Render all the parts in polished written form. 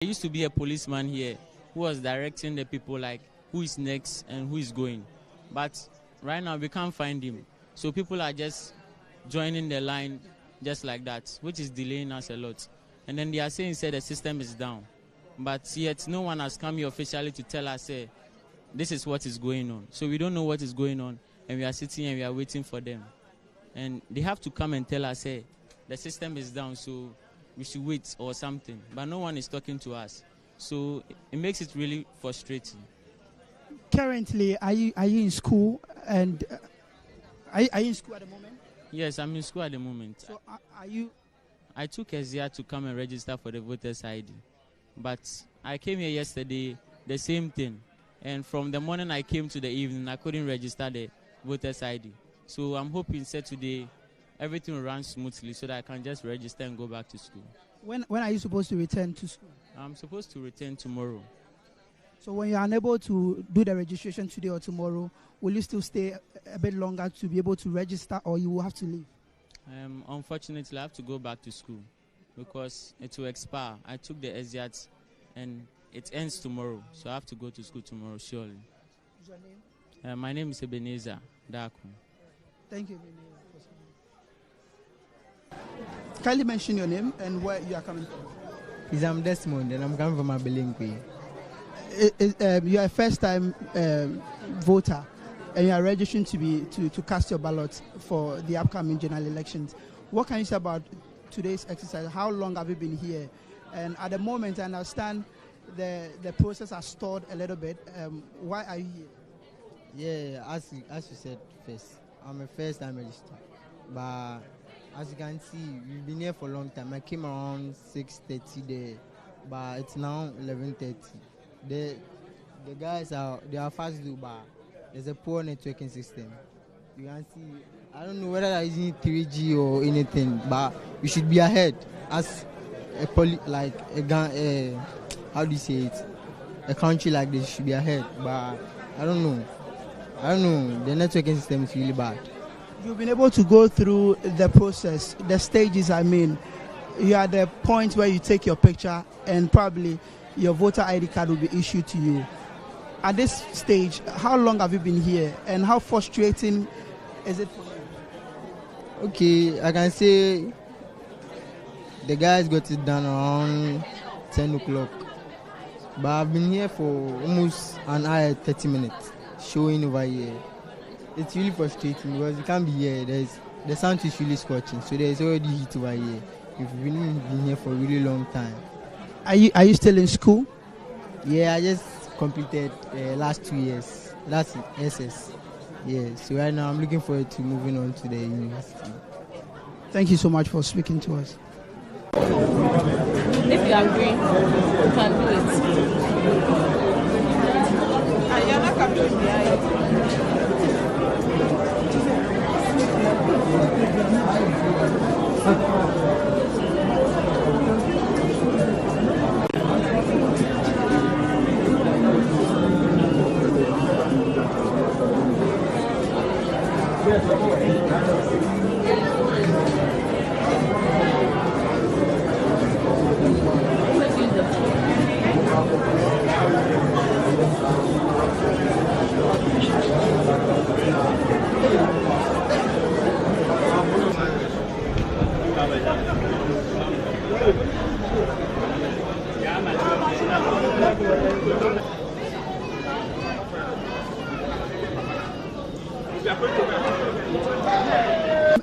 There used to be a policeman here who was directing the people like who is next and who is going. But right now we can't find him. So people are just joining the line just like that, which is delaying us a lot. And then they are saying the system is down. But yet no one has come here officially to tell us this is what is going on. So we don't know what is going on, and we are sitting and we are waiting for them. And they have to come and tell us the system is down, so we should wait or something. But no one is talking to us. So it makes it really frustrating. Currently, are you in school? And are you in school at the moment? Yes, I'm in school at the moment. So are you? I took Ezia to come and register for the voters ID. But I came here yesterday, the same thing. And from the morning I came to the evening, I couldn't register the voters ID. So I'm hoping today everything will run smoothly so that I can just register and go back to school. When are you supposed to return to school? I'm supposed to return tomorrow. So when you're unable to do the registration today or tomorrow, will you still stay a bit longer to be able to register, or you will have to leave? Unfortunately, I have to go back to school because it will expire. I took the ESIAT and it ends tomorrow, so I have to go to school tomorrow, surely. What's your name? My name is Ebenezer Daku. Thank you, Ebenezer. Kindly mention your name and where you are coming from. I'm Desmond and I'm coming from Abelinkwe. You are a first-time voter, and you are registering to cast your ballot for the upcoming general elections. What can you say about today's exercise? How long have you been here? And at the moment, I understand the process has stalled a little bit. Why are you here? Yeah, as you said first, I'm a first-time register. But as you can see, we've been here for a long time. I came around 6:30 there, but it's now 11:30. The guys they are fast to but there's a poor networking system. You can see, I don't know whether they're using 3G or anything, but we should be ahead as how do you say it? A country like this should be ahead, but I don't know. The networking system is really bad. You've been able to go through the process, the stages. I mean, you are at the point where you take your picture and probably your voter ID card will be issued to you. At this stage, how long have you been here and how frustrating is it for you? Okay, I can say the guys got it done around 10 o'clock. But I've been here for almost an hour 30 minutes, showing over here. It's really frustrating because you can't be here. The sound is really scorching, so there's already heat over here. We've really been here for a really long time. Are you still in school? Yeah, I just completed last 2 years. That's SS. Yeah, so right now I'm looking forward to moving on to the university. Thank you so much for speaking to us. If you agree, you can do it. You're not coming behind.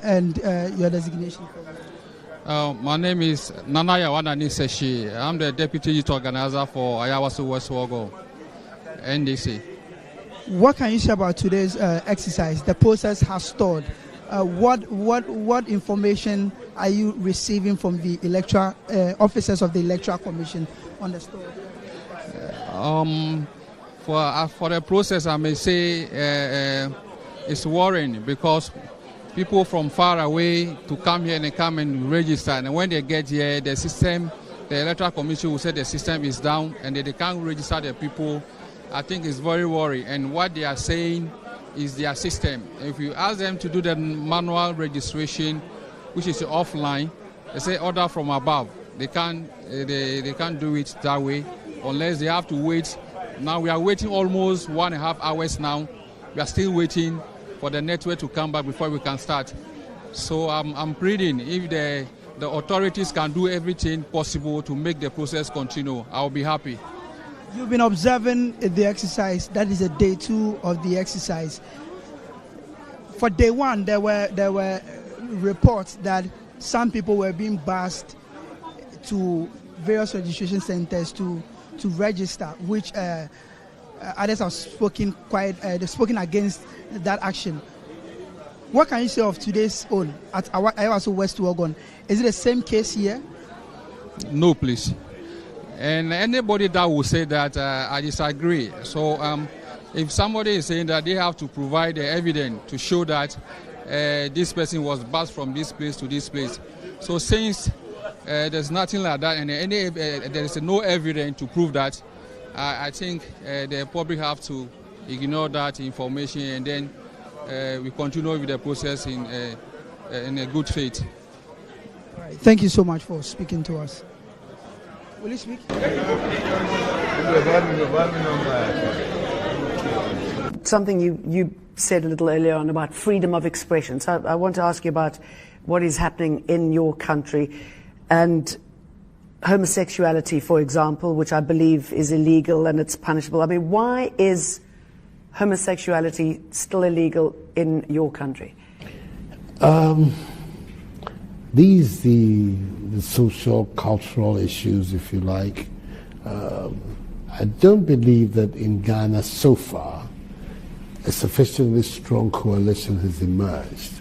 And your designation? My name is Nanaya Wanani Seshi. I'm the deputy youth organizer for Ayawaso West Wogo, NDC. What can you say about today's exercise? The process has stalled. What information are you receiving from the electoral officers of the Electoral Commission on the stall? For the process, I may say it's worrying because people from far away to come here and come and register, and when they get here, the Electoral Commission will say the system is down and they can't register the people. I think it's very worrying, and what they are saying is their system. If you ask them to do the manual registration, which is offline, they say order from above. they can't do it that way unless they have to wait. Now we are waiting almost 1.5 hours now. We are still waiting for the network to come back before we can start. So I'm pleading, if the authorities can do everything possible to make the process continue, I'll be happy. You've been observing the exercise. That is day 2 of the exercise. For day 1, there were reports that some people were being bussed to various registration centers to register, which others have spoken against that action. What can you say of today's own at Ayawaso West Wuogon? Is it the same case here? No, please. And anybody that will say that, I disagree. So if somebody is saying that they have to provide the evidence to show that this person was bussed from this place to this place. So since there's nothing like that and there is no evidence to prove that, I think the public have to ignore that information, and then we continue with the process in a good faith. All right. Thank you so much for speaking to us. Will you speak? Something you said a little earlier on about freedom of expression. So I want to ask you about what is happening in your country and homosexuality, for example, which I believe is illegal and it's punishable. I mean, why is homosexuality still illegal in your country? These the social, cultural issues, if you like. I don't believe that in Ghana so far a sufficiently strong coalition has emerged,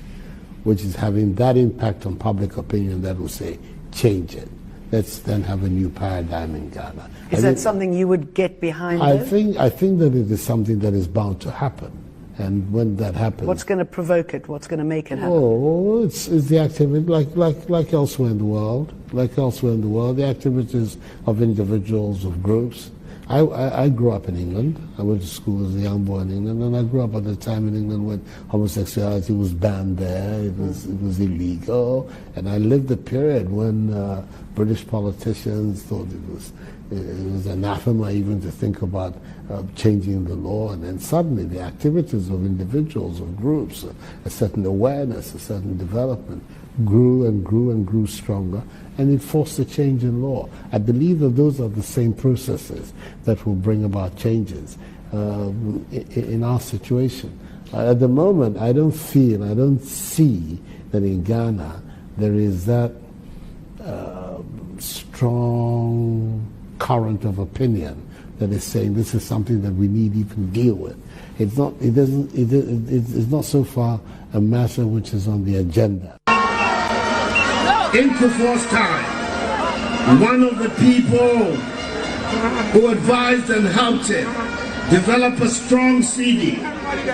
which is having that impact on public opinion that will say, change it. Let's then have a new paradigm in Ghana. Is that something you would get behind? I think that it is something that is bound to happen. And when that happens, what's going to provoke it? What's going to make it happen? Oh, it's the activity, like elsewhere in the world. Like elsewhere in the world, the activities of individuals, of groups. I grew up in England. I went to school as a young boy in England, and I grew up at a time in England when homosexuality was banned there. It was illegal, and I lived a period when British politicians thought it was anathema even to think about changing the law, and then suddenly the activities of individuals, of groups, a certain awareness, a certain development grew and grew and grew stronger, and it forced a change in law. I believe that those are the same processes that will bring about changes in our situation. At the moment, I don't see that in Ghana there is that strong current of opinion that is saying this is something that we need to even deal with. It's not so far a matter which is on the agenda. In Kufuor's time, one of the people who advised and helped him develop a strong CD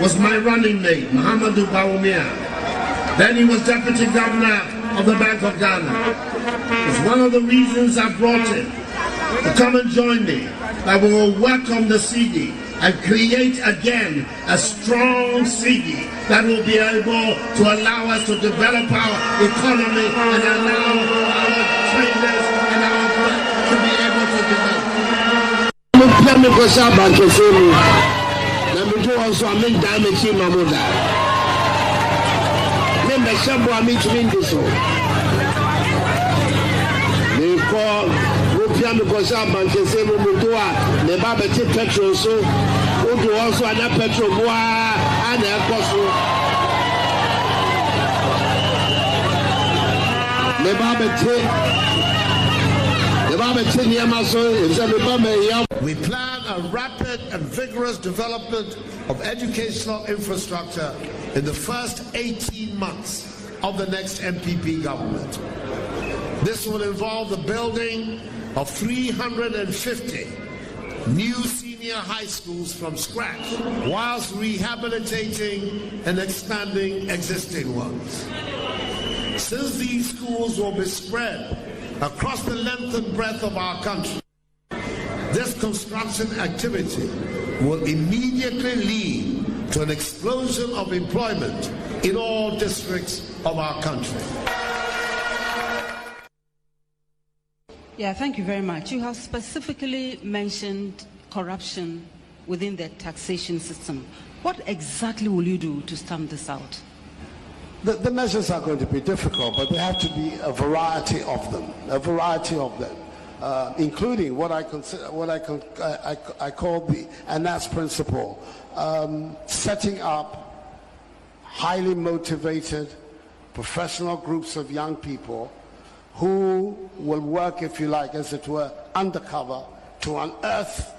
was my running mate, Muhammadu Bawumia. Then he was deputy governor of the Bank of Ghana. It's one of the reasons I brought him to come and join me. I will work on the CD and create again a strong CD that will be able to allow us to develop our economy and allow our traders and our work to be able to develop. Because I'm going to say, the Babati petrol, so we do also another petrol, and we plan a rapid and vigorous development of educational infrastructure in the first 18 months of the next MPP government. This will involve the building of 350 new senior high schools from scratch, whilst rehabilitating and expanding existing ones. Since these schools will be spread across the length and breadth of our country, this construction activity will immediately lead to an explosion of employment in all districts of our country. Yeah, thank you very much. You have specifically mentioned corruption within the taxation system. What exactly will you do to stamp this out? The measures are going to be difficult, but there have to be a variety of them, including what I call the ANAS principle, setting up highly motivated professional groups of young people who will work, if you like, as it were, undercover to unearth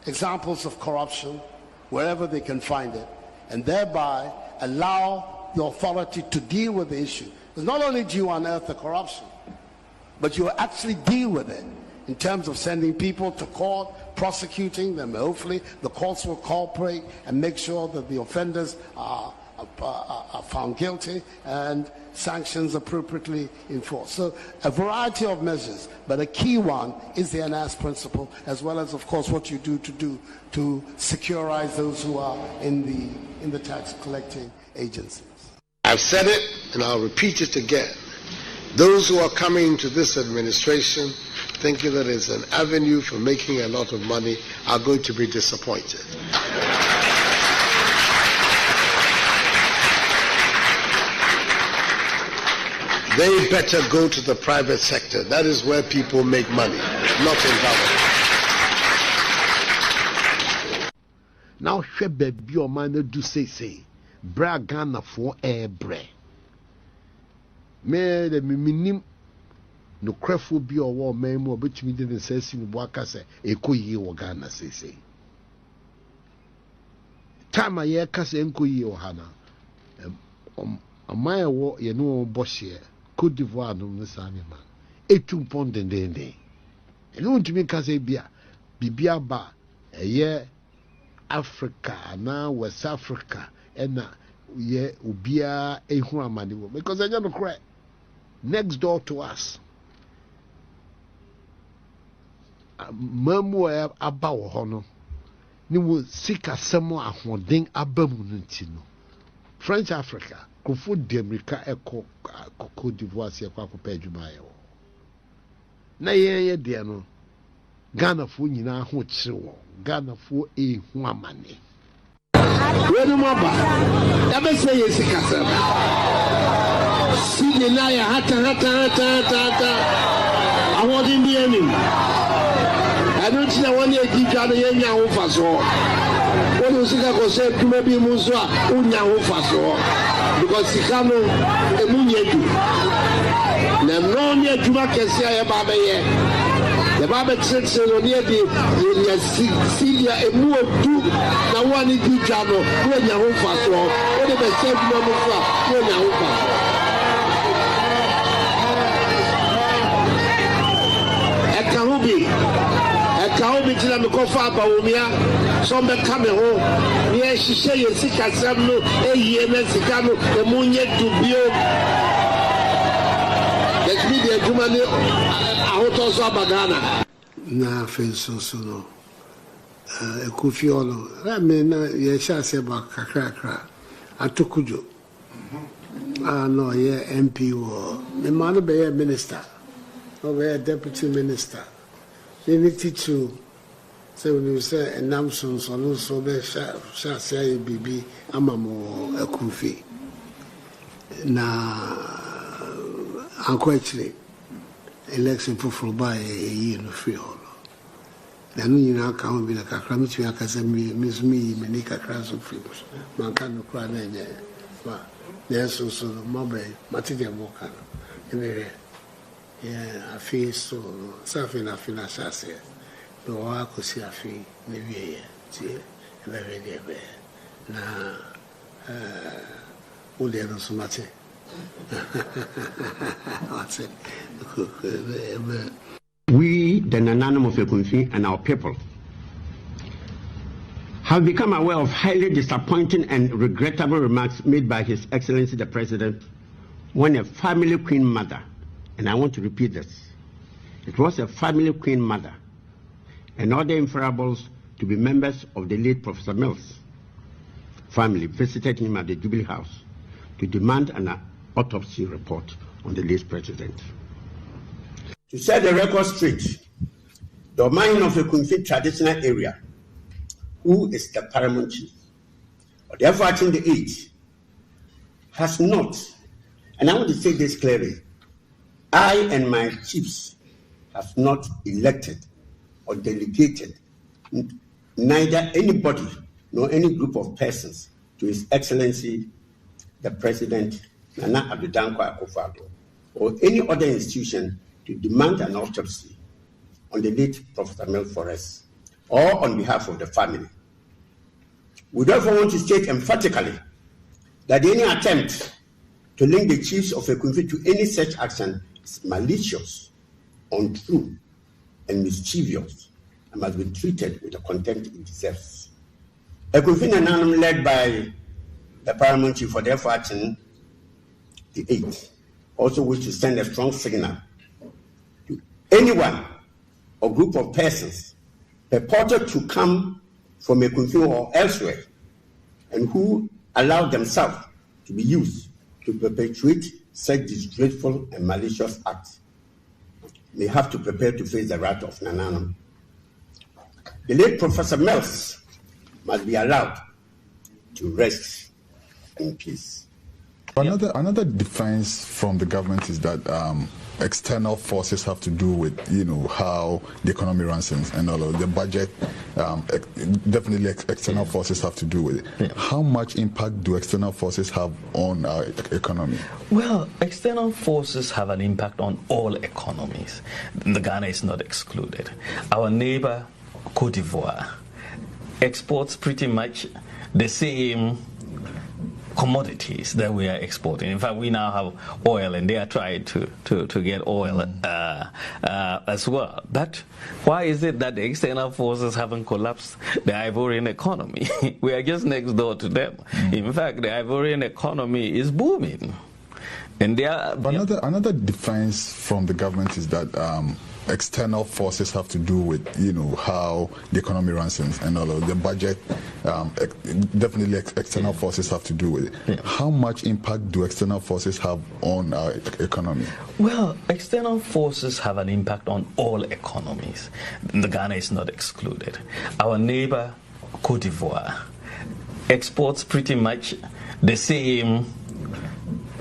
examples of corruption wherever they can find it, and thereby allow the authority to deal with the issue. Because not only do you unearth the corruption, but you actually deal with it in terms of sending people to court, prosecuting them. Hopefully the courts will cooperate and make sure that the offenders are found guilty and sanctions appropriately enforced. So a variety of measures, but a key one is the ANAS principle, as well as, of course, what you do to securize those who are in the tax collecting agencies. I've said it and I'll repeat it again. Those who are coming to this administration thinking that it's an avenue for making a lot of money are going to be disappointed. They better go to the private sector. That is where people make money, not in government. Now, baby, your man do say, bra Ghana for air bre. Me the minim no crefo bi or war man more, but me didn't say, Waka say, a koye or Ghana say. Time a year cast and koye or Hana. A mile war, you know, boss here. Côte d'Ivoire no sami man etu pon dendende e no ntumi ka se bibia ba eye Africa na West Africa na ye obia ehu amane wo because anya no cry next door to us mamu aba wo ho no ni wo sika samo ahoden abamu no ntino French Africa Kofu Demrika Eko Côte d'Ivoire si ekwa kopa adwuma ye wo na ye de no Ghana fo nyina ho kire wo Ghana fo ehu amane wenu maba ya be say yesika sam si na ya hata awodi ndi enim anu ti na woni ejija no ye nya ho faso wonu sika ko se kuma bi mu so a unya ho faso because sikano emunyedu na no ne adwuma kese a ye ba be ye ye ba be tse no ne di ye silia emu odu na wani di twa no wo nya ho faso wo de be se bi mo fa wo nya ho faso ekahubi tina me kofa abawomia so be ka me ho ye hihye ye sika sam no eyie na sika no emunye dubio let me the adwuma ne ahoto so abagana na fenso no ekufiolo me na ye sha se ba kakra atokujo no ye MP wo me man be ye minister or be deputy minister. Maybe teacher say when you say a namson so be sha say bibi amamo akufi na actually election for by no free hall na no nyina ka ho bi na kakra mitu akasa me ni kakra so free man kan no kra na nya ba yes so mobe matide mo kan yeah, I feel so. Something I feel as I said. No, I could see I feel maybe see, very dear. Now, all the others matter. What's it? We, the Nananum of Ekunfi, and our people have become aware of highly disappointing and regrettable remarks made by His Excellency the President when a family queen mother, and I want to repeat this, it was a family queen mother and other inferables to be members of the late Professor Mills family visited him at the Jubilee House to demand an autopsy report on the late president. To set the record straight, the Oman of Ekunfi traditional area, who is the paramount chief, or therefore acting the age, has not, and I want to say this clearly, I and my chiefs have not elected or delegated neither anybody nor any group of persons to His Excellency the President Nana Addo Dankwa Akufo-Addo or any other institution to demand an autopsy on the late Professor Emile Forrest or on behalf of the family. We therefore want to state emphatically that any attempt to link the chiefs of Ekunfi to any such action is malicious, untrue, and mischievous, and must be treated with the contempt it deserves. Ekunfi Nananum, led by the paramount chief for therefore action the 8th, also wish to send a strong signal to anyone or group of persons purported to come from Ekunfi or elsewhere and who allow themselves to be used to perpetuate such disgraceful and malicious acts. They have to prepare to face the wrath of Nananum. The late Professor Mills must be allowed to rest in peace. Another defense from the government is that external forces have to do with, how the economy runs and all of the budget. Definitely external forces have to do with it. Yeah. How much impact do external forces have on our economy? Well, external forces have an impact on all economies. The Ghana is not excluded. Our neighbor, Cote d'Ivoire, exports pretty much the same commodities that we are exporting. In fact, we now have oil, and they are trying to get oil as well. But why is it that the external forces haven't collapsed the Ivorian economy? We are just next door to them. In fact, the Ivorian economy is booming. And they are, another defense from the government is that external forces have to do with, how the economy runs and all of the budget. Definitely external forces have to do with it. Yeah. How much impact do external forces have on our economy? Well, external forces have an impact on all economies. The Ghana is not excluded. Our neighbor, Cote d'Ivoire, exports pretty much the same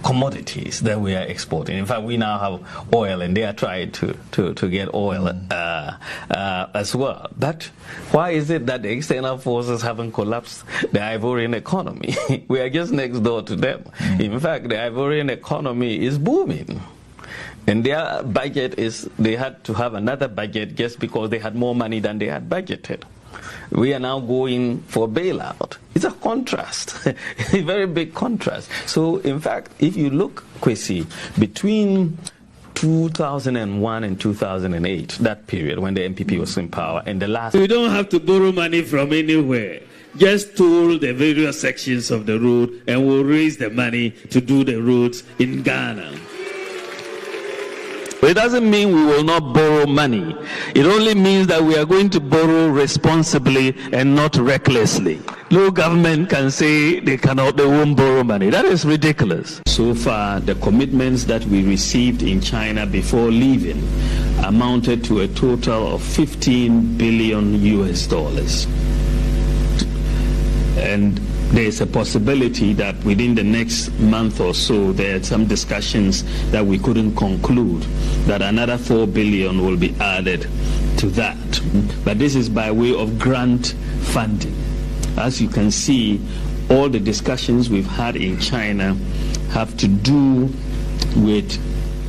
commodities that we are exporting. In fact, we now have oil, and they are trying to get oil as well. But why is it that the external forces haven't collapsed the Ivorian economy? We are just next door to them. In fact, the Ivorian economy is booming. And their budget is, they had to have another budget just because they had more money than they had budgeted. We are now going for bailout. It's a contrast, a very big contrast. So, in fact, if you look, Kwesi, between 2001 and 2008, that period when the MPP was in power, and the last... We don't have to borrow money from anywhere. Just toll the various sections of the road, and we'll raise the money to do the roads in Ghana. But it doesn't mean we will not borrow money. It only means that we are going to borrow responsibly and not recklessly. No government can say they won't borrow money. That is ridiculous. So far, the commitments that we received in China before leaving amounted to a total of $15 billion. And there is a possibility that within the next month or so, there are some discussions that we couldn't conclude, that another $4 billion will be added to that. But this is by way of grant funding. As you can see, all the discussions we've had in China have to do with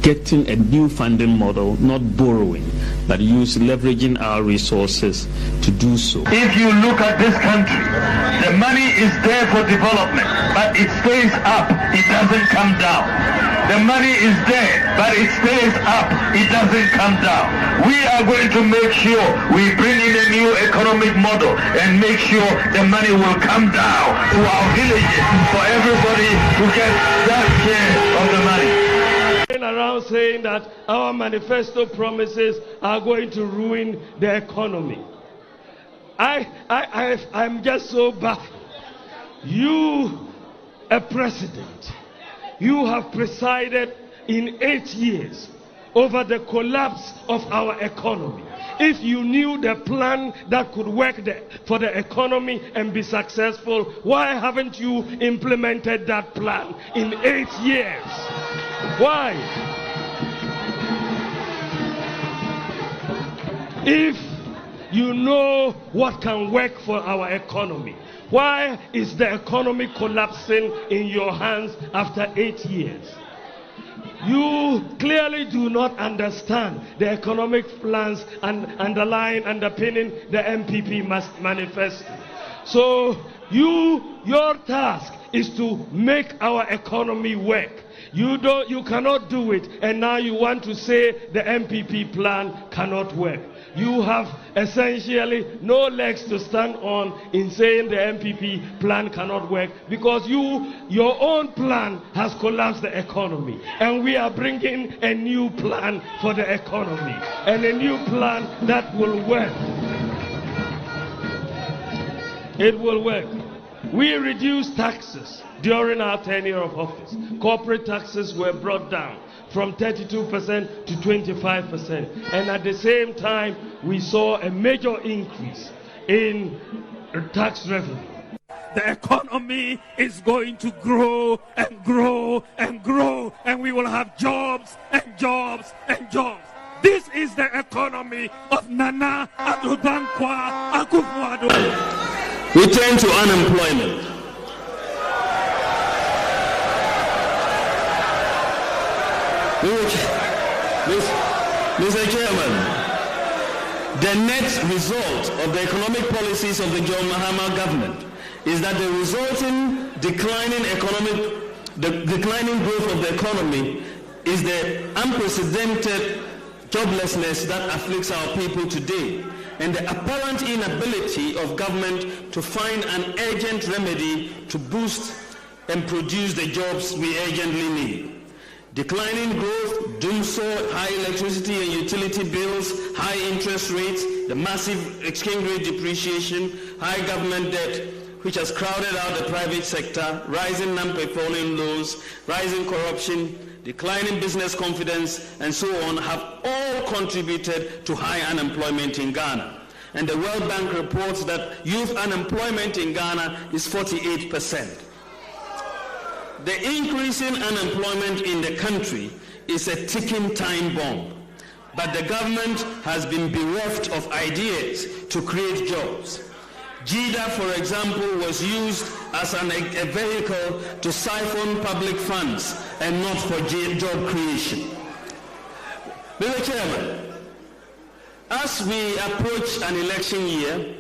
getting a new funding model, not borrowing, but leveraging our resources to do so. If you look at this country, the money is there for development, but it stays up, it doesn't come down. The money is there, but it stays up, it doesn't come down. We are going to make sure we bring in a new economic model and make sure the money will come down to our villages for everybody to get that share of the money. Around saying that our manifesto promises are going to ruin the economy. I'm just so baffled. You, a president, you have presided in 8 years over the collapse of our economy. If you knew the plan that could work for the economy and be successful, why haven't you implemented that plan in 8 years? Why? If you know what can work for our economy, why is the economy collapsing in your hands after 8 years? You clearly do not understand the economic plans and underpinning the MPP manifesto. So your task is to make our economy work. You cannot do it, and now you want to say the MPP plan cannot work. You have essentially no legs to stand on in saying the MPP plan cannot work, because your own plan has collapsed the economy, and we are bringing a new plan for the economy, and a new plan that will work. It will work. We reduced taxes during our tenure of office. Corporate taxes were brought down from 32% to 25%. And at the same time, we saw a major increase in tax revenue. The economy is going to grow and grow and grow, and we will have jobs and jobs and jobs. This is the economy of Nana Addo Dankwa Akufo-Addo. We turn to unemployment. Mr. Chairman, the net result of the economic policies of the John Mahama government is that the resulting declining growth of the economy is the unprecedented joblessness that afflicts our people today, and the apparent inability of government to find an urgent remedy to boost and produce the jobs we urgently need. Declining growth, doomsday, high electricity and utility bills, high interest rates, the massive exchange rate depreciation, high government debt, which has crowded out the private sector, rising non-performing loans, rising corruption, declining business confidence, and so on, have all contributed to high unemployment in Ghana. And the World Bank reports that youth unemployment in Ghana is 48%. The increasing unemployment in the country is a ticking time bomb, but the government has been bereft of ideas to create jobs. GIDA, for example, was used as a vehicle to siphon public funds and not for job creation. Mr. Chairman, as we approach an election year,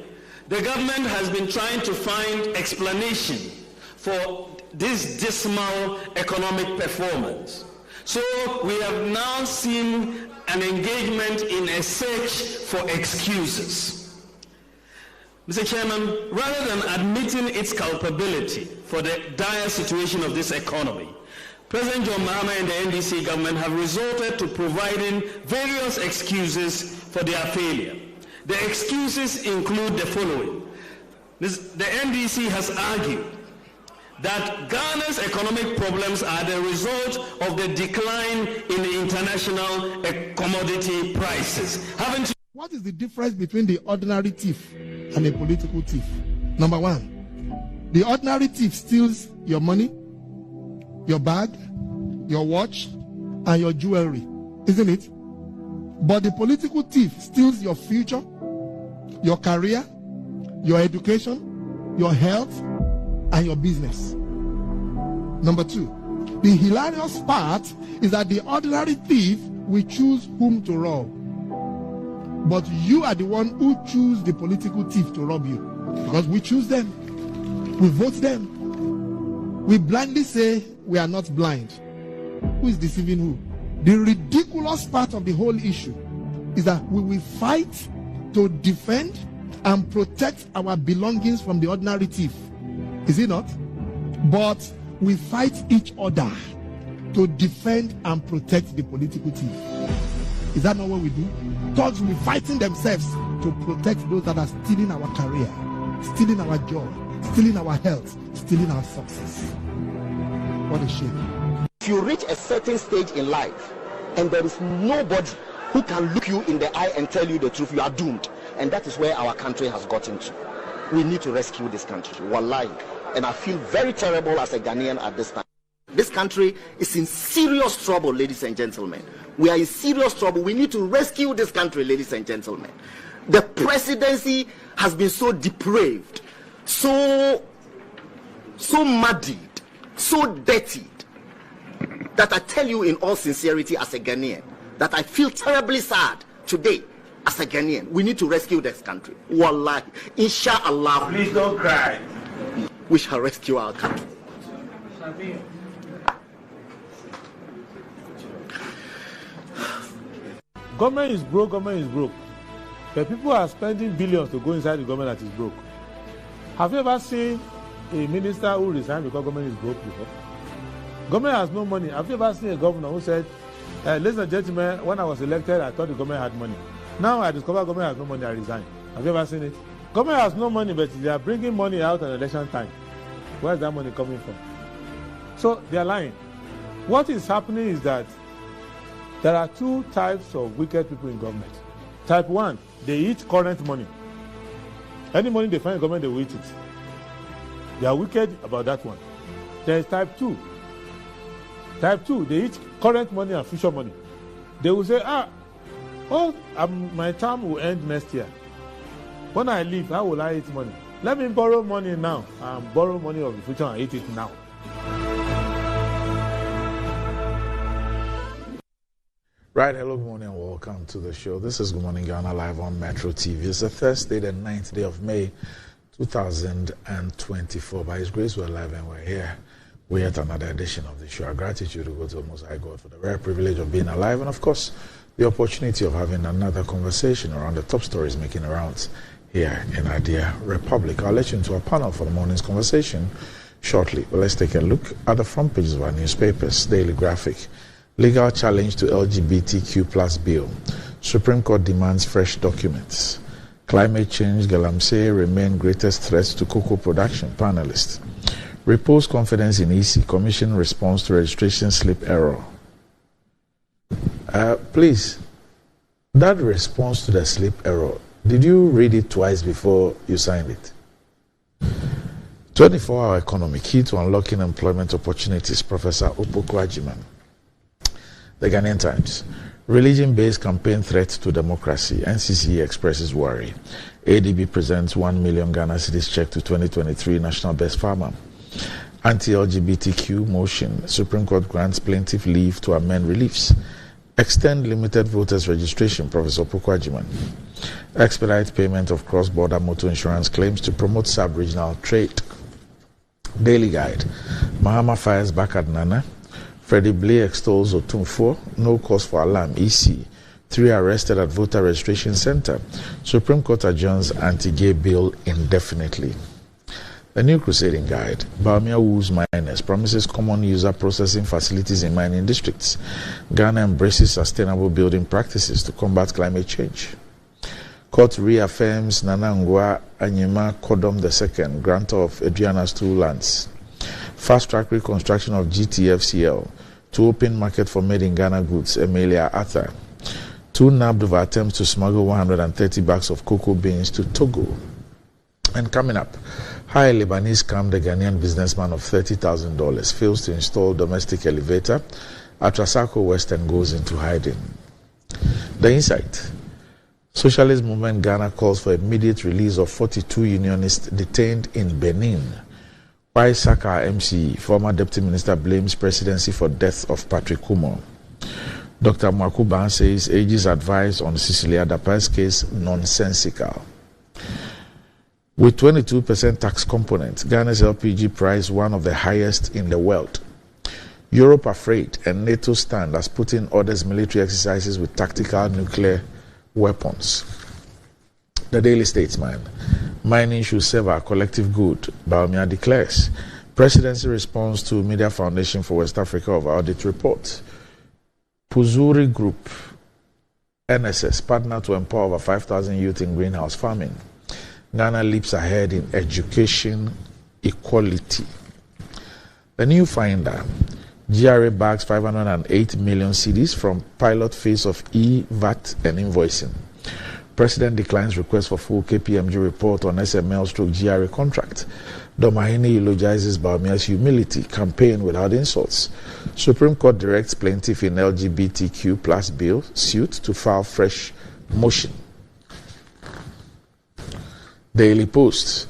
the government has been trying to find explanation for this dismal economic performance. So we have now seen an engagement in a search for excuses. Mr. Chairman, rather than admitting its culpability for the dire situation of this economy, President John Mahama and the NDC government have resorted to providing various excuses for their failure. The excuses include the following. The NDC has argued that Ghana's economic problems are the result of the decline in the international commodity prices. What is the difference between the ordinary thief and a political thief? Number one, the ordinary thief steals your money, your bag, your watch, and your jewelry, isn't it? But the political thief steals your future, your career, your education, your health, and your business. Number two, the hilarious part is that the ordinary thief will choose whom to rob, but you are the one who choose the political thief to rob you, because we choose them, we vote them, we blindly say we are not blind. Who is deceiving who? The ridiculous part of the whole issue is that we will fight to defend and protect our belongings from the ordinary thief. Is it not? But we fight each other to defend and protect the political thief. Is that not what we do? Thugs will be fighting themselves to protect those that are stealing our career, stealing our job, stealing our health, stealing our success. What a shame. If you reach a certain stage in life and there is nobody who can look you in the eye and tell you the truth. You are doomed. And that is where our country has gotten to. We need to rescue this country. Wallahi. And I feel very terrible as a Ghanaian at this time. This country is in serious trouble, ladies and gentlemen. We are in serious trouble. We need to rescue this country, ladies and gentlemen. The presidency has been so depraved, so muddied, so dirtied, that I tell you in all sincerity as a Ghanaian, that I feel terribly sad today as a Ghanaian. We need to rescue this country. Wallahi. Inshallah. Please don't cry. We shall rescue our country. Government is broke, government is broke. The people are spending billions to go inside the government that is broke. Have you ever seen a minister who resigned because government is broke before? Government has no money. Have you ever seen a governor who said, ladies and gentlemen, when I was elected, I thought the government had money. Now I discover government has no money, I resign. Have you ever seen it? Government has no money, but they are bringing money out at election time. Where is that money coming from? So they are lying. What is happening is that there are two types of wicked people in government. Type 1, they eat current money. Any money they find in government, they will eat it. They are wicked about that one. There is type 2. Type 2, they eat current money and future money. They will say, my term will end next year. When I leave, how will I eat money? Let me borrow money now and borrow money of the future and eat it now. Right, hello, good morning and welcome to the show. This is Good Morning Ghana live on Metro TV. It's the Thursday, the 9th day of May, 2024. By His grace, we're alive and we're here. We're at another edition of the show. Our gratitude to go to the Most High God for the rare privilege of being alive and, of course, the opportunity of having another conversation around the top stories making rounds here in our dear Republic. I'll let you into our panel for the morning's conversation shortly. But let's take a look at the front pages of our newspapers. Daily Graphic. Legal challenge to LGBTQ plus bill. Supreme Court demands fresh documents. Climate change, Galamsey remain greatest threats to cocoa production. Panelists. Repose confidence in EC. Commission response to registration slip error. Please, that response to the slip error, did you read it twice before you signed it? 24-hour economy, key to unlocking employment opportunities. Professor Opoku Agyeman. The Ghanaian Times. Religion-based campaign threat to democracy. NCC expresses worry. ADB presents 1 million Ghana cedis check to 2023 National Best Farmer. Anti-LGBTQ motion. Supreme Court grants plaintiff leave to amend reliefs. Extend limited voters registration. Professor Opoku Agyeman. Expedite payment of cross-border motor insurance claims to promote sub-regional trade. Daily Guide. Mahama fires back at Nana. Freddie Blay extols Otumfuo. No cause for alarm. EC. 3 arrested at voter registration center. Supreme Court adjourns anti-gay bill indefinitely. The New Crusading Guide. Bawumia woos miners. Promises common user processing facilities in mining districts. Ghana embraces sustainable building practices to combat climate change. Court reaffirms Nana Ngwa Anyema Kodom II, grantor of Adriana's 2 lands. Fast-track reconstruction of GTFCL to open market for made-in-Ghana goods. Emilia Arthur. 2 nabbed over attempts to smuggle 130 bags of cocoa beans to Togo. And coming up, high Lebanese scammed a Ghanaian businessman of $30,000, fails to install domestic elevator at Rasako West and goes into hiding. The Insight. Socialist Movement Ghana calls for immediate release of 42 unionists detained in Benin. Why Saka MC, former Deputy Minister, blames presidency for death of Patrick Kumo. Dr. Mwakuban says AG's advice on Cecilia Dapa's case nonsensical. With 22% tax component, Ghana's LPG price one of the highest in the world. Europe afraid and NATO stand as Putin orders military exercises with tactical nuclear weapons. The Daily Statesman. Mining should serve our collective good, Bawumia declares. Presidency response to Media Foundation for West Africa of audit report. Puzuri Group, NSS, partner to empower over 5,000 youth in greenhouse farming. Ghana leaps ahead in education equality. The New Finder. GRA bags 508 million cedis from pilot phase of e-VAT and invoicing. President declines request for full KPMG report on SML/GRA contract. Domahini eulogizes Bawumia's humility campaign without insults. Supreme Court directs plaintiff in LGBTQ plus bill suit to file fresh motion. Daily Post.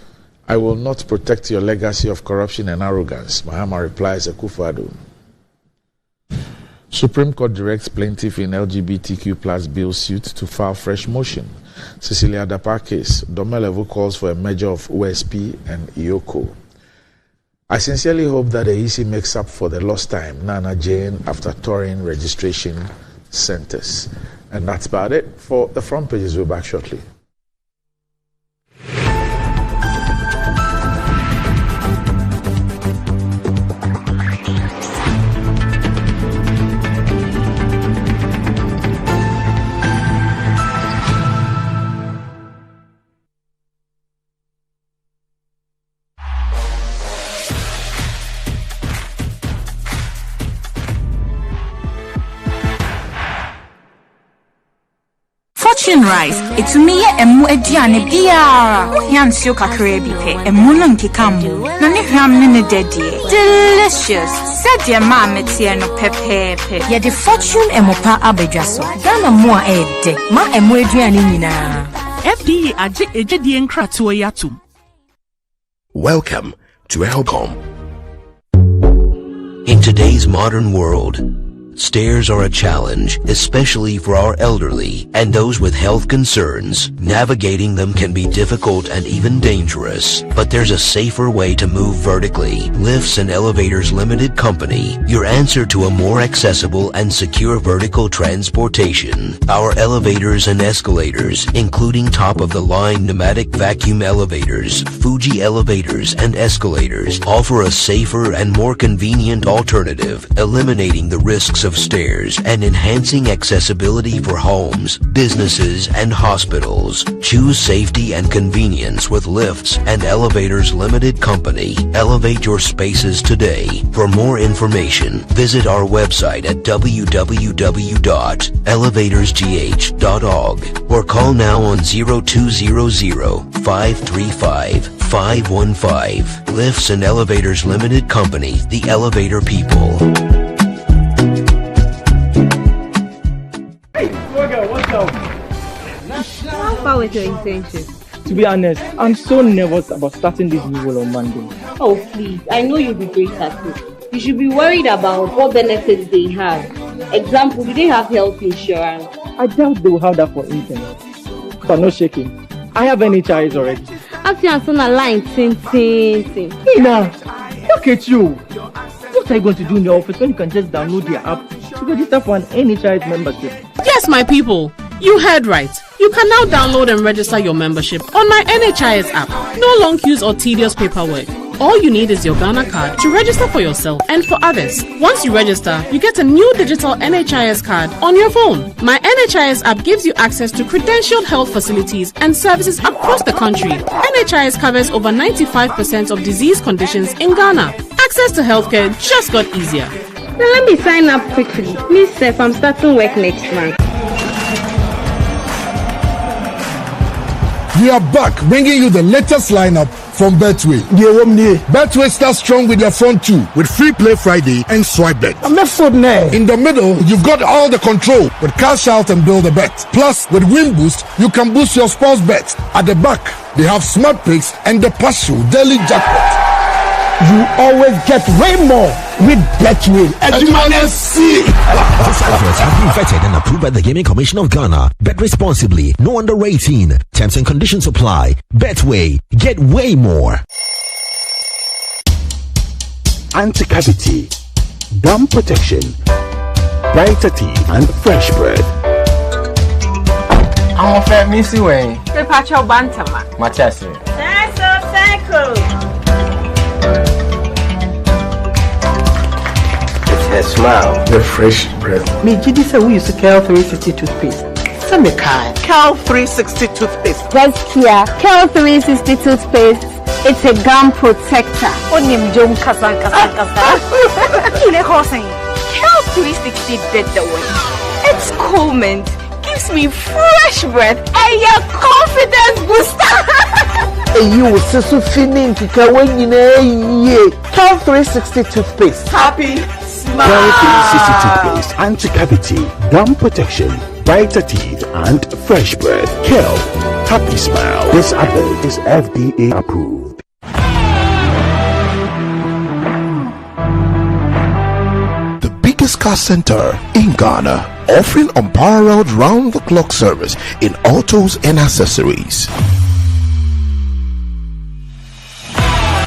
I will not protect your legacy of corruption and arrogance, Mahama replies Akufo-Addo. Supreme Court directs plaintiff in LGBTQ plus bill suit to file fresh motion. Cecilia Dapa case. Domelevo calls for a merger of OSP and IOCO. I sincerely hope that the EC makes up for the lost time, Nana Jane, after touring registration centers. And that's about it for the front pages. We'll be back shortly. Fortune Rice, it's me emu ediane biara. Yansio kakre bipe, emu no nkikamu. Na ne hwam ne dedie. Delicious. Said your mom etie no pepepe. Ye the Fortune emopa abedwaso. Ghana mo a ede. Ma emu ediane nyina. FDA aje ejedi nkratoa yatum. Welcome to Helcom. In today's modern world, stairs are a challenge, especially for our elderly and those with health concerns. Navigating them can be difficult and even dangerous, but there's a safer way to move vertically. Lifts and Elevators Limited Company, your answer to a more accessible and secure vertical transportation. Our elevators and escalators, including top-of-the-line pneumatic vacuum elevators, Fuji elevators and escalators, offer a safer and more convenient alternative, eliminating the risks of stairs and enhancing accessibility for homes, businesses, and hospitals. Choose safety and convenience with Lifts and Elevators Limited Company. Elevate your spaces today. For more information, visit our website at www.elevatorsgh.org or call now on 0200-535-515. Lifts and Elevators Limited Company, the elevator people. How far with your intention? To be honest, I'm so nervous about starting this new role on Monday. Oh, please. I know you'll be great at it. You should be worried about what benefits they have. Example, do they have health insurance? I doubt they will have that for internet. But no shaking. I have NHIS already. After you on a line, ting. Hey now, look at you. What are you going to do in the office when you can just download the app to register for an NHIS membership? Yes, my people. You heard right. You can now download and register your membership on my NHIS app. No long queues or tedious paperwork. All you need is your Ghana card to register for yourself and for others. Once you register, you get a new digital NHIS card on your phone. My NHIS app gives you access to credentialed health facilities and services across the country. NHIS covers over 95% of disease conditions in Ghana. Access to healthcare just got easier. Now let me sign up quickly. Please, Seth, I'm starting work next month. We are back, bringing you the latest lineup from Betway. Betway starts strong with their front two, with Free Play Friday and Swipe Bet. In the middle, you've got all the control with Cash Out and Build a Bet. Plus, with Win Boost, you can boost your sports bet. At the back, they have Smart Picks and the Partial Daily Jackpot. You always get way more with Betway. This adverts have been vetted and approved by the Gaming Commission of Ghana. Bet responsibly. No under 18. Terms and conditions apply. Betway. Get way more. Anti-cavity, gum protection, brighter teeth, and fresh bread. I'm a fair missy way. The Pacho Bantama. Machasi. Her smile, the fresh breath. Me, Gidi said we use Cal 360 toothpaste. Cal 360 toothpaste. That's Kia. Cal 360 toothpaste. It's a gum protector. Kel 360 did the way. Its cool mint gives me fresh breath and your confidence booster. You so feeling Cal 360 toothpaste. Happy Cal 360 toothpaste, anti-cavity, gum protection, brighter teeth, and fresh breath. Cal, happy smile. This advert is FDA approved. The biggest car center in Ghana, offering unparalleled round-the-clock service in autos and accessories.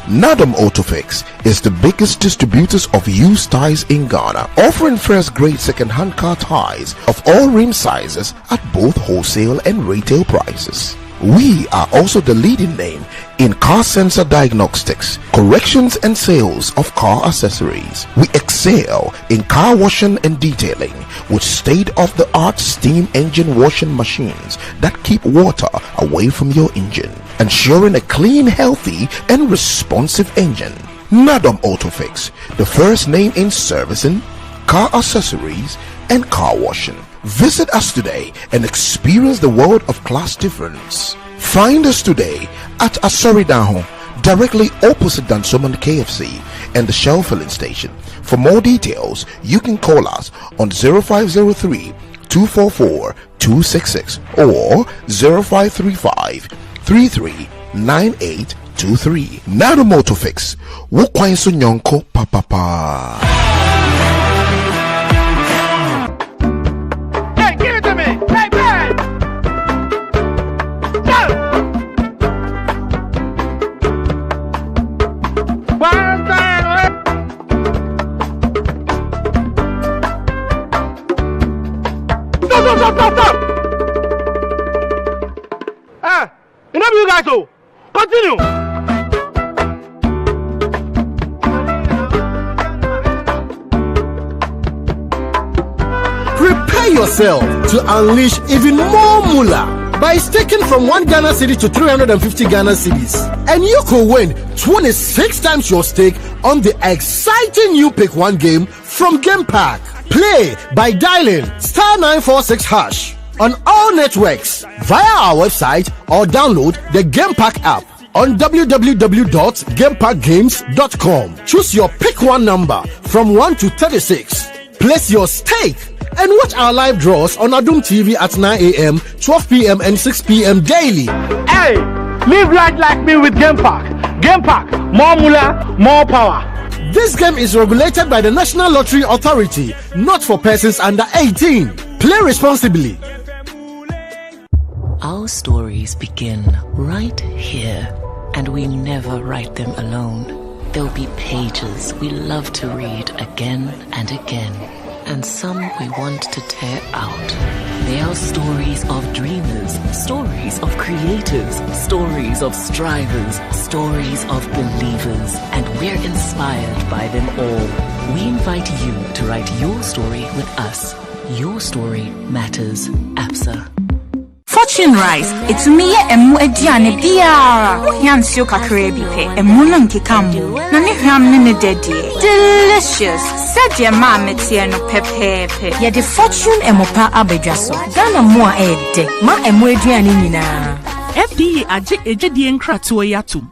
Nadam Autofix is the biggest distributors of used tires in Ghana, offering first-grade second-hand car tires of all rim sizes at both wholesale and retail prices. We are also the leading name in car sensor diagnostics, corrections and sales of car accessories. We excel in car washing and detailing with state-of-the-art steam engine washing machines that keep water away from your engine, ensuring a clean, healthy and responsive engine. Nadam Autofix, the first name in servicing, car accessories and car washing. Visit us today and experience the world of class difference. Find us today at Asoridaho, directly opposite Dansoman KFC and the Shell filling station. For more details, you can call us on 0503 244 266 or 0535 339823. Nado Motofix, Wukwain Sunyonko Papa. Stop! Enough you guys, so continue. Prepare yourself to unleash even more moolah by staking from 1 Ghana cedi to 350 Ghana cedis, and you could win 26 times your stake on the exciting new Pick 1 game from Game Park. Play by dialing *946# on all networks via our website or download the Game Park app on www.gameparkgames.com. Choose your Pick 1 number from 1 to 36. Place your stake and watch our live draws on Adum TV at 9 a.m., 12 p.m. and 6 p.m. daily. Hey, live life like me with Game Park. Game Park, more moolah, more power. This game is regulated by the National Lottery Authority, not for persons under 18. Play responsibly. Our stories begin right here, and we never write them alone. There'll be pages we love to read again and again, and some we want to tear out. They are stories of dreamers, stories of creators, stories of strivers, stories of believers, and we're inspired by them all. We invite you to write your story with us. Your story matters. ABSA. Fortune Rice, it's me emu ediane biara. Yansio kakre bipe, emu no nkekamu. Na ne hwam ne dedie. Delicious. Said your mama tie no pepepe. Ya the Fortune emopa abedwaso. Ghana mo a ede. Ma emu ediane nyina. FDA aje ejedi enkratoe yatum.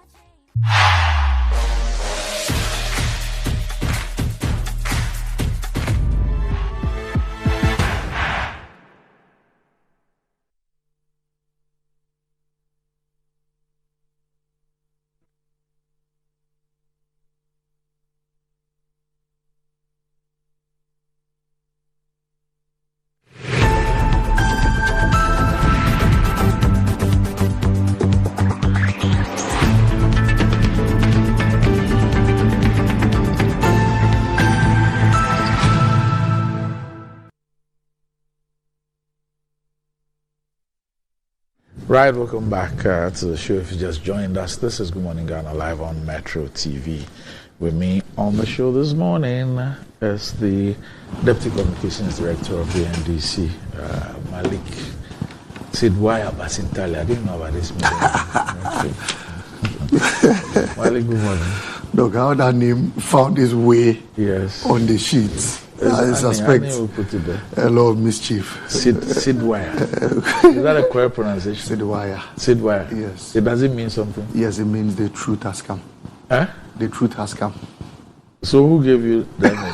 Right, welcome back to the show. If you just joined us, this is Good Morning Ghana live on Metro TV. With me on the show this morning is the Deputy Communications Director of the NDC, Malik Sidwaya Basintali. I didn't know about this meeting. Malik, good morning. Look, how that name found its way yes. on the sheets. I suspect a lot of mischief. Sidwire. Is that a correct pronunciation? Sidwire. Sidwire. Yes. Does it mean something? Yes, it means the truth has come. Huh? The truth has come. So who gave you that name?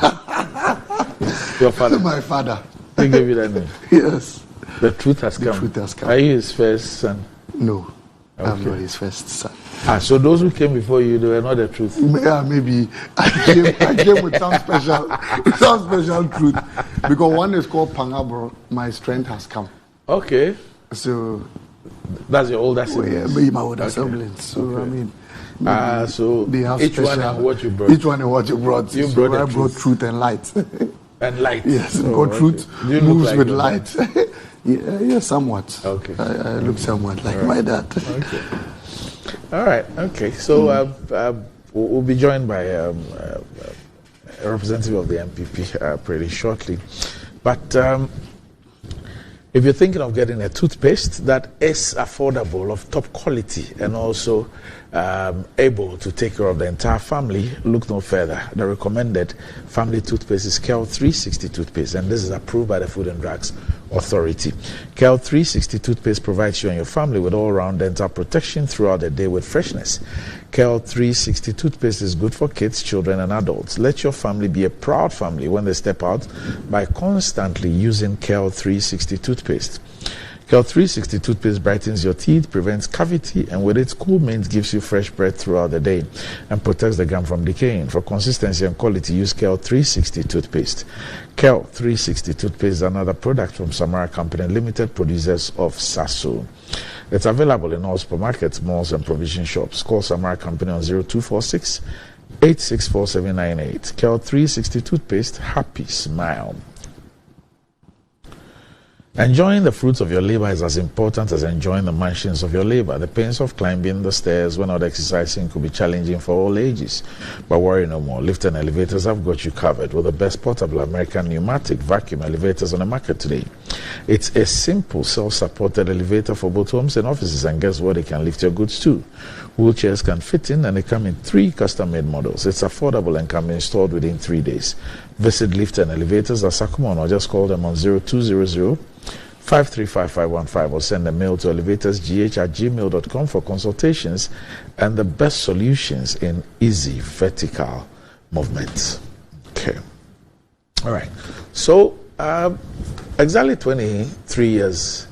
Your father? My father. He gave you that name? Yes. The truth has come. The truth has come. Are you his first son? No. Okay. I'm not his first son. So those who came before you, they were not the truth. Yeah, maybe I came with some special truth, because one is called Pangabro. My strength has come. Okay. So that's your older sibling. Yeah, maybe my older siblings. So okay. I mean, so they have each special, one and what you brought. Each one and what you brought. You so brought I brought truth and light. And light. Yes, oh, God, truth okay. moves like with light. Yeah, somewhat. Okay. I look somewhat like my dad. Okay. All right. Okay. So we'll be joined by a representative of the MPP pretty shortly. But if you're thinking of getting a toothpaste that is affordable, of top quality, and also able to take care of the entire family, look no further. The recommended family toothpaste is KEL 360 toothpaste, and this is approved by the Food and Drugs Authority. KEL 360 toothpaste provides you and your family with all-round dental protection throughout the day with freshness. KEL 360 toothpaste is good for kids, children, and adults. Let your family be a proud family when they step out by constantly using KEL 360 toothpaste. KEL 360 toothpaste brightens your teeth, prevents cavity, and with its cool mint gives you fresh breath throughout the day and protects the gum from decaying. For consistency and quality, use KEL 360 toothpaste. KEL 360 toothpaste is another product from Samara Company Limited, producers of Sasso. It's available in all supermarkets, malls, and provision shops. Call Samara Company on 0246 864798. KEL 360 toothpaste, happy smile. Enjoying the fruits of your labor is as important as enjoying the mansions of your labor. The pains of climbing the stairs when not exercising could be challenging for all ages. But worry no more. Lift and elevators have got you covered with the best portable American pneumatic vacuum elevators on the market today. It's a simple self-supported elevator for both homes and offices, and guess what? It can lift your goods too. Wheelchairs can fit in, and they come in 3 custom-made models. It's affordable and can be installed within 3 days. Visit Lift and Elevators at Sakumon or just call them on 0200 535-515 or send a mail to elevatorsgh@gmail.com for consultations and the best solutions in easy vertical movements. Okay. All right. So, exactly 23 years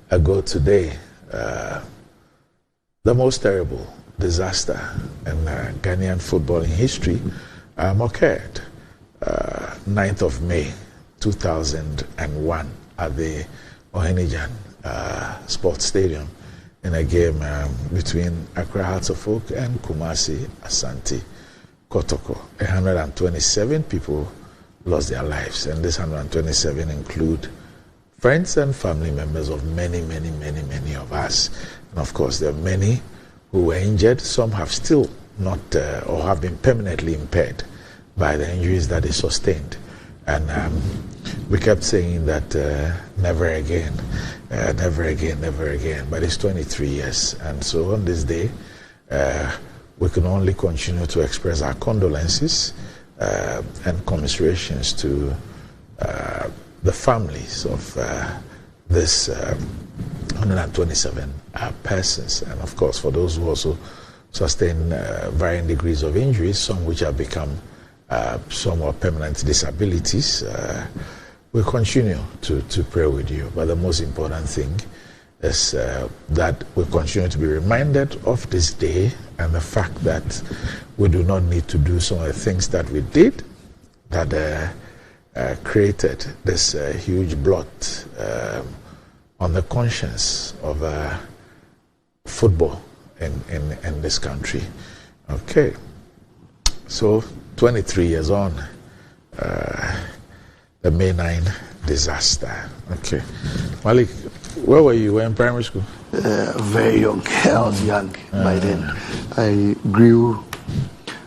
ago today, the most terrible disaster in Ghanaian football in history occurred. 9th of May 2001 at the Ohenijan Sports Stadium in a game between Accra Hearts of Oak and Kumasi Asante Kotoko. 127 people lost their lives, and this 127 include friends and family members of many of us. And of course, there are many who were injured. Some have still not or have been permanently impaired by the injuries that they sustained. And we kept saying that never again, never again, never again. But it's 23 years. And so on this day, we can only continue to express our condolences and commiserations to the families of this 127 persons. And of course, for those who also sustain varying degrees of injuries, some which have become somewhat permanent disabilities, we continue to pray with you. But the most important thing is that we continue to be reminded of this day and the fact that we do not need to do some of the things that we did that created this huge blot on the conscience of football in this country. Okay. So 23 years on, the May 9 disaster. Okay. Malik, where were you? You were in primary school? Very young. I was young by then. I grew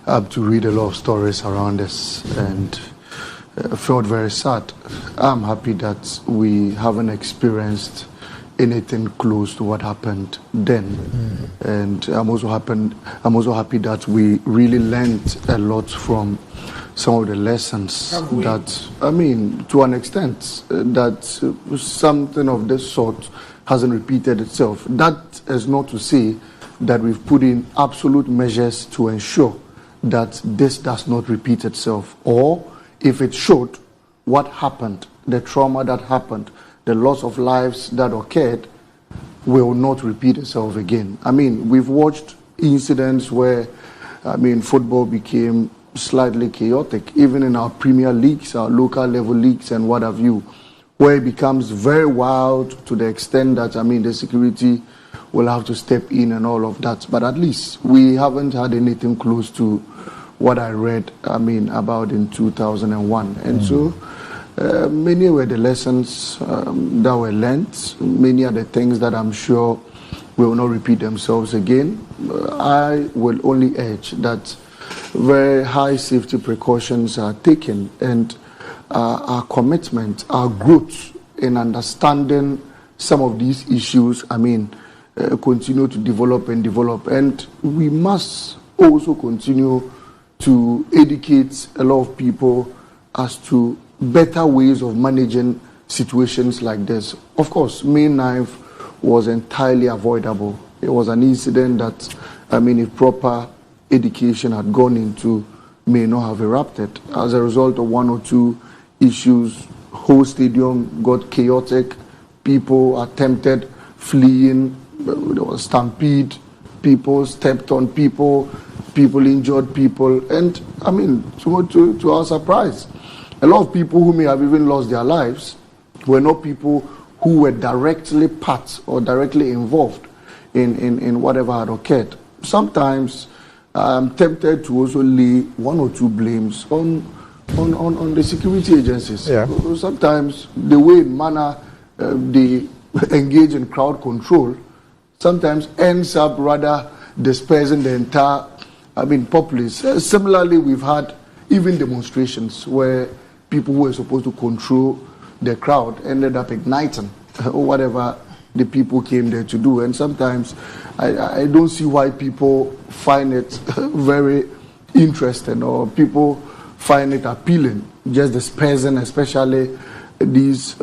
up to read a lot of stories around us and felt very sad. I'm happy that we haven't experienced anything close to what happened then. And I'm also happy that we really learned a lot from some of the lessons that, I mean, to an extent, that something of this sort hasn't repeated itself. That is not to say that we've put in absolute measures to ensure that this does not repeat itself, or if it should, what happened, the trauma that happened, the loss of lives that occurred will not repeat itself again. I mean, we've watched incidents where, I mean, football became slightly chaotic, even in our premier leagues, our local level leagues and what have you, where it becomes very wild to the extent that, I mean, the security will have to step in and all of that. But at least we haven't had anything close to what I read, I mean, about in 2001. And so many were the lessons that were learned. Many are the things that I'm sure will not repeat themselves again. I will only urge that very high safety precautions are taken, and our commitment, our growth in understanding some of these issues, I mean, continue to develop. And we must also continue to educate a lot of people as to better ways of managing situations like this. Of course, May 9th was entirely avoidable. It was an incident that, I mean, if proper education had gone into, may not have erupted. As a result of one or two issues, whole stadium got chaotic, people attempted fleeing, there was stampede, people stepped on people injured people, and I mean, to our surprise, a lot of people who may have even lost their lives were not people who were directly part or directly involved in whatever had occurred. Sometimes I'm tempted to also lay one or two blames on the security agencies. Yeah. Sometimes the way in manner they engage in crowd control sometimes ends up rather dispersing the entire, I mean, populace. Similarly, we've had even demonstrations where people who were supposed to control the crowd ended up igniting or whatever the people came there to do. And sometimes I don't see why people find it very interesting or people find it appealing, just dispersing, especially these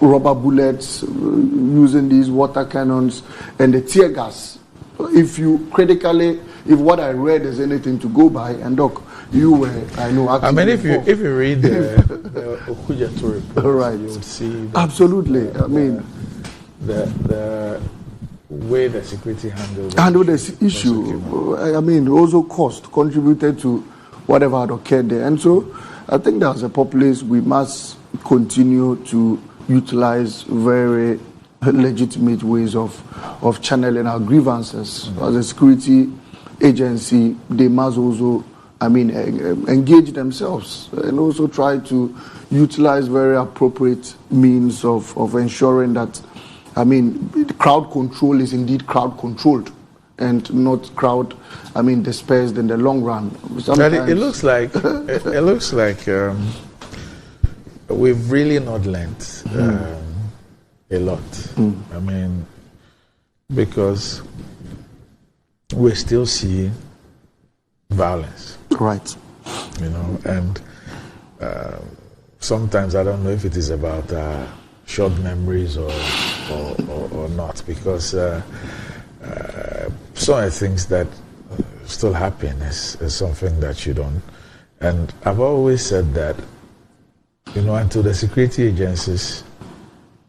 rubber bullets, using these water cannons and the tear gas. If what I read is anything to go by, and Doc, you were, I know, I mean, if you read the Okujeto report, right, you would see that absolutely. I mean, the way the security handled this issue, I mean, also contributed to whatever had occurred there. And so I think that as a populace, we must continue to utilize very legitimate ways of channeling our grievances. As a security agency, they must also, I mean, engage themselves and also try to utilize very appropriate means of ensuring that, I mean, the crowd control is indeed crowd controlled and not crowd, I mean, dispersed in the long run. It looks like we've really not learnt a lot. I mean, because we still see violence. Right. You know, and sometimes I don't know if it is about short memories or not, because some of the things that still happen is something that you don't. And I've always said that, you know, until the security agencies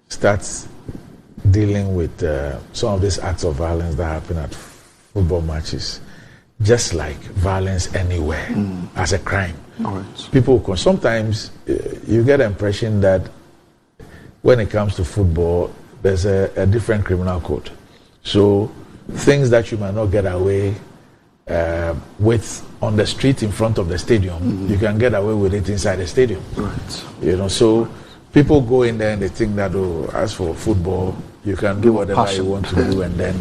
start dealing with some of these acts of violence that happen at football matches, just like violence anywhere as a crime. Right. People sometimes you get the impression that when it comes to football, there's a different criminal code. So things that you might not get away with on the street in front of the stadium, you can get away with it inside the stadium. Right. You know, so people go in there and they think that, oh, as for football, you can do whatever you want to do, and then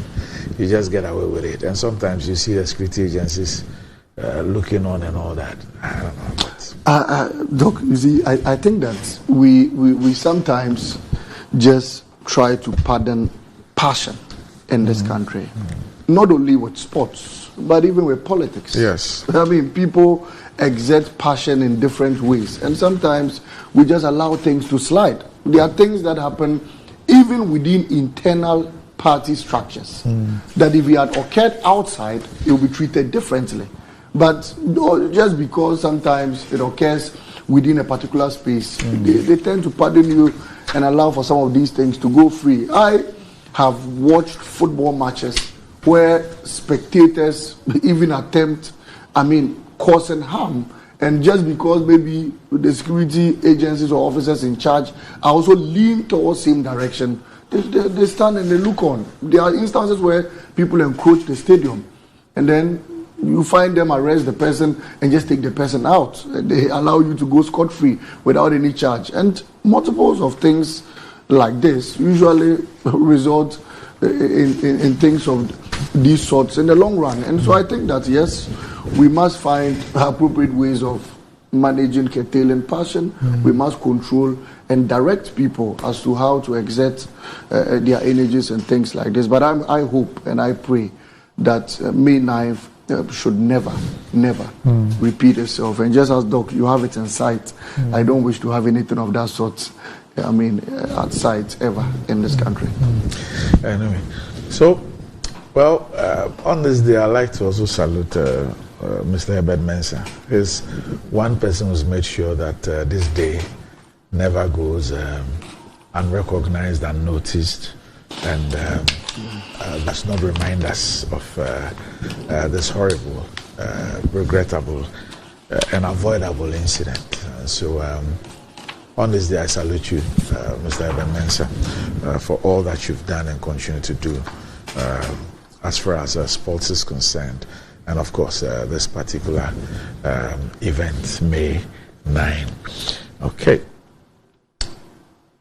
you just get away with it. And sometimes you see the security agencies looking on and all that. I don't know. Doc, you see, I think that we sometimes just try to pardon passion in this country. Not only with sports, but even with politics. Yes. I mean, people exert passion in different ways. And sometimes we just allow things to slide. There are things that happen even within internal party structures that if it had occurred outside, it will be treated differently. But just because sometimes it occurs within a particular space, they tend to pardon you and allow for some of these things to go free. I have watched football matches where spectators even attempt, causing harm. And just because maybe the security agencies or officers in charge are also lean towards same direction, they stand and they look on. There are instances where people encroach the stadium and then you find them arrest the person and just take the person out. They allow you to go scot-free without any charge. And multiples of things like this usually result in things of these sorts in the long run. And so I think that, yes, we must find appropriate ways of managing curtailing passion. We must control and direct people as to how to exert their energies and things like this. But I hope and I pray that May 9th should never repeat itself. And just as Doc, you have it in sight, I don't wish to have anything of that sort at sight ever in this country. Anyway, so, on this day, I'd like to also salute Mr. Herbert Mensah. He's one person who's made sure that this day never goes unrecognized, unnoticed, and does not remind us of this horrible, regrettable, and avoidable incident. So on this day, I salute you, Mr. Herbert Mensah, for all that you've done and continue to do as far as sports is concerned. And of course, this particular event, May 9. Okay.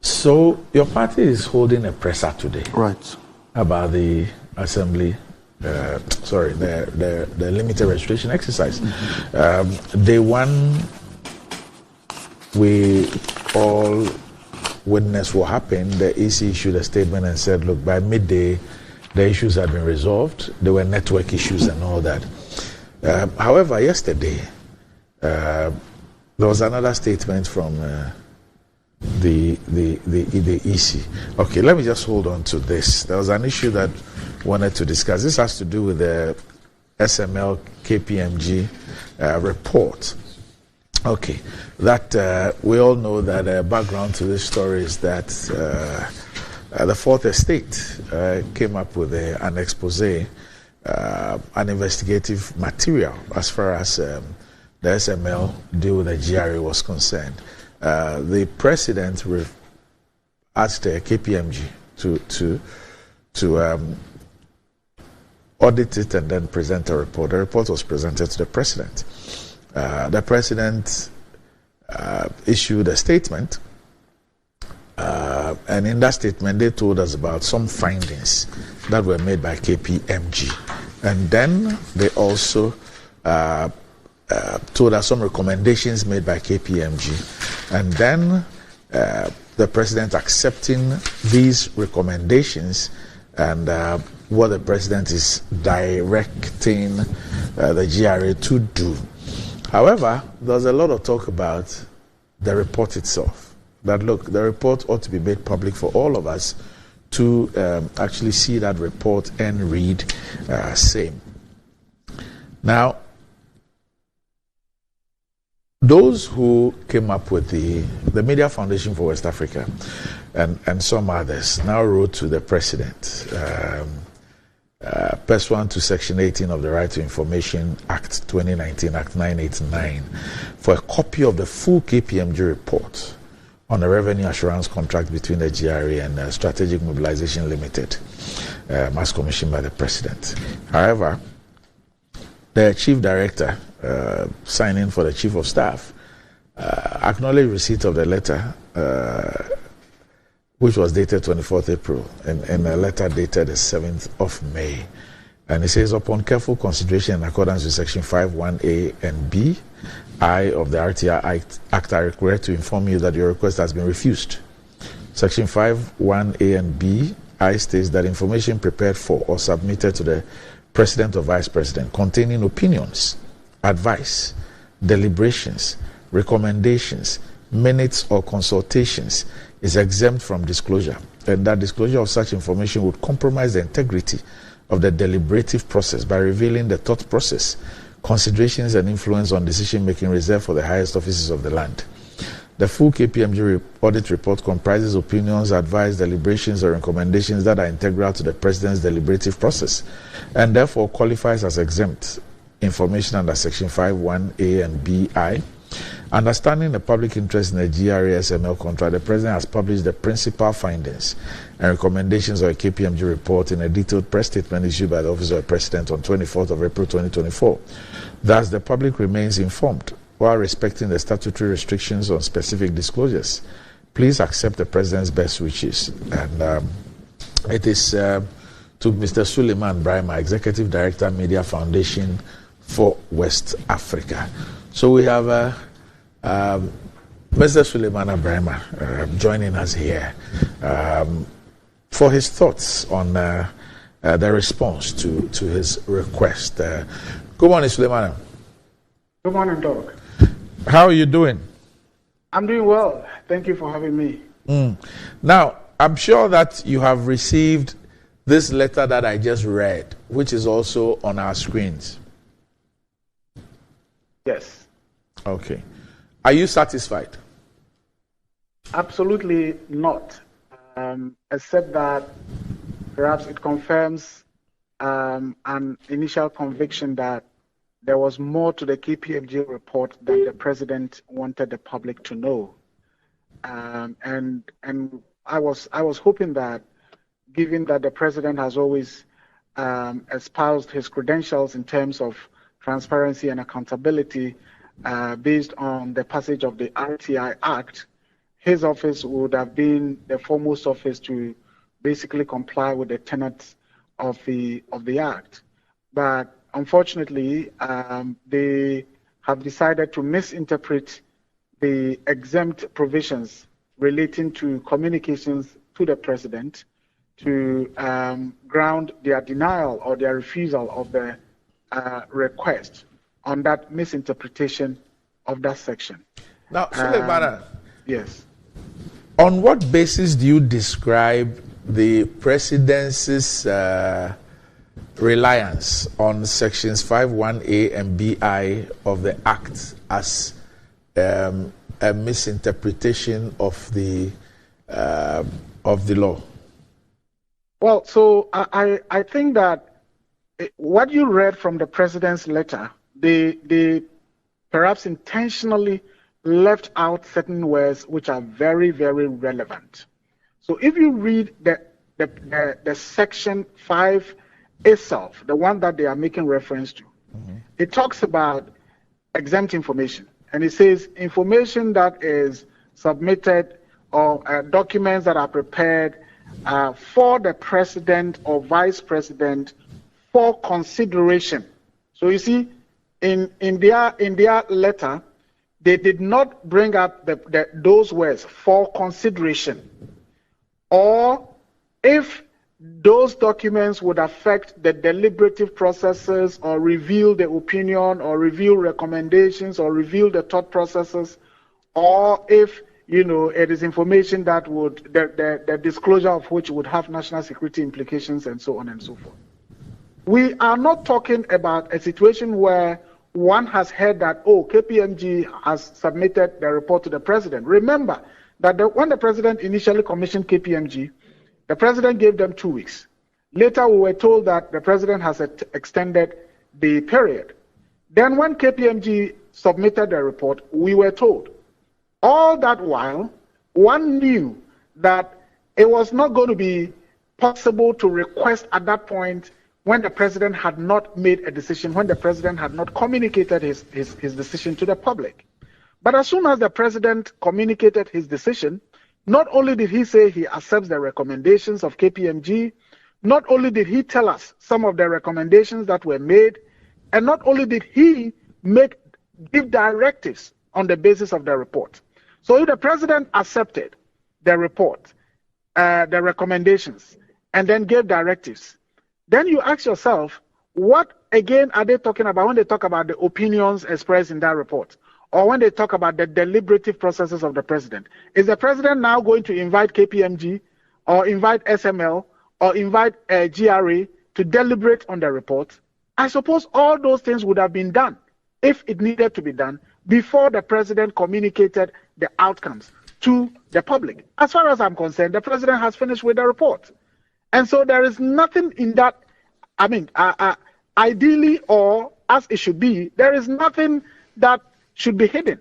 So your party is holding a presser today, right? About the assembly, the limited registration exercise. Day one, we all witnessed what happened. The EC issued a statement and said, "Look, by midday, the issues had been resolved. There were network issues and all that." However, yesterday there was another statement from the EC. Okay, let me just hold on to this. There was an issue that I wanted to discuss. This has to do with the SML KPMG report. Okay, that we all know that background to this story is that the Fourth Estate came up with an expose, an investigative material as far as the SML deal with the GRA was concerned. The president asked KPMG to audit it and then present a report. The report was presented to the president. The president issued a statement, and in that statement they told us about some findings that were made by KPMG, and then they also told us some recommendations made by KPMG, and then the president accepting these recommendations and what the president is directing the GRA to do. However, there's a lot of talk about the report itself. That look, the report ought to be made public for all of us to actually see that report and read same. Now, those who came up with the Media Foundation for West Africa and some others now wrote to the president, pursuant to Section 18 of the Right to Information Act 2019, Act 989, for a copy of the full KPMG report on a revenue assurance contract between the GRA and Strategic Mobilization Limited, as commissioned by the president. However, the chief director, signing for the chief of staff, acknowledged receipt of the letter, which was dated 24th April, and a letter dated the 7th of May. And it says, upon careful consideration in accordance with Section 51A and B, I of the RTI Act, I regret to inform you that your request has been refused. Section 5(1)(a) and (b) I states that information prepared for or submitted to the President or Vice President containing opinions, advice, deliberations, recommendations, minutes or consultations is exempt from disclosure, and that disclosure of such information would compromise the integrity of the deliberative process by revealing the thought process, considerations and influence on decision-making reserved for the highest offices of the land. The full KPMG audit report comprises opinions, advice, deliberations, or recommendations that are integral to the President's deliberative process and therefore qualifies as exempt information under Section 5(1)(a) and (b)(i). Understanding the public interest in the GRASML contract, the President has published the principal findings and recommendations of a KPMG report in a detailed press statement issued by the Office of the President on 24th of April 2024. Thus, the public remains informed while respecting the statutory restrictions on specific disclosures. Please accept the President's best wishes. And it is to Mr. Suleiman Brahima, Executive Director, Media Foundation for West Africa. So we have Mr. Suleiman Brahima joining us here for his thoughts on the response to his request. Good morning, Suleiman. Good morning, Doc. How are you doing? I'm doing well. Thank you for having me. Now, I'm sure that you have received this letter that I just read, which is also on our screens. Yes. Okay. Are you satisfied? Absolutely not. Except that perhaps it confirms an initial conviction that there was more to the KPMG report than the President wanted the public to know. And I was hoping that, given that the President has always espoused his credentials in terms of transparency and accountability based on the passage of the RTI Act, his office would have been the foremost office to basically comply with the tenets of the Act. But unfortunately, they have decided to misinterpret the exempt provisions relating to communications to the President to ground their denial or their refusal of the request on that misinterpretation of that section. Now, Suleiman, yes. On what basis do you describe the Presidency's reliance on sections 5(1)(a) and (b)(i) of the Act as a misinterpretation of the law? Well, so I think that what you read from the President's letter, they perhaps intentionally left out certain words which are very, very relevant. So if you read the section 5 itself, the one that they are making reference to, it talks about exempt information. And it says information that is submitted or documents that are prepared for the President or Vice President for consideration. So you see, in their letter, they did not bring up those words, for consideration. Or if those documents would affect the deliberative processes or reveal the opinion or reveal recommendations or reveal the thought processes, or if it is information that would, the disclosure of which would have national security implications and so on and so forth. We are not talking about a situation where one has heard that, KPMG has submitted the report to the President. Remember that when the President initially commissioned KPMG, the President gave them 2 weeks. Later, we were told that the President has extended the period. Then when KPMG submitted the report, we were told. All that while, one knew that it was not going to be possible to request at that point when the President had not made a decision, when the President had not communicated his decision to the public. But as soon as the President communicated his decision, not only did he say he accepts the recommendations of KPMG, not only did he tell us some of the recommendations that were made, and not only did he give directives on the basis of the report. So if the President accepted the report, the recommendations and then gave directives, then you ask yourself, what again are they talking about when they talk about the opinions expressed in that report? Or when they talk about the deliberative processes of the president? Is the president now going to invite KPMG or invite SML or invite GRA to deliberate on the report? I suppose all those things would have been done, if it needed to be done, before the president communicated the outcomes to the public. As far as I'm concerned, the president has finished with the report. And so there is nothing in that, ideally, or as it should be, there is nothing that should be hidden.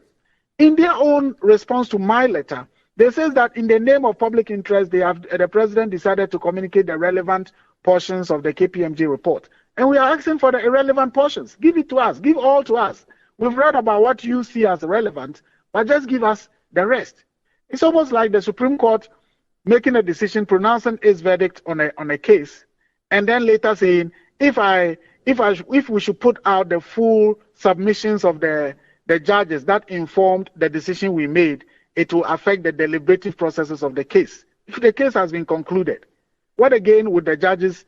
In their own response to my letter, they say that in the name of public interest, the president decided to communicate the relevant portions of the KPMG report. And we are asking for the irrelevant portions. Give it to us. Give all to us. We've read about what you see as relevant, but just give us the rest. It's almost like the Supreme Court making a decision, pronouncing its verdict on a case, and then later saying, if we should put out the full submissions of the judges that informed the decision we made, it will affect the deliberative processes of the case. If the case has been concluded, what again would the judges,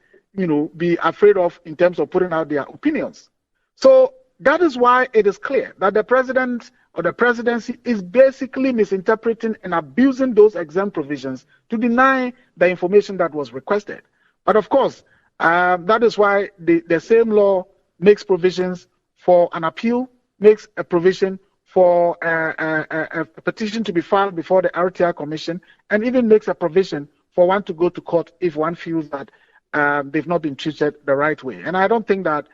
be afraid of in terms of putting out their opinions? So that is why it is clear that the president or the presidency is basically misinterpreting and abusing those exempt provisions to deny the information that was requested. But of course, that is why the same law makes provisions for an appeal, makes a provision for a petition to be filed before the RTI Commission, and even makes a provision for one to go to court if one feels that they've not been treated the right way. And I don't think that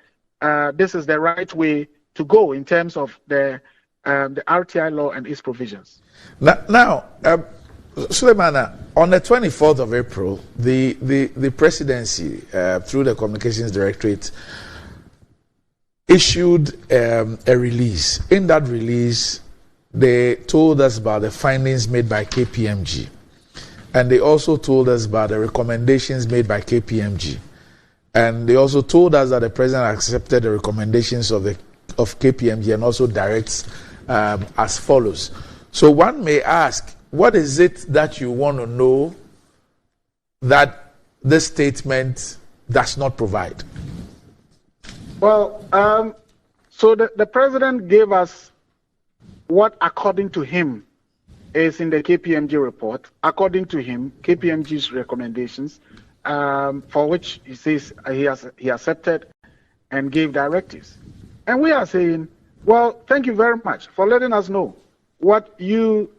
this is the right way to go in terms of the RTI law and its provisions. Now, Suleimana, on the 24th of April, the presidency, through the Communications Directorate, issued a release. In that release, they told us about the findings made by KPMG. And they also told us about the recommendations made by KPMG. And they also told us that the president accepted the recommendations of KPMG and also directs as follows. So one may ask, what is it that you want to know that this statement does not provide? Well, so the president gave us what, according to him, is in the KPMG report. According to him, KPMG's recommendations, for which he says he accepted and gave directives. And we are saying, well, thank you very much for letting us know what you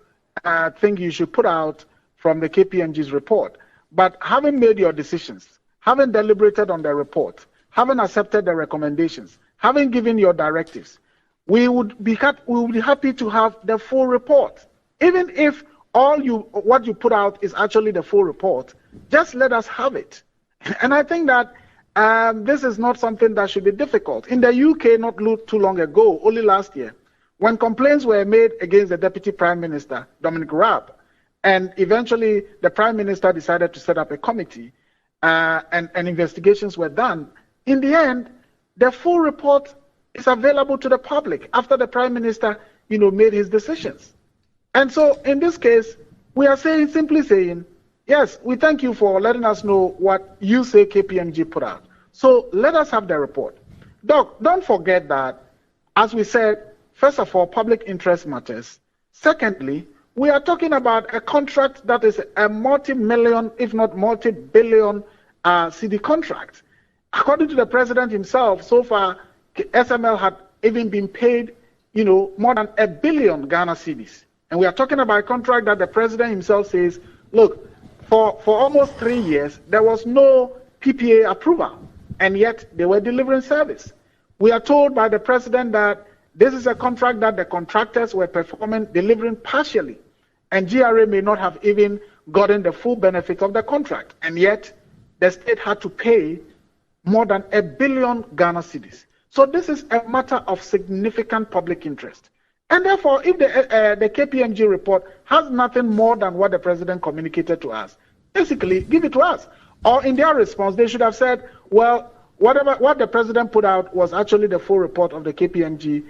think you should put out from the KPMG's report. But having made your decisions, having deliberated on the report, having accepted the recommendations, having given your directives, we would be happy to have the full report. Even if what you put out is actually the full report, just let us have it. And I think that this is not something that should be difficult. In the UK, not too long ago, only last year, when complaints were made against the Deputy Prime Minister, Dominic Raab, and eventually the Prime Minister decided to set up a committee and investigations were done, in the end, the full report is available to the public after the Prime Minister, made his decisions. And so in this case, we are simply saying, yes, we thank you for letting us know what you say KPMG put out. So let us have the report. Doc, don't forget that, as we said, first of all, public interest matters. Secondly, we are talking about a contract that is a multi-million, if not multi-billion CD contract. According to the president himself, so far, SML had even been paid, more than 1 billion Ghana cedis. And we are talking about a contract that the president himself says, look, for almost 3 years, there was no PPA approval, and yet they were delivering service. We are told by the president that this is a contract that the contractors were delivering partially, and GRA may not have even gotten the full benefit of the contract, and yet the state had to pay more than 1 billion Ghana cedis. So this is a matter of significant public interest. And therefore, if the KPMG report has nothing more than what the president communicated to us, basically give it to us. Or in their response, they should have said, well, what the president put out was actually the full report of the KPMG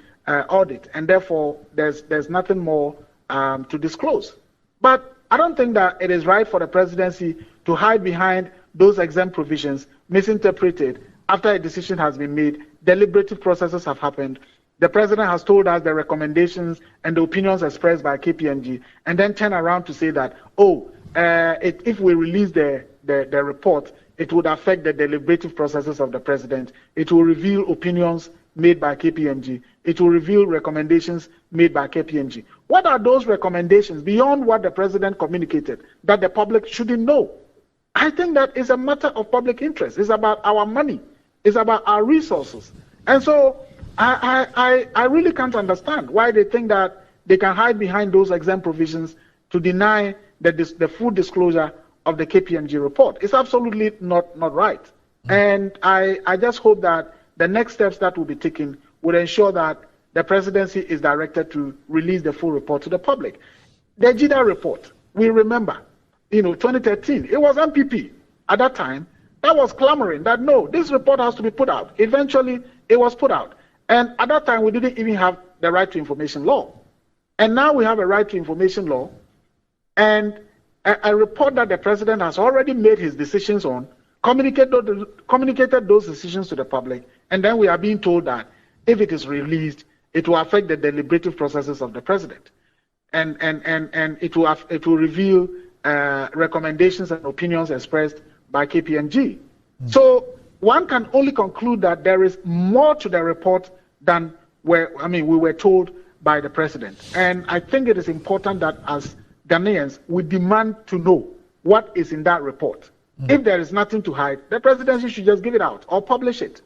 audit, and therefore there's nothing more to disclose. But I don't think that it is right for the presidency to hide behind those exempt provisions, misinterpreted after a decision has been made, deliberative processes have happened. The president has told us the recommendations and the opinions expressed by KPMG, and then turn around to say that, if we release the report, it would affect the deliberative processes of the president. It will reveal opinions made by KPMG. It will reveal recommendations made by KPMG. What are those recommendations beyond what the president communicated that the public shouldn't know? I think that is a matter of public interest. It's about our money. It's about our resources. And so I really can't understand why they think that they can hide behind those exempt provisions to deny the full disclosure of the KPMG report. It's absolutely not right. And I just hope that the next steps that will be taken would ensure that the presidency is directed to release the full report to the public. The JIDA report, we remember, 2013, it was MPP at that time that was clamoring that no, this report has to be put out. Eventually, it was put out. And at that time, we didn't even have the right to information law. And now we have a right to information law and a report that the president has already made his decisions on, communicated those decisions to the public, and then we are being told that if it is released, it will affect the deliberative processes of the president. And it will reveal recommendations and opinions expressed by KPMG. So one can only conclude that there is more to the report than we were told by the president. And I think it is important that as Ghanaians, we demand to know what is in that report. If there is nothing to hide, the presidency should just give it out or publish it.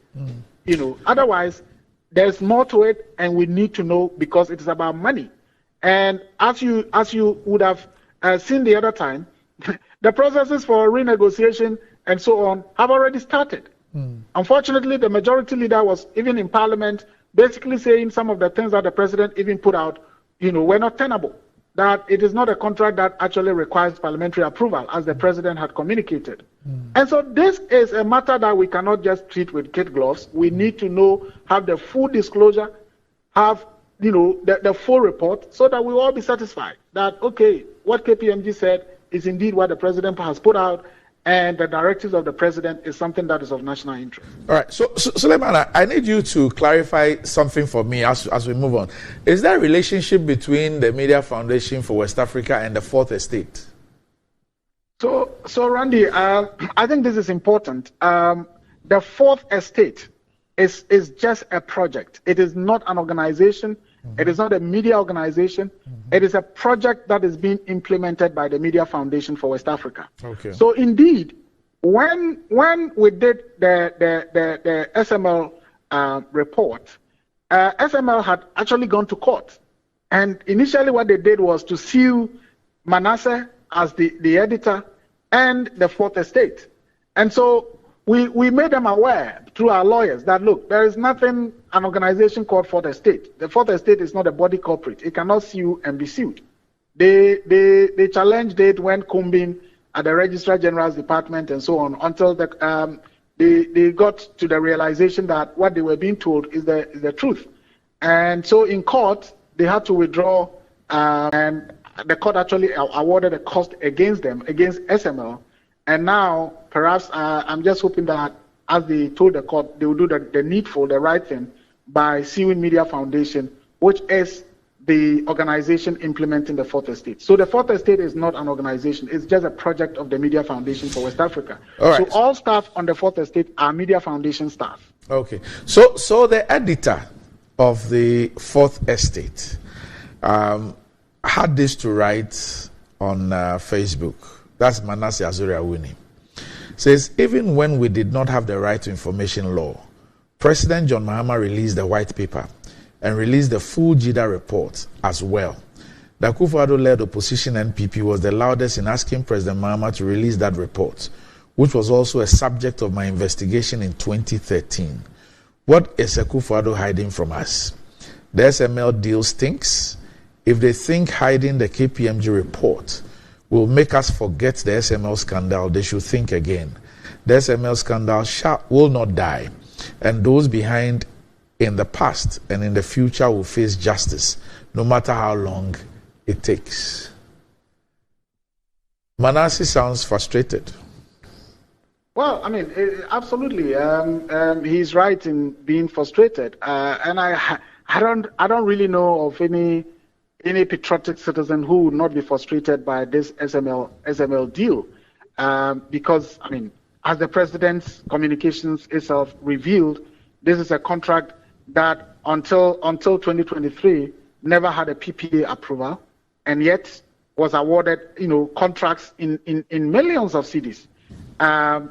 Otherwise, there's more to it, and we need to know because it is about money. And as you would have seen the other time, the processes for renegotiation and so on have already started. Unfortunately, the majority leader was even in parliament basically saying some of the things that the president even put out, were not tenable. That it is not a contract that actually requires parliamentary approval, as the president had communicated. And so this is a matter that we cannot just treat with kid gloves. We need to have the full disclosure, have the full report, so that we will all be satisfied that, okay, what KPMG said is indeed what the president has put out, and the directives of the president is something that is of national interest. All right. So Suleiman, I need you to clarify something for me as we move on. Is there a relationship between the Media Foundation for West Africa and the Fourth Estate? So Randy, I think this is important. The Fourth Estate is just a project. It is not an organization. It is not a media organization. It is a project that is being implemented by the Media Foundation for West Africa. Okay. So indeed, when we did the SML report, SML had actually gone to court. And initially what they did was to sue Manasseh as the editor and the Fourth Estate. And so we made them aware through our lawyers that, look, there is nothing, an organization called Fourth Estate. The Fourth Estate is not a body corporate. It cannot sue and be sued. They challenged it, went combing at the Registrar General's Department and so on until they got to the realization that what they were being told is the truth. And so in court, they had to withdraw, and the court actually awarded a cost against them, against SML. And now, perhaps, I'm just hoping that, as they told the court, they will do the needful, the right thing, by suing Media Foundation, which is the organization implementing the Fourth Estate. So the Fourth Estate is not an organization. It's just a project of the Media Foundation for West Africa. All right. So all staff on the Fourth Estate are Media Foundation staff. Okay. So the editor of the Fourth Estate had this to write on Facebook. That's Manasseh Azuri-Awuni. Says, even when we did not have the right to information law, President John Mahama released the white paper and released the full JIDA report as well. The Akufo-Addo-led opposition NPP was the loudest in asking President Mahama to release that report, which was also a subject of my investigation in 2013. What is Akufo-Addo hiding from us? The SML deal stinks. If they think hiding the KPMG report will make us forget the SML scandal, they should think again. The SML scandal will not die, and those behind in the past and in the future will face justice, no matter how long it takes. Manasseh sounds frustrated. Well, I mean, absolutely. He's right in being frustrated, and I don't really know of any patriotic citizen who would not be frustrated by this SML deal, because I mean, as the president's communications itself revealed, this is a contract that until 2023 never had a PPA approval, and yet was awarded, contracts in millions of cedis.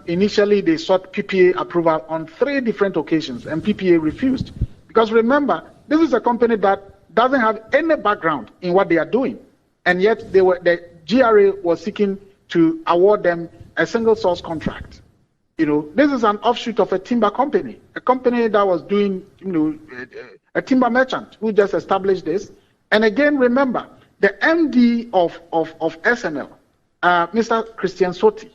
Initially, they sought PPA approval on 3 different occasions, and PPA refused. Because remember, this is a company that doesn't have any background in what they are doing, and yet the GRA was seeking to award them a single source contract. This is an offshoot of a timber company, a company that was doing, a timber merchant who just established this. And again, remember, the MD of SML, Mr. Christian Soti,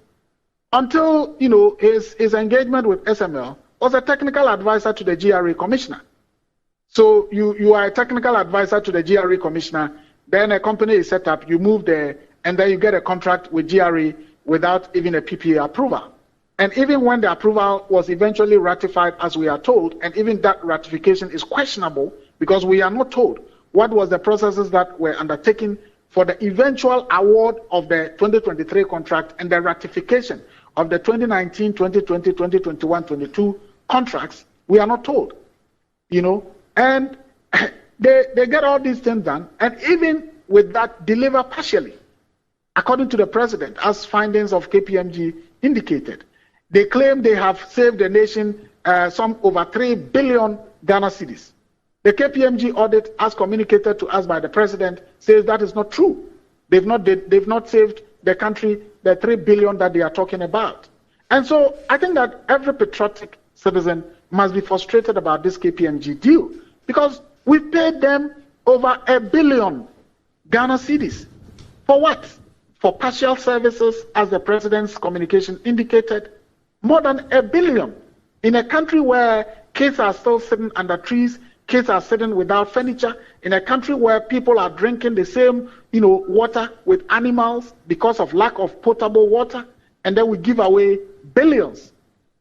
until his engagement with SML, was a technical advisor to the GRA commissioner. So you are a technical advisor to the GRA commissioner, then a company is set up, you move there, and then you get a contract with GRA without even a PPA approval. And even when the approval was eventually ratified, as we are told, and even that ratification is questionable because we are not told what was the processes that were undertaken for the eventual award of the 2023 contract and the ratification of the 2019, 2020, 2021, 22 contracts, we are not told, and they get all these things done, and even with that, deliver partially, according to the president, as findings of KPMG indicated. They claim they have saved the nation some over 3 billion Ghana cedis. The KPMG audit, as communicated to us by the president, says that is not true. They've not saved the country the 3 billion that they are talking about. And so I think that every patriotic citizen must be frustrated about this KPMG deal, because we paid them over 1 billion Ghana cedis. For what? For partial services, as the president's communication indicated. More than 1 billion in a country where kids are still sitting under trees, kids are sitting without furniture, in a country where people are drinking the same, water with animals because of lack of potable water, and then we give away billions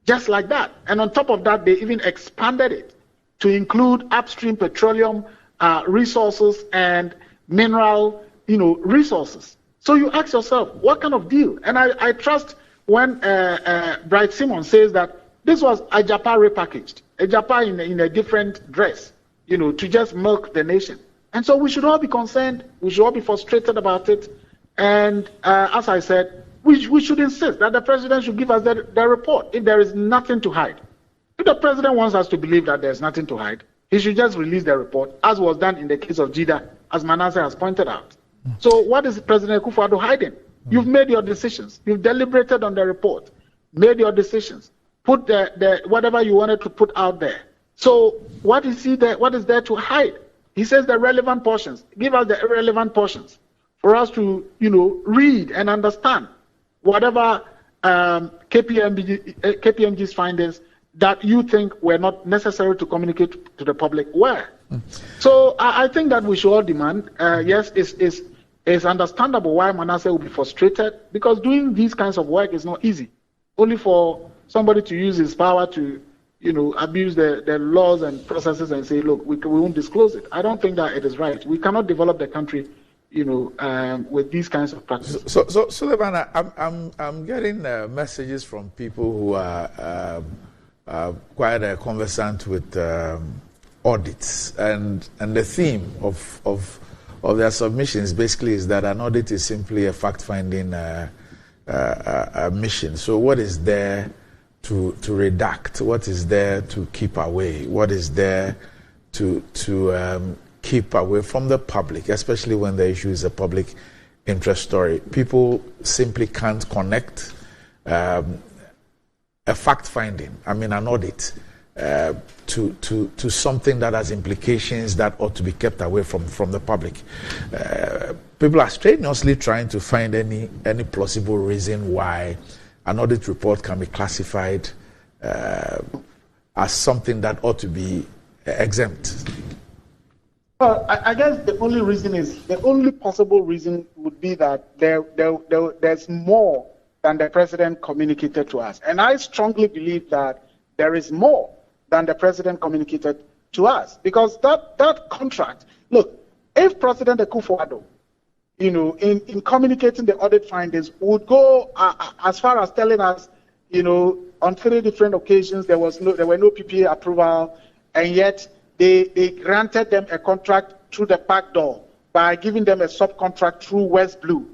just like that. And on top of that, they even expanded it to include upstream petroleum resources and mineral, resources. So you ask yourself, what kind of deal? And I trust when Bright Simon says that this was Ajapa repackaged, Ajapa in a different dress, to just milk the nation. And so we should all be concerned, we should all be frustrated about it. And as I said, we should insist that the president should give us the report if there is nothing to hide. If the president wants us to believe that there's nothing to hide, he should just release the report, as was done in the case of Jida, as Manasseh has pointed out. So what is President Akufo-Addo hiding? You've made your decisions. You've deliberated on the report, made your decisions, put the whatever you wanted to put out there. So what is there? What is there to hide? He says the relevant portions. Give us the irrelevant portions for us to, read and understand whatever KPMG's findings that you think were not necessary to communicate to the public were. So I think that we should all demand. Yes, it's understandable why Manasseh will be frustrated, because doing these kinds of work is not easy. Only for somebody to use his power to, abuse the laws and processes and say, look, we won't disclose it. I don't think that it is right. We cannot develop the country, with these kinds of practices. So Suleiman, I'm getting messages from people who are quite conversant with audits, and the theme of their submissions basically is that an audit is simply a fact-finding mission. So what is there to redact? What is there to keep away? What is there to keep away from the public, especially when the issue is a public interest story? People simply can't connect a fact-finding, an audit, to something that has implications that ought to be kept away from the public. People are strenuously trying to find any plausible reason why an audit report can be classified as something that ought to be exempt. Well, I guess the only possible reason would be that there's more than the president communicated to us. And I strongly believe that there is more than the president communicated to us. Because that contract, look, if President Akufo-Addo, in communicating the audit findings, would go as far as telling us, on 3 different occasions there were no PPA approval, and yet they granted them a contract through the back door by giving them a subcontract through West Blue,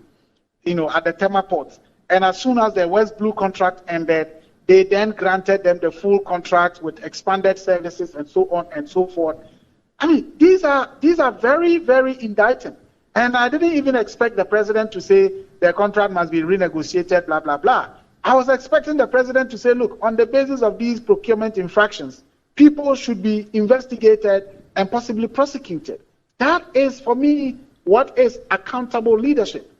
at the Tema Port. And as soon as the West Blue contract ended, they then granted them the full contract with expanded services and so on and so forth. I mean, these are very, very indicting. And I didn't even expect the president to say the contract must be renegotiated, blah, blah, blah. I was expecting the president to say, look, on the basis of these procurement infractions, people should be investigated and possibly prosecuted. That is, for me, what is accountable leadership.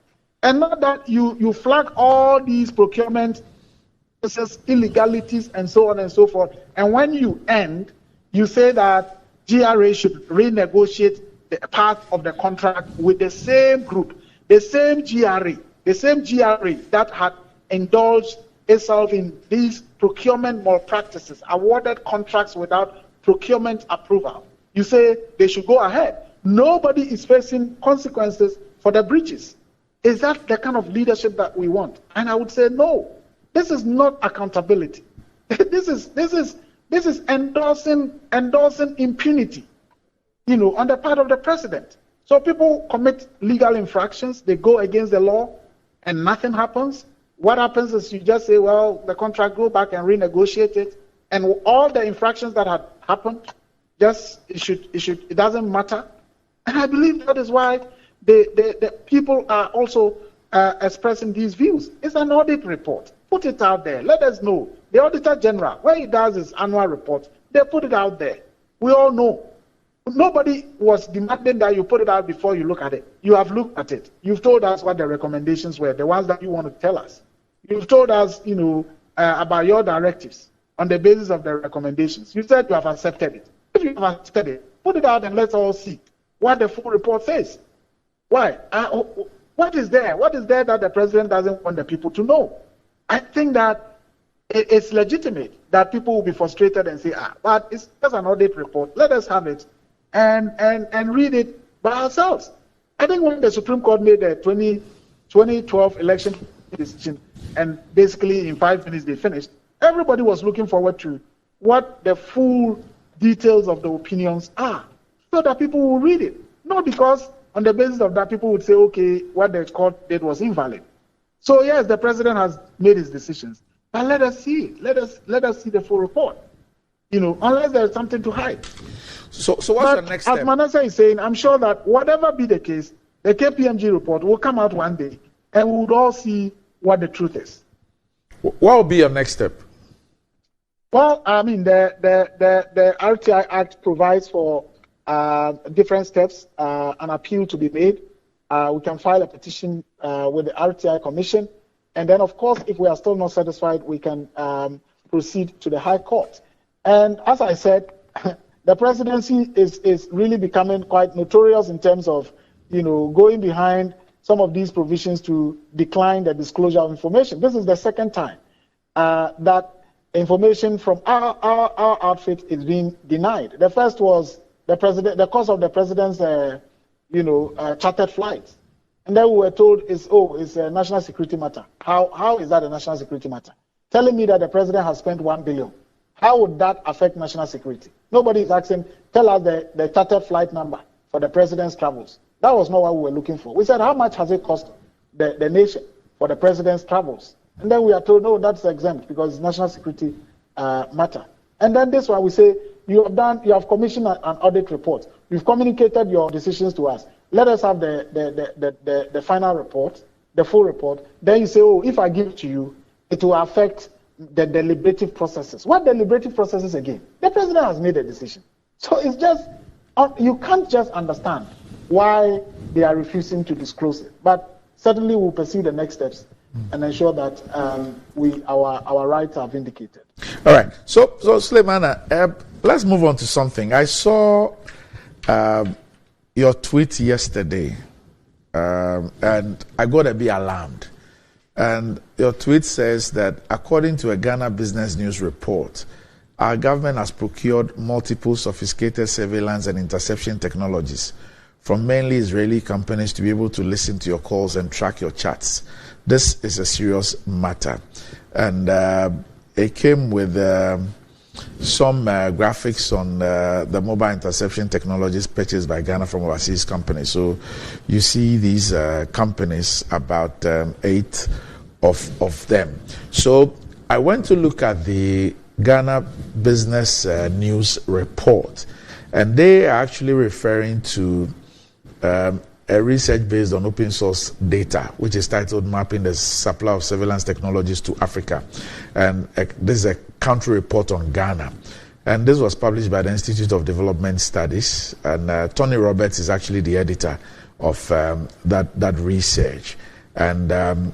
And not that you flag all these procurement illegalities and so on and so forth. And when you end, you say that GRA should renegotiate the part of the contract with the same group, the same GRA that had indulged itself in these procurement malpractices, awarded contracts without procurement approval. You say they should go ahead. Nobody is facing consequences for the breaches. Is that the kind of leadership that we want? And I would say no. This is not accountability. This is endorsing impunity, on the part of the president. So people commit legal infractions, they go against the law, and nothing happens. What happens is you just say, well, the contract, go back and renegotiate it, and all the infractions that had happened, it doesn't matter. And I believe that is why the people are also expressing these views. It's an audit report. Put it out there. Let us know. The Auditor General, what he does is annual report. They put it out there. We all know. Nobody was demanding that you put it out before you look at it. You have looked at it. You've told us what the recommendations were, the ones that you want to tell us. You've told us, about your directives on the basis of the recommendations. You said you have accepted it. If you have accepted it, put it out and let's all see what the full report says. Why? What is there? What is there that the president doesn't want the people to know? I think that it's legitimate that people will be frustrated and say, but it's just an audit report. Let us have it and read it by ourselves. I think when the Supreme Court made the 2012 election decision, and basically in 5 minutes they finished, everybody was looking forward to what the full details of the opinions are, so that people will read it. Not because on the basis of that people would say, okay, what the court did was invalid. So yes, the president has made his decisions, but let us see it. Let us see the full report. Unless there's something to hide. So what's the next step? As Manasseh is saying, I'm sure that whatever be the case, the KPMG report will come out one day, and we would all see what the truth is. What will be your next step? Well, I mean, the RTI Act provides for different steps, an appeal to be made. We can file a petition with the RTI Commission. And then, of course, if we are still not satisfied, we can proceed to the High Court. And as I said, the presidency is really becoming quite notorious in terms of, going behind some of these provisions to decline the disclosure of information. This is the second time that information from our outfit is being denied. The first was the cost of the president's, chartered flights. And then we were told it's a national security matter. How is that a national security matter? Telling me that the president has spent 1 billion. How would that affect national security? Nobody is asking, tell us the chartered flight number for the president's travels. That was not what we were looking for. We said, how much has it cost the nation for the president's travels? And then we are told, no, that's exempt because it's national security matter. And then this one, we say, you have commissioned an audit report. You've communicated your decisions to us. Let us have the final report, the full report. Then you say, if I give it to you, it will affect the deliberative processes. What deliberative processes again? The president has made a decision. So it's just, you can't just understand why they are refusing to disclose it. But certainly we'll pursue the next steps and ensure that our rights are vindicated. All right. So Sulemana, let's move on to something. I saw your tweet yesterday, and I got a bit alarmed. And your tweet says that according to a Ghana Business News report, our government has procured multiple sophisticated surveillance and interception technologies from mainly Israeli companies to be able to listen to your calls and track your chats. This is a serious matter. And it came with some graphics on the mobile interception technologies purchased by Ghana from overseas companies. So you see these companies, about 8 of them. So I went to look at the Ghana Business News report, and they are actually referring to a research based on open source data, which is titled Mapping the Supply of Surveillance Technologies to Africa. And this is a country report on Ghana. And this was published by the Institute of Development Studies. And Tony Roberts is actually the editor of that research. And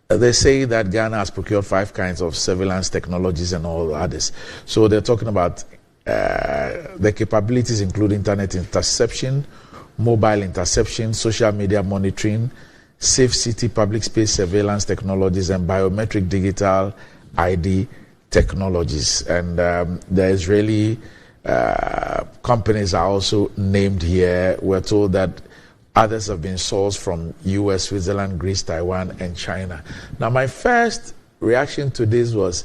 they say that Ghana has procured 5 kinds of surveillance technologies and all others. So they're talking about the capabilities include internet interception, mobile interception, social media monitoring, safe city public space surveillance technologies, and biometric digital ID technologies. And the Israeli companies are also named here. We're told that others have been sourced from US, Switzerland, Greece, Taiwan, and China. Now, my first reaction to this was,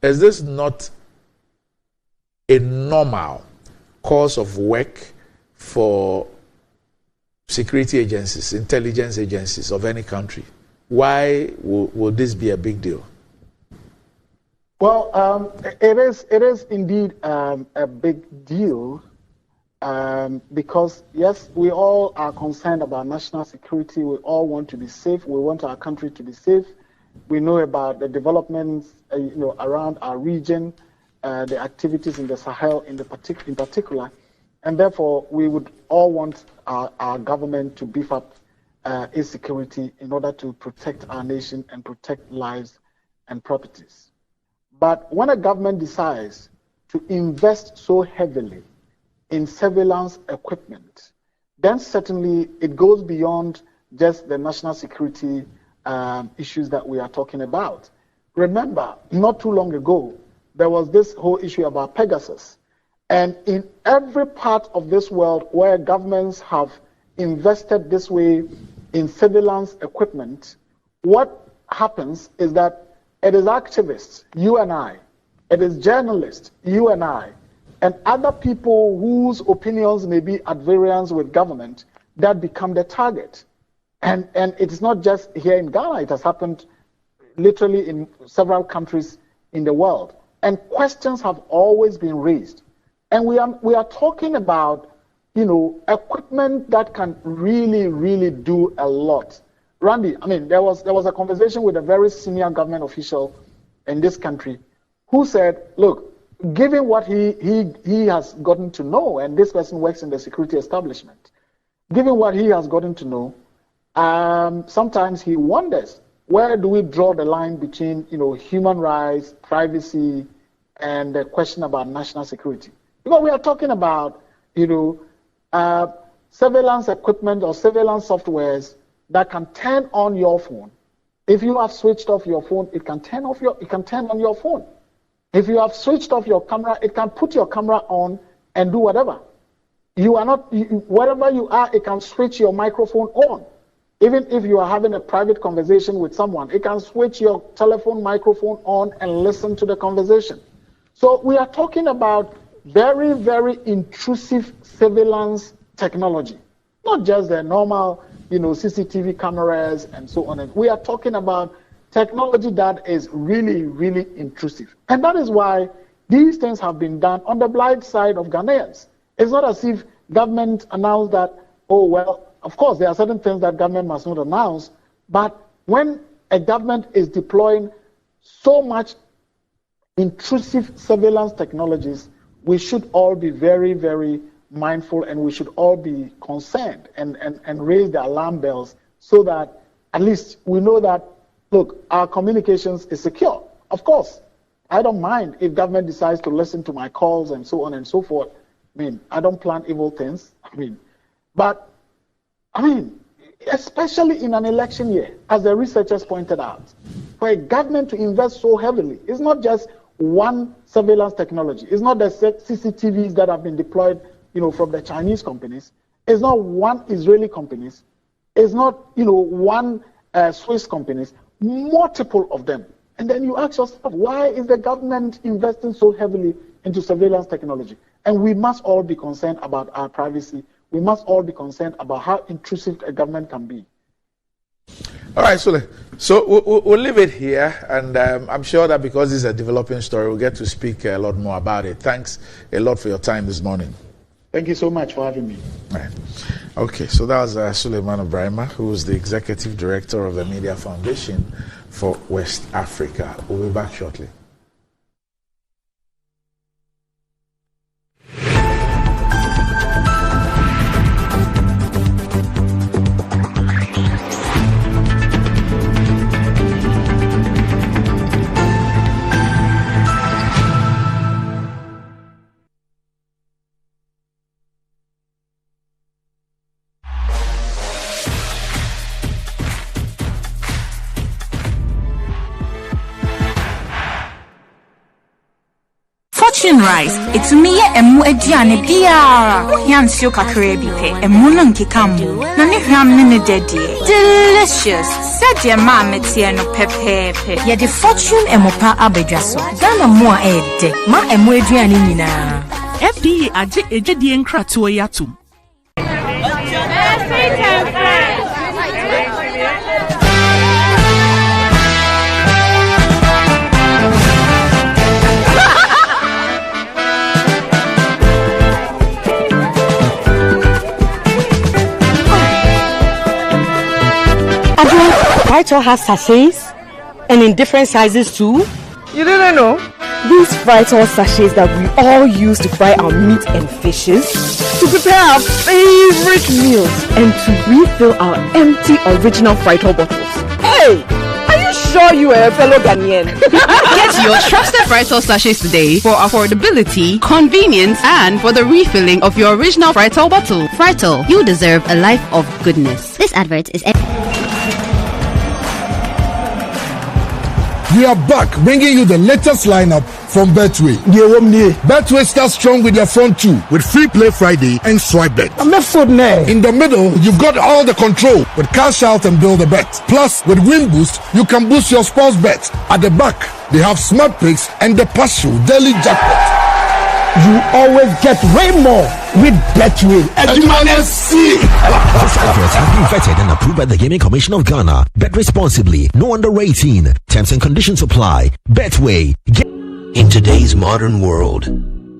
is this not a normal course of work for security agencies, intelligence agencies of any country? Why would this be a big deal? Well, it is indeed a big deal because, yes, we all are concerned about national security. We all want to be safe. We want our country to be safe. We know about the developments, around our region, the activities in the Sahel in particular. And therefore, we would all want our government to beef up its security in order to protect our nation and protect lives and properties. But when a government decides to invest so heavily in surveillance equipment, then certainly it goes beyond just the national security issues that we are talking about. Remember, not too long ago, there was this whole issue about Pegasus. And in every part of this world where governments have invested this way in surveillance equipment, what happens is that it is activists, you and I, it is journalists, you and I, and other people whose opinions may be at variance with government that become the target. And it is not just here in Ghana, it has happened literally in several countries in the world. And questions have always been raised. And we are talking about, equipment that can really, really do a lot. Randy, there was a conversation with a very senior government official in this country who said, look, given what he has gotten to know, and this person works in the security establishment, given what he has gotten to know, sometimes he wonders, where do we draw the line between, human rights, privacy, and the question about national security? Because we are talking about, surveillance equipment or surveillance softwares that can turn on your phone. If you have switched off your phone, it can turn on your phone. If you have switched off your camera, it can put your camera on and do whatever. Wherever you are, it can switch your microphone on. Even if you are having a private conversation with someone, it can switch your telephone microphone on and listen to the conversation. So we are talking about very, very intrusive surveillance technology, not just the normal, CCTV cameras and so on. We are talking about technology that is really, really intrusive. And that is why these things have been done on the blind side of Ghanaians. It's not as if government announced that, oh, well, of course, there are certain things that government must not announce, but when a government is deploying so much intrusive surveillance technologies, we should all be very, very mindful, and we should all be concerned and raise the alarm bells so that at least we know that, look, our communications is secure. Of course, I don't mind if government decides to listen to my calls and so on and so forth. I don't plan evil things. But, I mean, especially in an election year, as the researchers pointed out, for a government to invest so heavily, it's not just one surveillance technology. It's not the CCTVs that have been deployed, from the Chinese companies. It's not one Israeli companies. It's not, one Swiss companies. Multiple of them. And then you ask yourself, why is the government investing so heavily into surveillance technology? And we must all be concerned about our privacy. We must all be concerned about how intrusive a government can be. All right, Sule. So we'll leave it here, and I'm sure that because this is a developing story, we'll get to speak a lot more about it. Thanks a lot for your time this morning. Thank you so much for having me. All right. Okay, so that was Suleiman Ibrahima, who is the Executive Director of the Media Foundation for West Africa. We'll be back shortly. Fortune Rice, it's me emu ediane biara. Yansi kakre bi pe, emu no nkeka mu. Na ne hwam ne dedie. Delicious. Said your mama tie no pepepe. Ye the Fortune emopa abedwaso. Ghana mo a ede, ma emu eduane nyina. FDA aje ejedi nkratoa yatum. Vital has sachets and in different sizes too. You didn't know? These Vital sachets that we all use to fry our meat and fishes, to prepare our favorite meals, and to refill our empty original Vital bottles. Hey! Are you sure you are a fellow Ghanaian? Get your trusted Vital sachets today for affordability, convenience, and for the refilling of your original Vital bottle. Vital, you deserve a life of goodness. This advert is... We are back bringing you the latest lineup from Betway. Betway starts strong with their front two with Free Play Friday and Swipe Bet. In the middle, you've got all the control with Cash Out and Build a Bet. Plus, with Win Boost, you can boost your sports bet. At the back, they have Smart Picks and the Partial Daily Jackpot. You always get way more with Betway. This advert has been vetted and approved by the Gaming Commission of Ghana. Bet responsibly. No under 18. Terms and conditions apply. Betway. In today's modern world,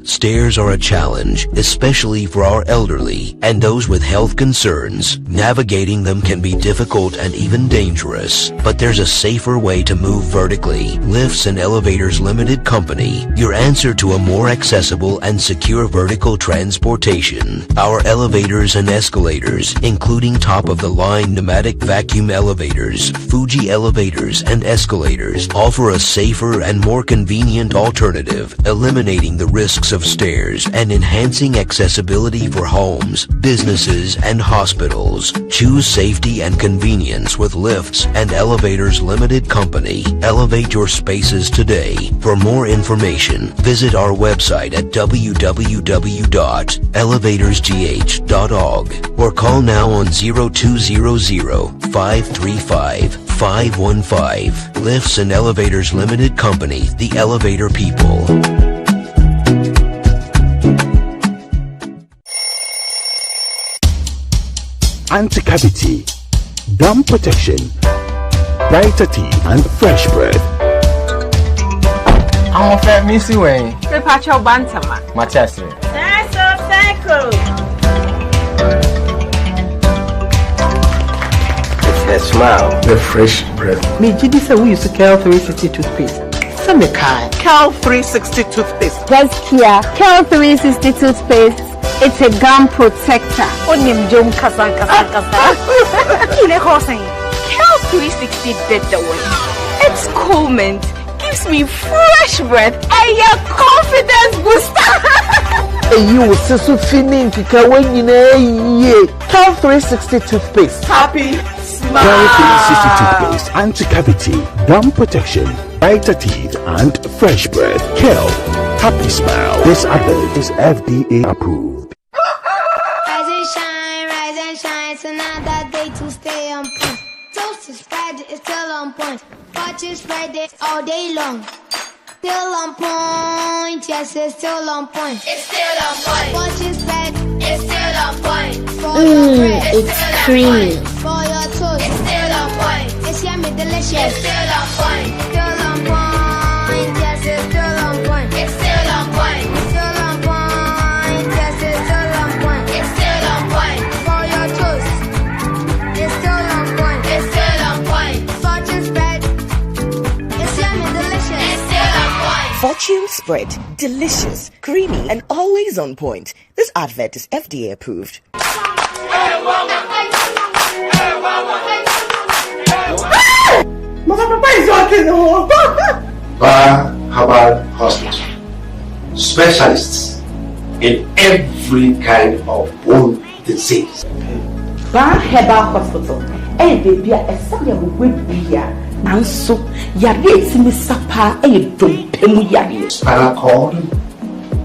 stairs are a challenge, especially for our elderly and those with health concerns. Navigating them can be difficult and even dangerous, but there's a safer way to move vertically. Lifts and Elevators Limited Company, your answer to a more accessible and secure vertical transportation. Our elevators and escalators, including top-of-the-line pneumatic vacuum elevators, Fuji elevators and escalators, offer a safer and more convenient alternative, eliminating the risks of stairs and enhancing accessibility for homes, businesses, and hospitals. Choose safety and convenience with Lifts and Elevators Limited Company. Elevate your spaces today. For more information, visit our website at www.elevatorsgh.org or call now on 0200-535-515. Lifts and Elevators Limited Company, the elevator people. Anti-cavity, gum protection, brighter teeth, and fresh breath. I'm a fair missy way. The patch of Bantama. Matthias. That's a cycle. It's the smile, the fresh breath. Me, Gidi said we use Cal 360 toothpaste. Some kind. Cal 360 toothpaste. That's Kia. Cal 360 toothpaste. It's a gum protector. Onim Jom Kasan. Cal 360 did the work. It's cool mint. Gives me fresh breath and your confidence booster. You so feeling kika when you know Cal 360 toothpaste. Happy smile. Cal 360 toothpaste, anti-cavity, gum protection, brighter teeth, and fresh breath. Cal Happy Smile. This advert is FDA approved. Rise and shine. It's another day to stay on point. Toast is Friday, it's still on point. Watch is Friday all day long. Still on point, yes, it's still on point. It's still on point. Watch is Friday, it's still on point. It's creamy. For your toast, it's still on point. It's yummy, delicious. It's still on point. Still on point, yes, it's still on point. It's still on point. Still on point, yes, it's still on point. It's still on point. For your toast, it's still on point. It's still on point. Fortune spread, it's yummy, delicious. It's still on point. Fortune spread, delicious, creamy, and always on point. This advert is FDA approved. Mother Papa is walking home. Bar Herbal Hospital. Specialists in every kind of bone disease. Bar Herbal Hospital. Baby, a son with beer. And so, Yari in the Sapa, don't spinal cord,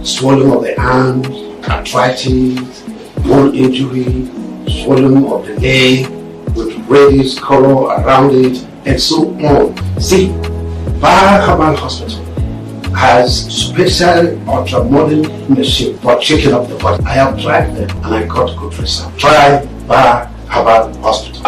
swelling of the arms, arthritis, bone injury, swelling of the leg with reddish color around it, and so on. See, Bar Herbal Hospital has special ultra-modern machine for checking up the body. I have tried them and I got good results. Try Bar Herbal Hospital.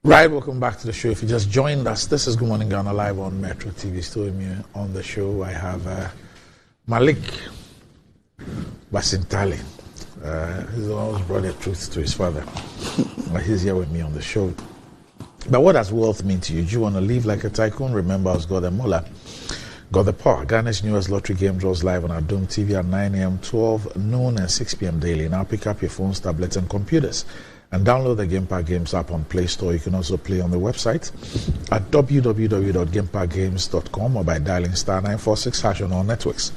Right, welcome back to the show. If you just joined us, this is Good Morning Ghana live on Metro TV. Still with me on the show, I have Malik Basintali. He's the one who's brought the truth to his father. He's here with me on the show. But what does wealth mean to you? Do you want to live like a tycoon? Remember, I was God the Mullah. Got the power. Ghana's newest lottery game draws live on our Dome TV at 9 a.m., 12 noon, and 6 p.m. daily. Now pick up your phones, tablets, and computers and download the GamePark Games app on Play Store. You can also play on the website at www.gameparkgames.com or by dialing *946# on all networks.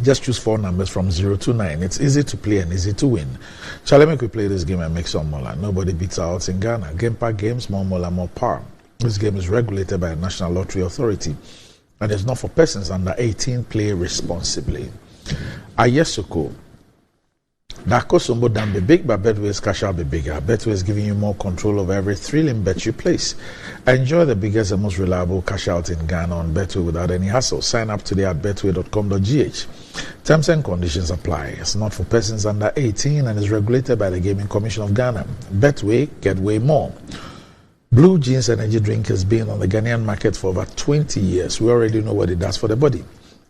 Just choose 4 numbers from 0 to 9. It's easy to play and easy to win. So let me quickly play this game and make some mola. Nobody beats our odds in Ghana. GamePark Games, more mola, more power. This game is regulated by the National Lottery Authority and is not for persons under 18. Play responsibly. Ayesoko. Dako Sombo Dan be big, but Betway's cash out be bigger. Betway is giving you more control over every thrilling bet you place. Enjoy the biggest and most reliable cash out in Ghana on Betway without any hassle. Sign up today at betway.com.gh. Terms and conditions apply. It's not for persons under 18 and is regulated by the Gaming Commission of Ghana. Betway, get way more. Blue Jeans energy drink has been on the Ghanaian market for over 20 years. We already know what it does for the body.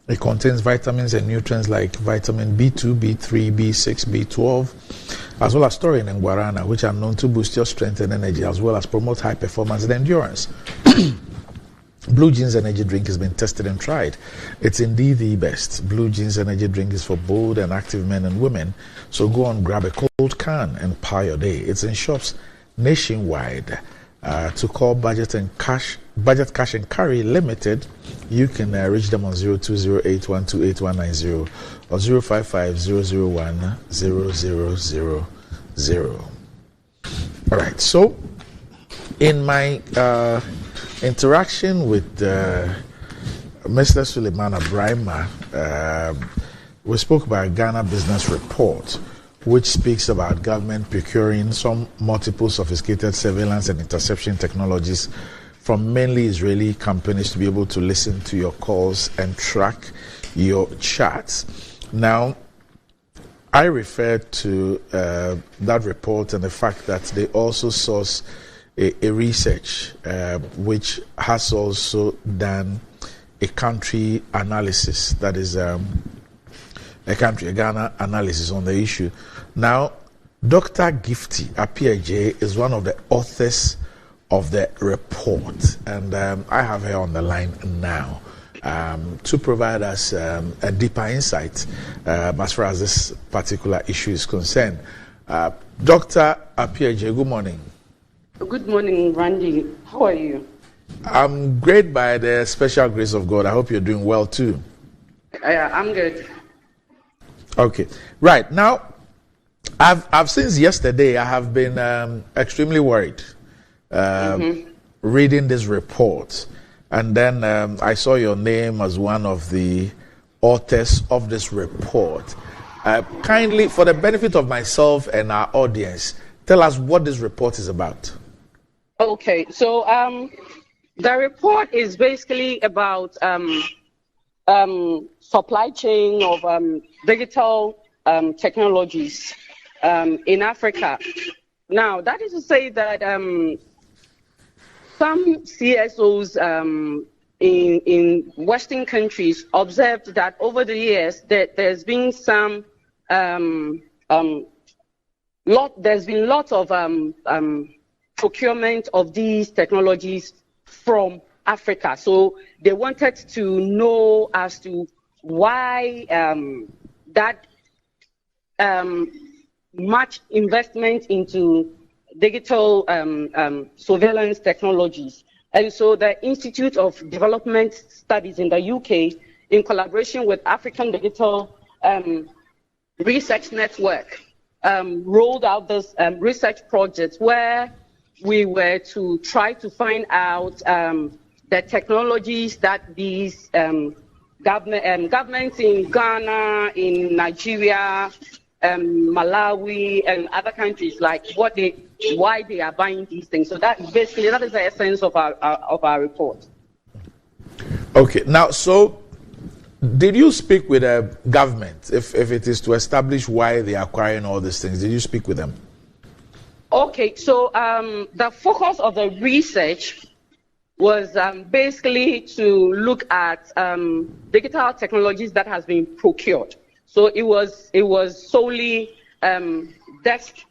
It contains vitamins and nutrients like vitamin B2, B3, B6, B12, as well as taurine and guarana, which are known to boost your strength and energy, as well as promote high performance and endurance. Blue Jeans energy drink has been tested and tried. It's indeed the best. Blue Jeans energy drink is for bold and active men and women. So go on, grab a cold can and power your day. It's in shops nationwide. To call Budget Cash and Carry Limited, you can reach them on 0208128190 or 055-001-0000. All right, so in my interaction with Mr. Suleiman Abrahima, we spoke about Ghana Business Report, which speaks about government procuring some multiple sophisticated surveillance and interception technologies from mainly Israeli companies to be able to listen to your calls and track your chats. Now, I referred to that report and the fact that they also source a research which has also done a country analysis, that is a Ghana analysis on the issue. Now, Dr. Gifty Appiah is one of the authors of the report, and I have her on the line now to provide us a deeper insight as far as this particular issue is concerned. Dr. Appiah, good morning. Good morning, Randy. How are you? I'm great by the special grace of God. I hope you're doing well too. I'm good. Okay, right. Now, I've since yesterday, I have been extremely worried reading this report. And then I saw your name as one of the authors of this report. Kindly, for the benefit of myself and our audience, tell us what this report is about. Okay, so the report is basically about supply chain of digital technologies in Africa. Now, that is to say that some CSOs in Western countries observed that over the years that there's been some lots of procurement of these technologies from Africa. So they wanted to know as to why that much investment into digital surveillance technologies. And so the Institute of Development Studies in the UK, in collaboration with African Digital Research Network, rolled out this research project where we were to try to find out the technologies that these governments in Ghana, in Nigeria, Malawi, and other countries, like why they are buying these things. So that is the essence of our report. Okay. Now, so did you speak with the government if it is to establish why they are acquiring all these things? Did you speak with them? Okay. So the focus of the research was basically to look at digital technologies that has been procured. So it was solely desk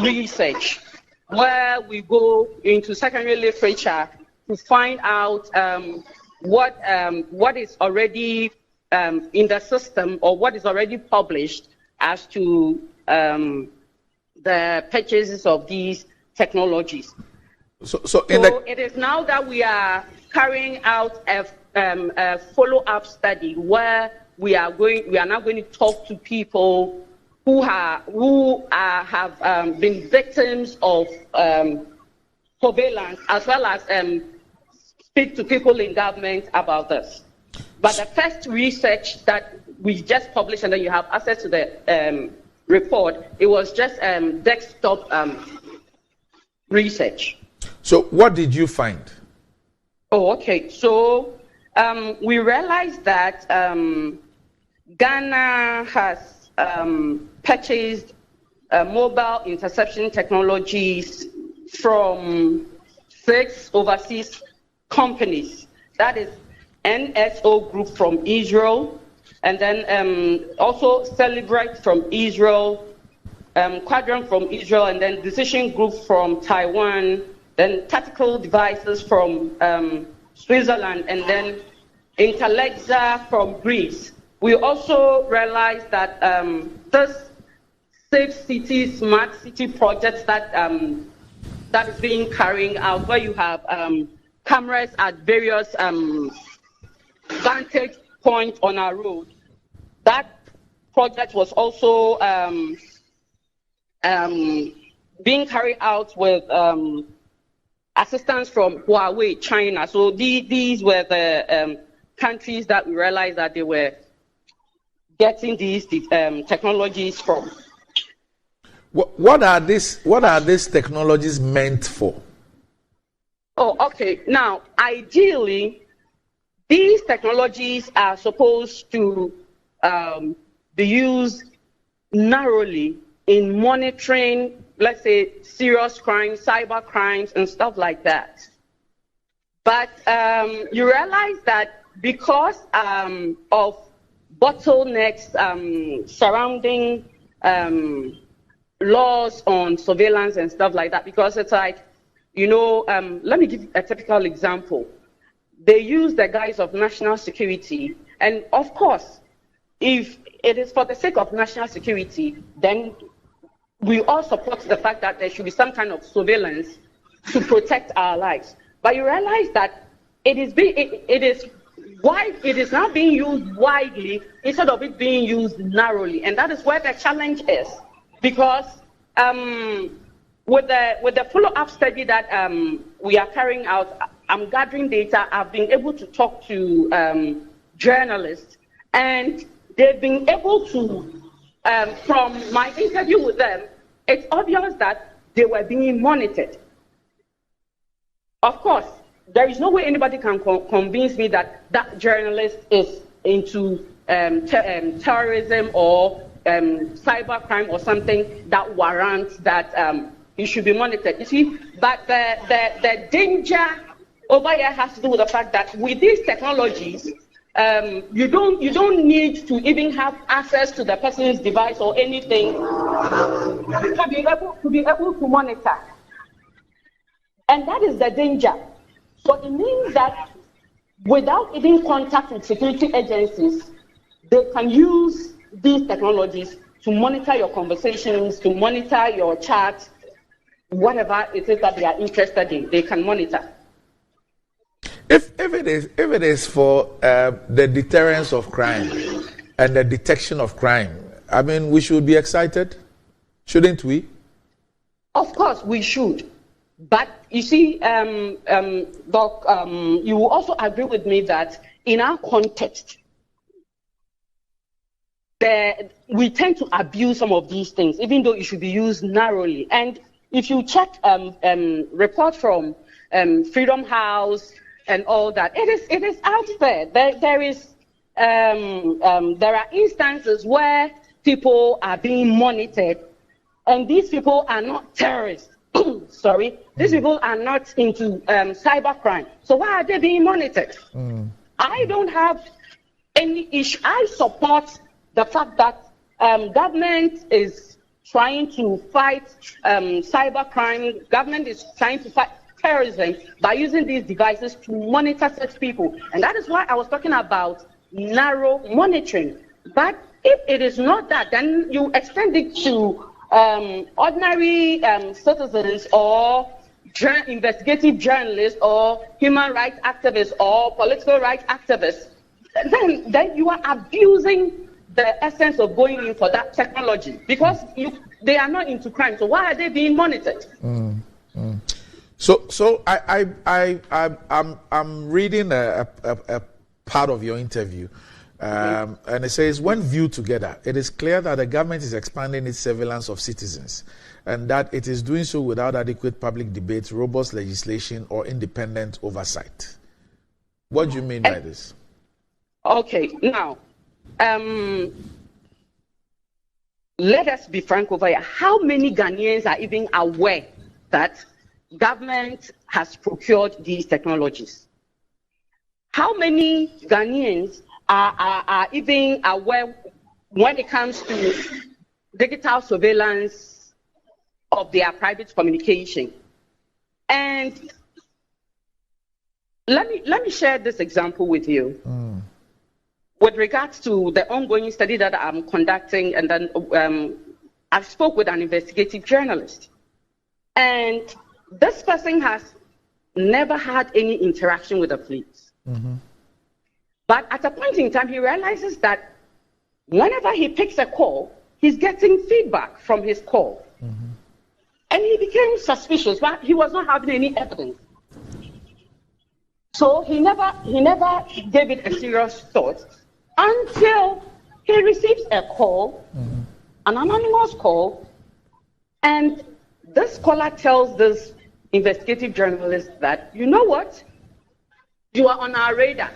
research, where we go into secondary literature to find out what is already in the system or what is already published as to the purchases of these technologies. So it is now that we are carrying out a follow-up study where we are now going to talk to people who have been victims of surveillance, as well as speak to people in government about this. But the first research that we just published, and then you have access to the report, it was just desktop research. So what did you find? Oh, okay. So we realized that Ghana has purchased mobile interception technologies from 6 overseas companies. That is NSO Group from Israel, and then also Celebrite from Israel, Quadrant from Israel, and then Decision Group from Taiwan, then Tactical Devices from Switzerland, and then Intellexa from Greece. We also realized that this Safe City, Smart City project that is being carried out, where you have cameras at various vantage points on our road, that project was also being carried out with assistance from Huawei, China. So these were the countries that we realized that they were getting these technologies from. What are these technologies meant for? Oh, okay. Now, ideally, these technologies are supposed to be used narrowly in monitoring, let's say, serious crimes, cyber crimes, and stuff like that. But you realize that because of bottlenecks surrounding laws on surveillance and stuff like that, because it's like, let me give a typical example. They use the guise of national security, and of course, if it is for the sake of national security, then we all support the fact that there should be some kind of surveillance to protect our lives. But you realize that it is now being used widely instead of it being used narrowly, and that is where the challenge is. Because with the follow-up study that we are carrying out, I'm gathering data. I've been able to talk to journalists, and they've been able to, from my interview with them, it's obvious that they were being monitored. Of course, there is no way anybody can convince me that that journalist is into terrorism or cybercrime or something that warrants that he should be monitored. You see, but the danger over here has to do with the fact that with these technologies, you don't need to even have access to the person's device or anything to be able to monitor, and that is the danger. So it means that without even contact with security agencies, they can use these technologies to monitor your conversations, to monitor your chats, whatever it is that they are interested in, they can monitor. If it is for the deterrence of crime and the detection of crime, I mean, we should be excited, shouldn't we? Of course, we should. But you see, Doc, you will also agree with me that in our context, we tend to abuse some of these things, even though it should be used narrowly. And if you check reports from Freedom House and all that, it is out there. There are instances where people are being monitored, and these people are not terrorists. Sorry, these people are not into cybercrime. So why are they being monitored? I don't have any issue. I support the fact that government is trying to fight cybercrime. Government is trying to fight terrorism by using these devices to monitor such people. And that is why I was talking about narrow monitoring. But if it is not that, then you extend it to ordinary citizens or investigative journalists or human rights activists or political rights activists, then you are abusing the essence of going in for that technology, because they are not into crime. So why are they being monitored? So I'm reading a part of your interview. And it says, when viewed together, it is clear that the government is expanding its surveillance of citizens and that it is doing so without adequate public debate, robust legislation, or independent oversight. What do you mean by this? Okay, now, let us be frank over here. How many Ghanaians are even aware that government has procured these technologies? How many Ghanaians are even aware when it comes to digital surveillance of their private communication? And let me share this example with you. With regards to the ongoing study that I'm conducting, and then I've spoke with an investigative journalist, and this person has never had any interaction with the police. But at a point in time, he realizes that whenever he picks a call, he's getting feedback from his call. And he became suspicious, but he was not having any evidence. So he never gave it a serious thought until he receives a call, an anonymous call, and this caller tells this investigative journalist that, you know what, you are on our radar.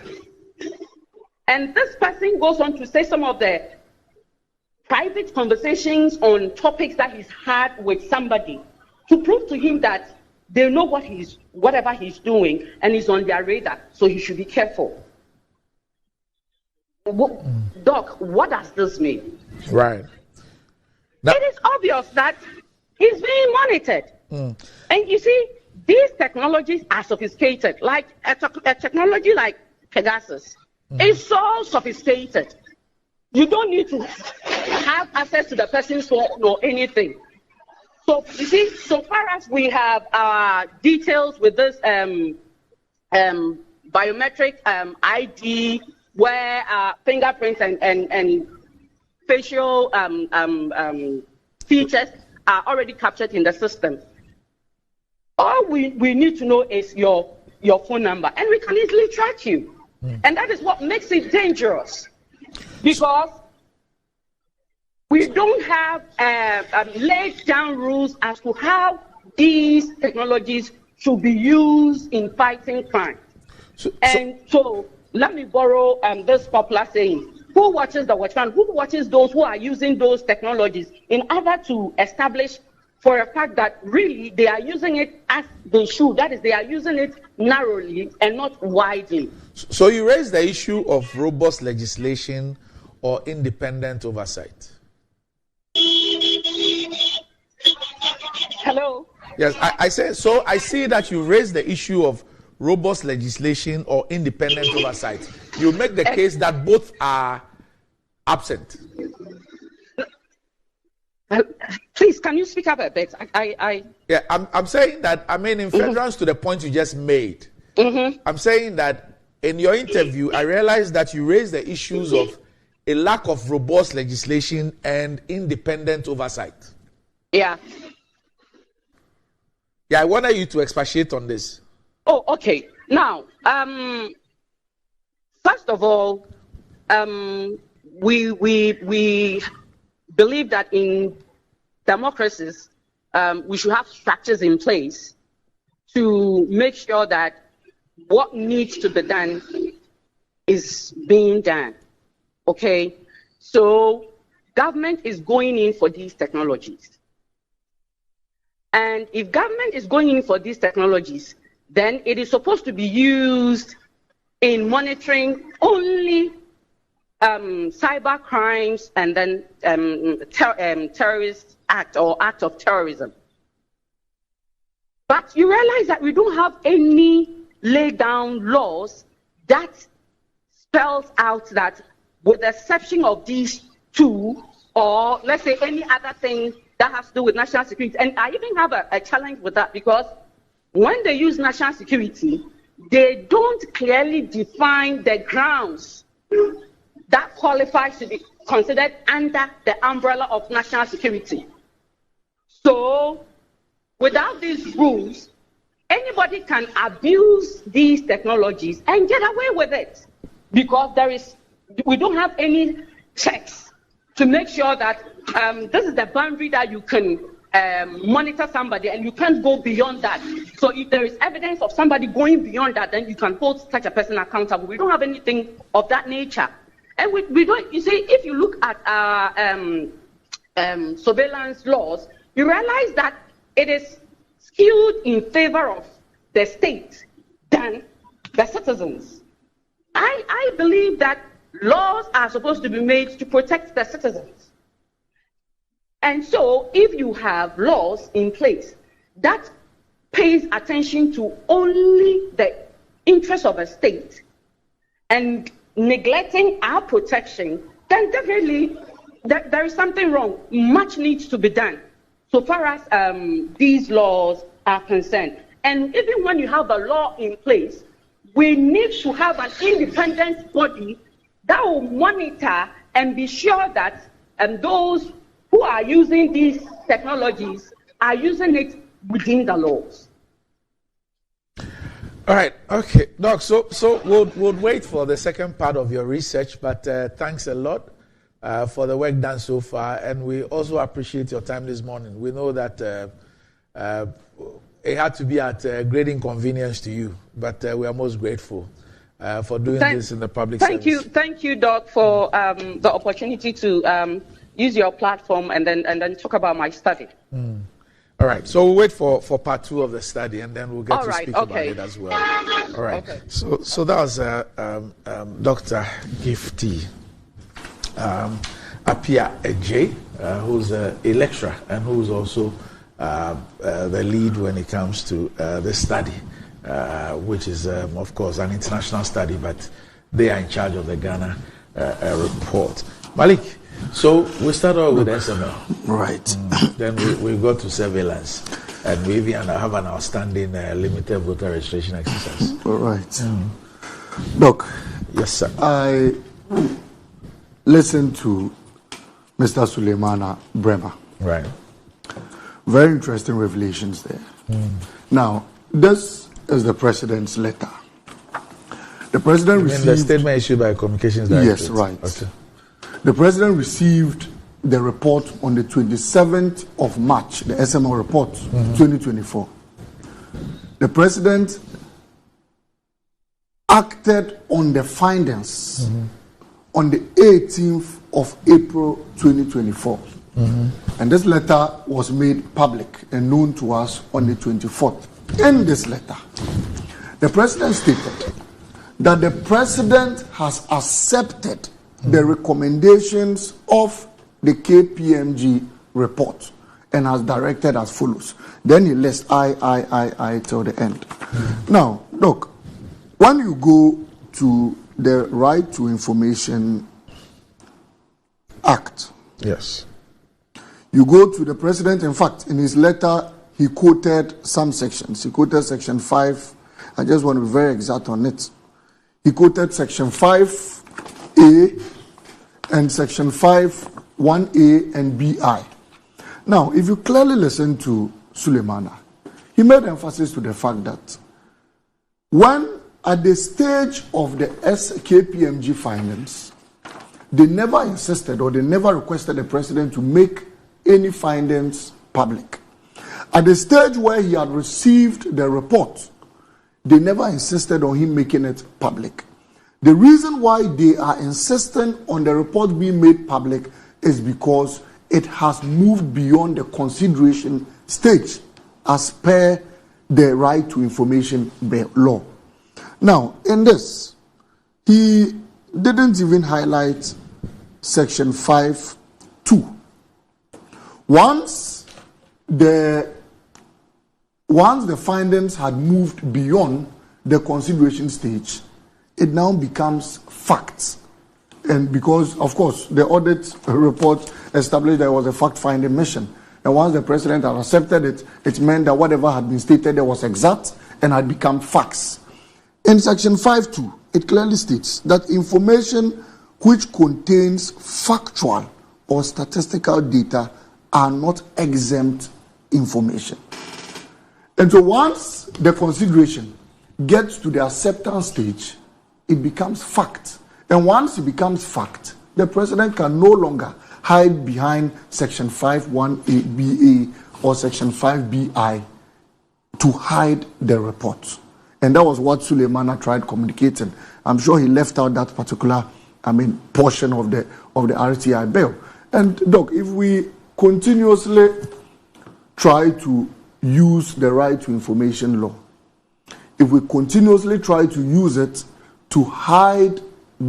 And this person goes on to say some of the private conversations on topics that he's had with somebody to prove to him that they know whatever he's doing and he's on their radar, so he should be careful. Doc, what does this mean? Right. It is obvious that he's being monitored. And you see, these technologies are sophisticated. Like a technology like Pegasus is so sophisticated. You don't need to have access to the person's phone or anything. So you see, so far as we have our details with this biometric ID, where fingerprints and facial features are already captured in the system. All we need to know is your phone number, and we can easily track you. And that is what makes it dangerous, because we don't have laid down rules as to how these technologies should be used in fighting crime. So let me borrow this popular saying: who watches the watchman? Who watches those who are using those technologies in order to establish for a fact that really they are using it as they should? That is, they are using it narrowly and not widely. So you raised the issue of robust legislation or independent oversight. Hello? Yes, I say so. I see that you raised the issue of robust legislation or independent oversight. You make the case that both are absent. Please, can you speak up a bit? Yeah, I'm saying that, I mean, in furtherance to the point you just made, I'm saying that in your interview, I realized that you raised the issues of a lack of robust legislation and independent oversight. Yeah. Yeah, I wanted you to expatiate on this. Oh, okay. Now, first of all, we believe that in democracies, we should have structures in place to make sure that what needs to be done is being done. Okay? So, government is going in for these technologies. And if government is going in for these technologies, then it is supposed to be used in monitoring only cyber crimes and then terrorist act or act of terrorism. But you realize that we don't have any laid down laws that spells out that, with the exception of these two, or let's say any other thing that has to do with national security. And I even have a challenge with that, because when they use national security, they don't clearly define the grounds that qualifies to be considered under the umbrella of national security. So, without these rules, anybody can abuse these technologies and get away with it, because we don't have any checks to make sure that this is the boundary that you can monitor somebody, and you can't go beyond that. So if there is evidence of somebody going beyond that, then you can hold such a person accountable. We don't have anything of that nature. And we don't, you see, if you look at our surveillance laws, you realize that it is skewed in favor of the state than the citizens. I believe that laws are supposed to be made to protect the citizens. And so if you have laws in place that pays attention to only the interests of a state and neglecting our protection, then definitely there is something wrong. Much needs to be done so far as these laws are concerned. And even when you have a law in place, we need to have an independent body that will monitor and be sure that those who are using these technologies are using it within the laws. All right, okay, Doc. So we'll wait for the second part of your research, but thanks a lot. for the work done so far, and we also appreciate your time this morning. We know that it had to be at great inconvenience to you, but we are most grateful for doing this in the public service. Thank you, Doc, for the opportunity to use your platform and then talk about my study. All right, so we'll wait for part 2 of the study, and then we'll get to speak about it as well. All right. Okay. So that was Dr. Gifty Apia Ejay, who's a lecturer and who's also the lead when it comes to the study, which is, of course, an international study, but they are in charge of the Ghana report. Malik, so we start off with SML. Right. Then we go to surveillance, and we even have an outstanding limited voter registration exercise. All right. Doc. Yes, sir. I listened to Mr. Suleimana Bremer. Right. Very interesting revelations there. Now, this is the president's letter. The president received the statement issued by Communications Directorate. Yes, right. Okay. The president received the report on the 27th of March, the SML report, 2024. The president acted on the findings on the 18th of April 2024. And this letter was made public and known to us on the 24th. In this letter, the president stated that the president has accepted the recommendations of the KPMG report and has directed as follows. Then he lists I till the end. Now, look, when you go to the Right to Information Act, yes, you go to the president. In fact, in his letter, he quoted some sections. He quoted section 5. I just want to be very exact on it. He quoted section 5A and section 5, 1A and BI. Now, if you clearly listen to Suleimana, he made emphasis to the fact that when at the stage of the KPMG findings, they never insisted or they never requested the president to make any findings public. At the stage where he had received the report, they never insisted on him making it public. The reason why they are insisting on the report being made public is because it has moved beyond the consideration stage as per the Right to Information law. Now, in this, he didn't even highlight section 5(2). Once the findings had moved beyond the consideration stage, it now becomes facts. And because, of course, the audit report established there was a fact-finding mission. And once the president had accepted it, it meant that whatever had been stated there was exact and had become facts. In section 5(2), it clearly states that information which contains factual or statistical data are not exempt information. And so once the consideration gets to the acceptance stage, it becomes fact. And once it becomes fact, the president can no longer hide behind section 5(1)(a) or section 5(bi) to hide the report. And that was what Suleimana tried communicating. I'm sure he left out that particular, portion of the RTI bill. And Doc, if we continuously try to use the Right to Information law, if we continuously try to use it to hide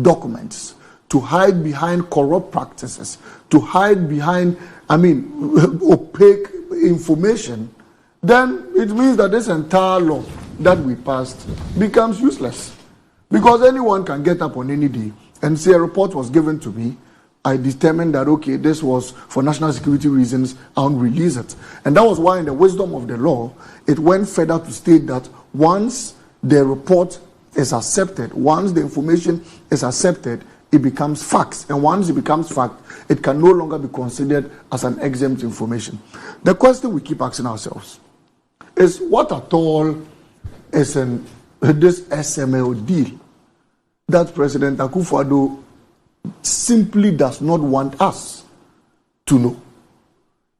documents, to hide behind corrupt practices, to hide behind, opaque information, then it means that this entire law that we passed becomes useless. Because anyone can get up on any day and say a report was given to me, I determined that, okay, this was for national security reasons, I'll release it. And that was why in the wisdom of the law, it went further to state that once the report is accepted, once the information is accepted, it becomes facts. And once it becomes fact, it can no longer be considered as an exempt information. The question we keep asking ourselves is, what at all is in this SML deal that President Akufo-Addo simply does not want us to know.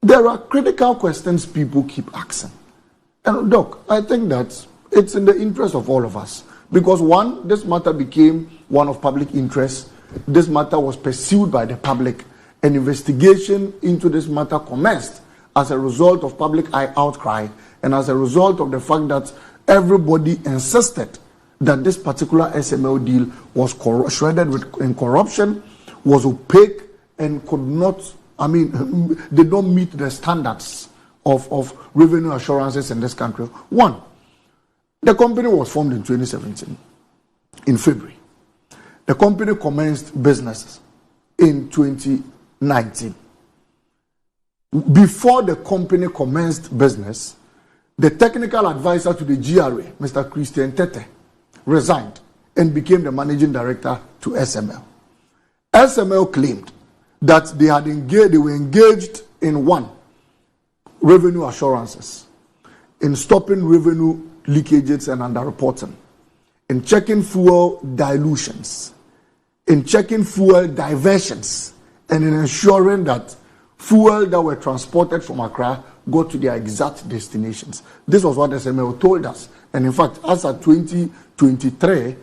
There are critical questions people keep asking. And Doc, I think that it's in the interest of all of us. Because one, this matter became one of public interest. This matter was pursued by the public. An investigation into this matter commenced as a result of public outcry and as a result of the fact that everybody insisted that this particular SML deal was shredded in corruption, was opaque, and could not, did not meet the standards of revenue assurances in this country. One, the company was formed in 2017, in February. The company commenced business in 2019. Before the company commenced business, the technical advisor to the GRA, Mr. Christian Tete, resigned and became the managing director to SML. SML claimed that they were engaged in one, revenue assurances, in stopping revenue leakages and underreporting, in checking fuel dilutions, in checking fuel diversions, and in ensuring that fuel that were transported from Accra got to their exact destinations. This was what SML told us. And in fact, as of 2023,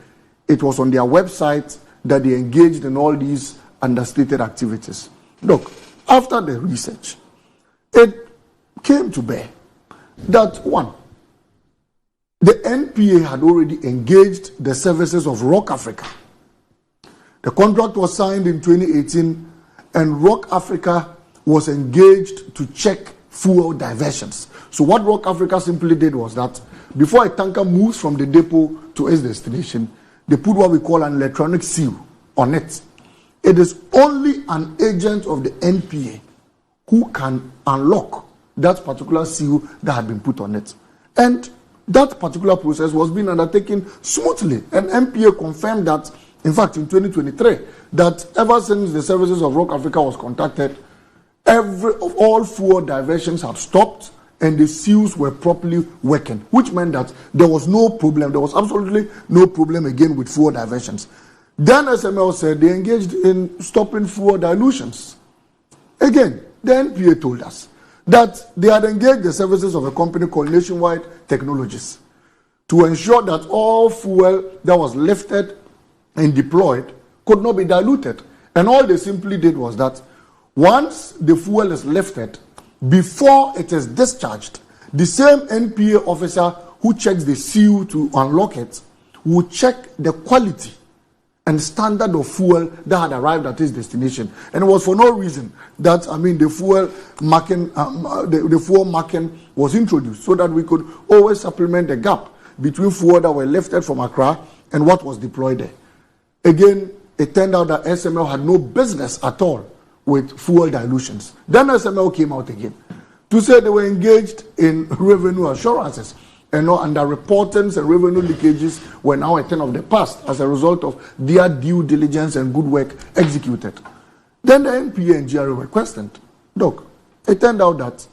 it was on their website that they engaged in all these understated activities. Look, after the research, it came to bear that one, the NPA had already engaged the services of Rock Africa. The contract was signed in 2018, and Rock Africa was engaged to check fuel diversions. So what Rock Africa simply did was that before a tanker moves from the depot to its destination, they put what we call an electronic seal on it. It is only an agent of the NPA who can unlock that particular seal that had been put on it. And that particular process was being undertaken smoothly. And NPA confirmed that, in fact, in 2023, that ever since the services of Rock Africa was contacted, all fuel diversions had stopped and the seals were properly working, which meant that there was no problem. There was absolutely no problem again with fuel diversions. Then SML said they engaged in stopping fuel dilutions. Again, the NPA told us that they had engaged the services of a company called Nationwide Technologies to ensure that all fuel that was lifted and deployed could not be diluted. And all they simply did was that once the fuel is lifted, before it is discharged, the same NPA officer who checks the seal to unlock it will check the quality and standard of fuel that had arrived at its destination. And it was for no reason that, the fuel marking was introduced so that we could always supplement the gap between fuel that were lifted from Accra and what was deployed there. Again, it turned out that SML had no business at all with fuel dilutions. Then SML came out again to say they were engaged in revenue assurances. And underreportings and revenue leakages were now a thing of the past as a result of their due diligence and good work executed. Then the NPA and GRA were questioned. Look, it turned out that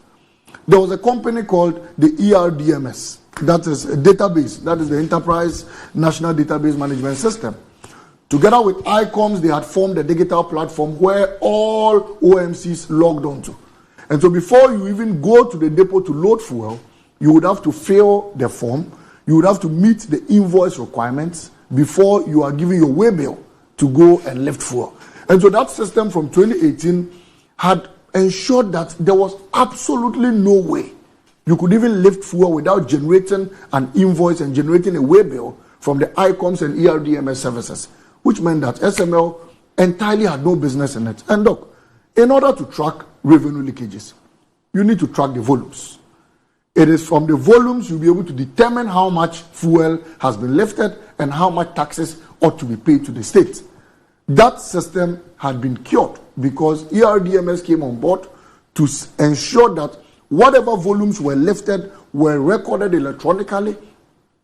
there was a company called the ERDMS, that is a database, that is the Enterprise National Database Management System. Together with ICOMS, they had formed a digital platform where all OMCs logged onto. And so before you even go to the depot to load fuel, you would have to fill the form, you would have to meet the invoice requirements before you are given your way bill to go and lift fuel. And so that system from 2018 had ensured that there was absolutely no way you could even lift fuel without generating an invoice and generating a way bill from the ICOMS and ERDMS services, which meant that SML entirely had no business in it. And look, in order to track revenue leakages, you need to track the volumes. It is from the volumes you'll be able to determine how much fuel has been lifted and how much taxes ought to be paid to the state. That system had been cured because ERDMS came on board to ensure that whatever volumes were lifted were recorded electronically,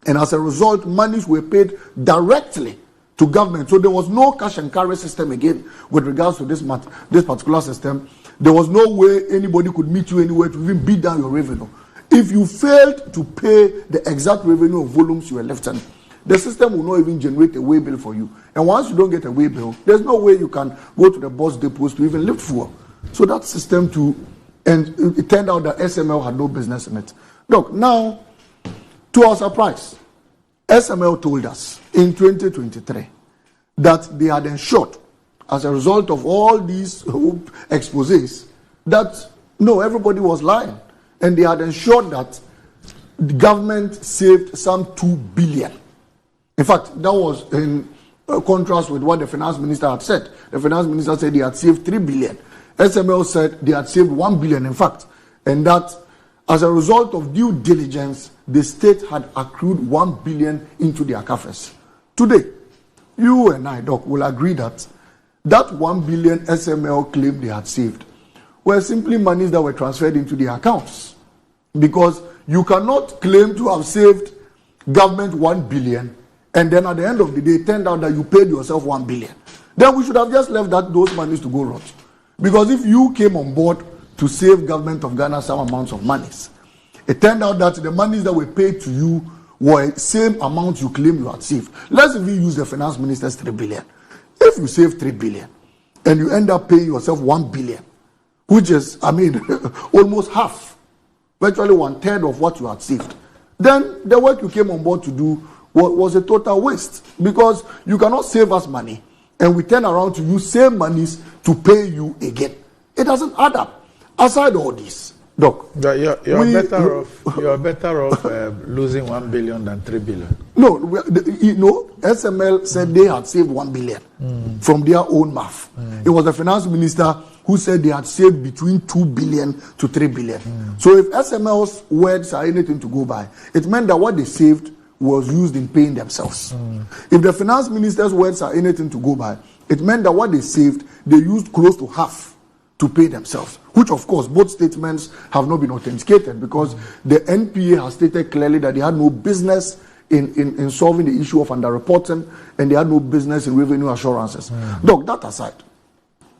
and as a result, monies were paid directly to government. So there was no cash and carry system again with regards to this particular system. There was no way anybody could meet you anywhere to even beat down your revenue. If you failed to pay the exact revenue of volumes you were lifting, the system will not even generate a way bill for you. And once you don't get a way bill, there's no way you can go to the bus depots to even lift fuel. So that system and it turned out that SML had no business in it. Look, now, to our surprise, SML told us in 2023 that they had ensured, as a result of all these exposés, that no, everybody was lying. And they had ensured that the government saved some 2 billion. In fact, that was in contrast with what the finance minister had said. The finance minister said they had saved 3 billion. SML said they had saved 1 billion, in fact. And that as a result of due diligence, the state had accrued 1 billion into their coffers. Today, you and I, Doc, will agree that 1 billion SML claimed they had saved were simply monies that were transferred into their accounts. Because you cannot claim to have saved government 1 billion and then at the end of the day, it turned out that you paid yourself 1 billion. Then we should have just left those monies to go rot. Because if you came on board to save government of Ghana some amounts of monies, it turned out that the monies that were paid to you were the same amount you claim you had saved. Let's even use the finance minister's 3 billion. If you save 3 billion and you end up paying yourself 1 billion, which is, almost half, virtually 1/3 of what you had saved, then the work you came on board to do was a total waste. Because you cannot save us money and we turn around to use same monies to pay you again. It doesn't add up. Aside all this, Doc, you're better off losing 1 billion than 3 billion. No, SML said they had saved 1 billion from their own mouth. It was the finance minister who said they had saved between 2 billion to 3 billion. So if SML's words are anything to go by, it meant that what they saved was used in paying themselves. If the finance minister's words are anything to go by, it meant that what they saved, they used close to half to pay themselves, which of course both statements have not been authenticated because the NPA has stated clearly that they had no business in solving the issue of underreporting and they had no business in revenue assurances. Doc, that aside,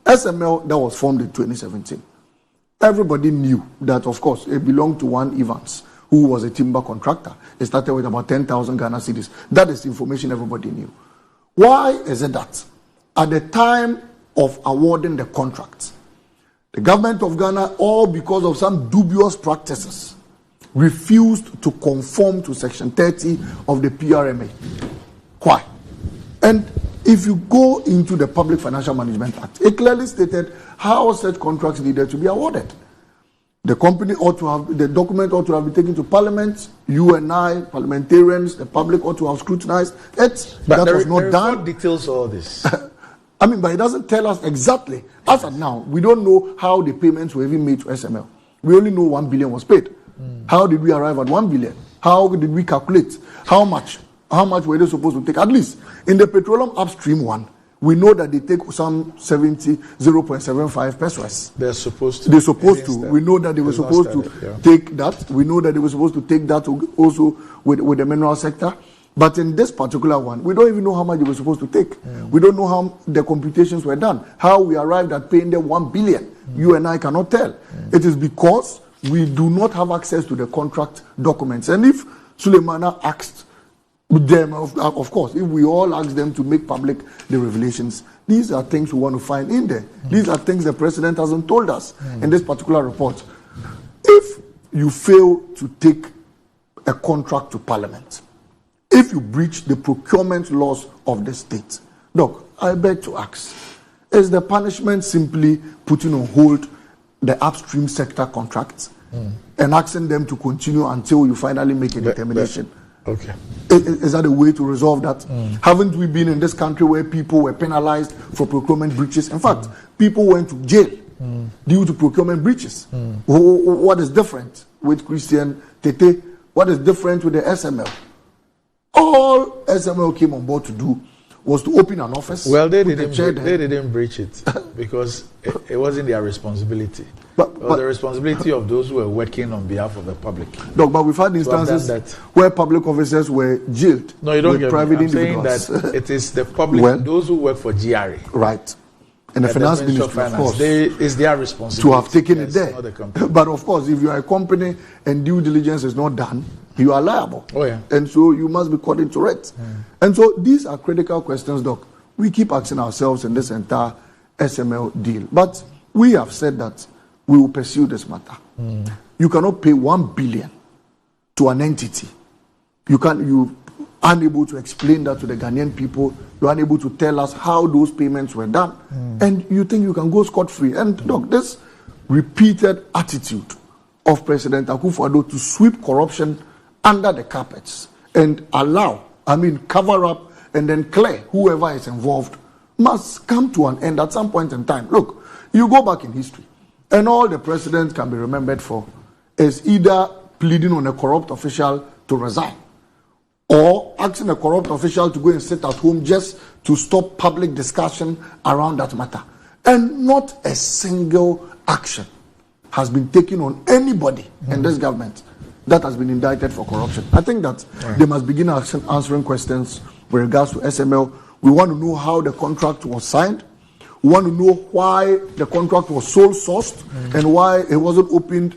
SML that was formed in 2017, everybody knew that of course it belonged to one Evans, who was a timber contractor. It started with about 10,000 Ghana cedis. That is the information everybody knew. Why is it that at the time of awarding the contract, the government of Ghana, all because of some dubious practices, refused to conform to Section 30 of the PRMA? Why? And if you go into the Public Financial Management Act, it clearly stated how such contracts needed to be awarded. The company ought to have, the document ought to have been taken to Parliament, you and I, parliamentarians, the public ought to have scrutinized it. But that was not done. What details all this? But it doesn't tell us exactly. As of now, we don't know how the payments were even made to SML. We only know 1 billion was paid. How did we arrive at 1 billion? How did we calculate? How much were they supposed to take? At least in the petroleum upstream one, we know that they take some 0.75 pesos. They're supposed to. We know that they were supposed to take that. We know that they were supposed to take that also with the mineral sector. But in this particular one, we don't even know how much they were supposed to take. We don't know how the computations were done. How we arrived at paying them 1 billion. You and I cannot tell. It is because we do not have access to the contract documents. And if Suleimana asked them, of course, if we all ask them to make public the revelations, these are things we want to find in there. These are things the president hasn't told us in this particular report. If you fail to take a contract to Parliament, if you breach the procurement laws of the state, Doc, I beg to ask, is the punishment simply putting on hold the upstream sector contracts and asking them to continue until you finally make a determination? Okay. Is that a way to resolve that? Haven't we been in this country where people were penalized for procurement breaches? In fact, people went to jail due to procurement breaches. What is different with Christian Tete? What is different with the SML? All SML came on board to do was to open an office. Well, they didn't breach it because it wasn't their responsibility. But the responsibility of those who were working on behalf of the public. But we've had instances where public officers were jailed. No, you don't with get private me. I'm individuals. saying that it is the public, those who work for GRA. Right. And the finance ministry, of course, is their responsibility to have taken it there. The but of course, if you are a company and due diligence is not done, you are liable. Oh, yeah. And so you must be according to it. And so these are critical questions, Doc. We keep asking ourselves in this entire SML deal. But we have said that we will pursue this matter. You cannot pay 1 billion to an entity. You unable to explain that to the Ghanaian people. You're unable to tell us how those payments were done. And you think you can go scot-free. And look, this repeated attitude of President Akufo-Addo to sweep corruption under the carpets and cover up and then clear whoever is involved must come to an end at some point in time. Look, you go back in history and all the presidents can be remembered for is either pleading on a corrupt official to resign or asking a corrupt official to go and sit at home just to stop public discussion around that matter. And not a single action has been taken on anybody in this government that has been indicted for corruption. I think that they must begin answering questions with regards to SML. We want to know how the contract was signed. We want to know why the contract was sole sourced and why it wasn't opened,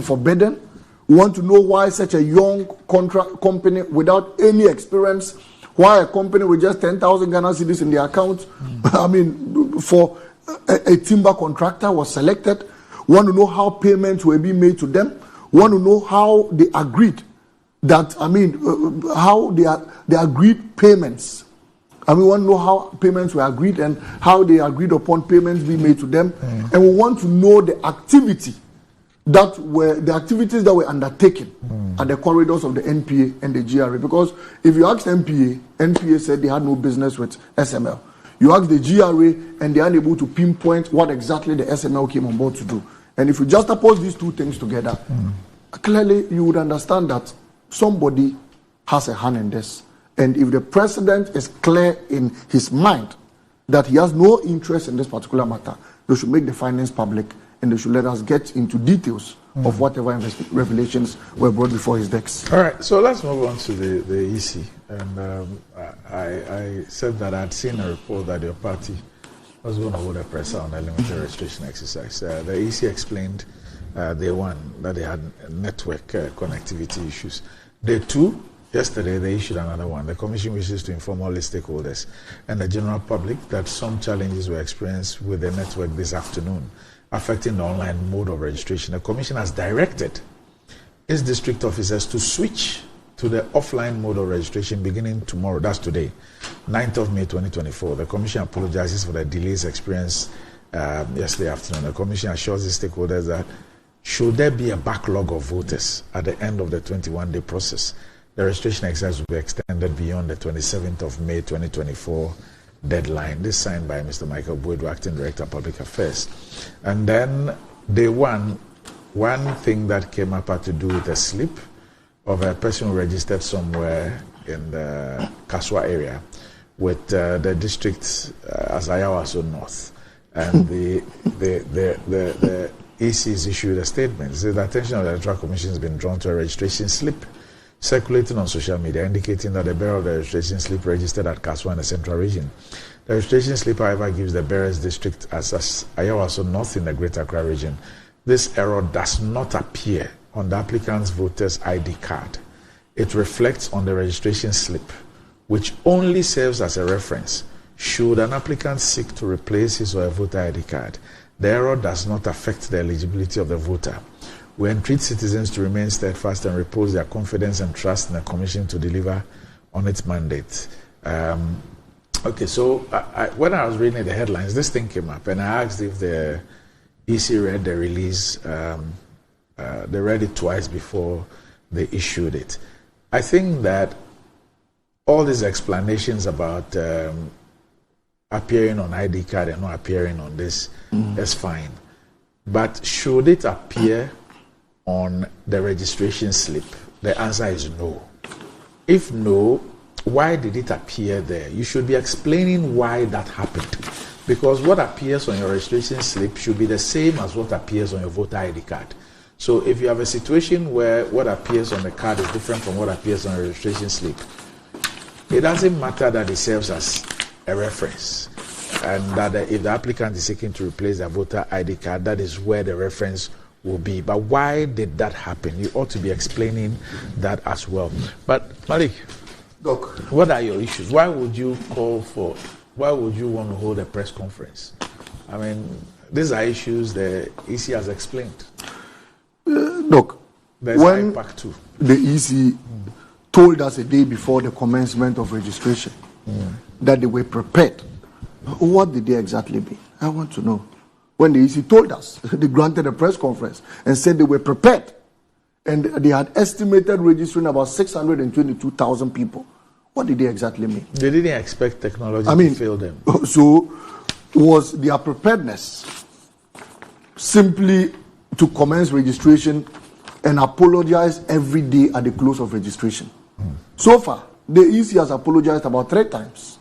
for bidding. We want to know why such a young contract company without any experience, why a company with just 10,000 Ghana cedis in their account, for a timber contractor was selected. We want to know how payments were being made to them. We want to know how they agreed that, how they agreed payments. And we want to know how payments were agreed and how they agreed upon payments being made to them. And we want to know the activities that were undertaken at the corridors of the NPA and the GRA. Because if you ask NPA said they had no business with SML. You ask the GRA and they are unable to pinpoint what exactly the SML came on board to do. And if you just oppose these two things together, clearly you would understand that somebody has a hand in this. And if the president is clear in his mind that he has no interest in this particular matter, they should make the findings public and they should let us get into details of whatever revelations were brought before his decks. All right, so let's move on to the EC. And I said that I'd seen a report that your party was going to hold a presser on the limited registration exercise. The EC explained day one that they had network connectivity issues. Day two, yesterday they issued another one. The Commission wishes to inform all its stakeholders and the general public that some challenges were experienced with the network this afternoon, affecting the online mode of registration. The Commission has directed its district officers to switch to the offline mode of registration beginning tomorrow, that's today, 9th of May 2024. The Commission apologizes for the delays experienced yesterday afternoon. The Commission assures its stakeholders that should there be a backlog of voters at the end of the 21-day process, the registration exercise will be extended beyond the 27th of May 2024 deadline. This signed by Mr. Michael Boydou, Acting Director of Public Affairs. And then day one thing that came up had to do with a slip of a person who registered somewhere in the Kaswa area with the district as Ayawaso North. And the EC's issued a statement. It says the attention of the Electoral Commission has been drawn to a registration slip circulating on social media, indicating that the bearer of the registration slip registered at Kaswa in the Central Region. The registration slip, however, gives the bearer's district as Ayawaso North in the Greater Accra Region. This error does not appear on the applicant's voter's ID card. It reflects on the registration slip, which only serves as a reference should an applicant seek to replace his or her voter ID card. The error does not affect the eligibility of the voter. We entreat citizens to remain steadfast and repose their confidence and trust in the Commission to deliver on its mandate. Okay, so when I was reading the headlines, this thing came up, and I asked if the EC read the release. They read it twice before they issued it. I think that all these explanations about appearing on ID card and not appearing on this is fine. But should it appear on the registration slip? The answer is no. If no, why did it appear there? You should be explaining why that happened. Because what appears on your registration slip should be the same as what appears on your voter ID card. So if you have a situation where what appears on the card is different from what appears on a registration slip, it doesn't matter that it serves as a reference. and that if the applicant is seeking to replace their voter ID card, that is where the reference will be. But why did that happen? You ought to be explaining that as well. But Malik, Doc, what are your issues? Why would you want to hold a press conference? I mean, these are issues the EC has explained. Look, when the EC told us a day before the commencement of registration that they were prepared, what did they exactly mean? I want to know. When the EC told us, they granted a press conference and said they were prepared, and they had estimated registering about 622,000 people. What did they exactly mean? They didn't expect technology to fail them. So, was their preparedness simply to commence registration and apologize every day at the close of registration? So far, the EC has apologized about 3 times.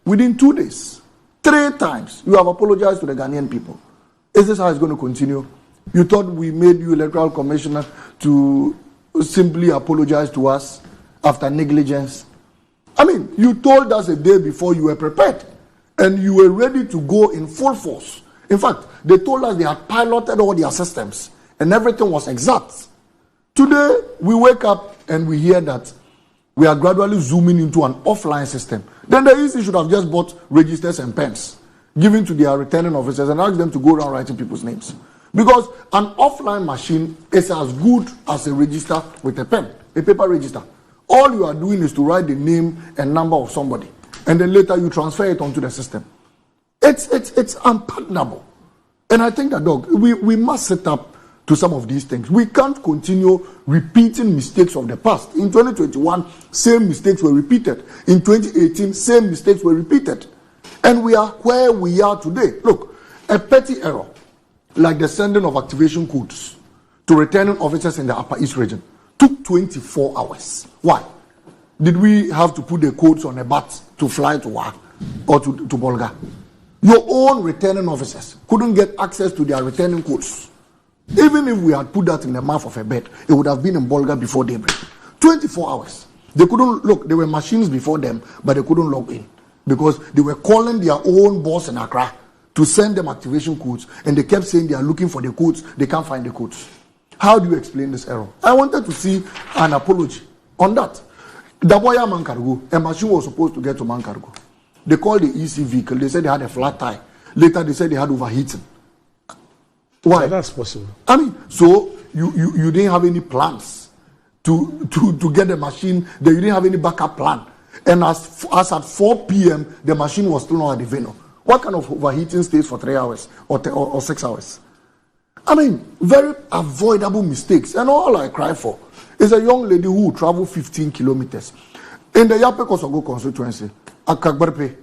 Within 2 days, 3 times, you have apologized to the Ghanaian people. Is this how it's going to continue? You thought we made you electoral commissioner to simply apologize to us after negligence? I mean, you told us a day before you were prepared and you were ready to go in full force. In fact, they told us they had piloted all their systems and everything was exact. Today, we wake up and we hear that we are gradually zooming into an offline system. Then the EC should have just bought registers and pens, given to their returning officers and asked them to go around writing people's names. Because an offline machine is as good as a register with a pen, a paper register. All you are doing is to write the name and number of somebody, and then later you transfer it onto the system. It's unpardonable. And I think that, Doc, we must set up to some of these things. We can't continue repeating mistakes of the past. In 2021, same mistakes were repeated. In 2018, same mistakes were repeated. And we are where we are today. Look, a petty error, like the sending of activation codes to returning officers in the Upper East region, took 24 hours. Why? Did we have to put the codes on a bat to fly to Wa or to Bolga? Your own returning officers couldn't get access to their returning codes. Even if we had put that in the mouth of a bird, it would have been in Bolga before daybreak. 24 hours. They couldn't look. There were machines before them, but they couldn't log in because they were calling their own boss in Accra to send them activation codes, and they kept saying they are looking for the codes. They can't find the codes. How do you explain this error? I wanted to see an apology on that. Daboya Mankargo, a machine was supposed to get to Mankargo. They called the EC vehicle. They said they had a flat tire. Later, they said they had overheating. Why? So that's possible. I mean, so you didn't have any plans to get the machine. You didn't have any backup plan. And as at 4 p.m., the machine was still not at the venue. What kind of overheating stays for 3 hours or 6 hours? I mean, very avoidable mistakes. And all I cry for is a young lady who traveled 15 kilometers. In the Yape Kosogo constituency, at Kagberpe,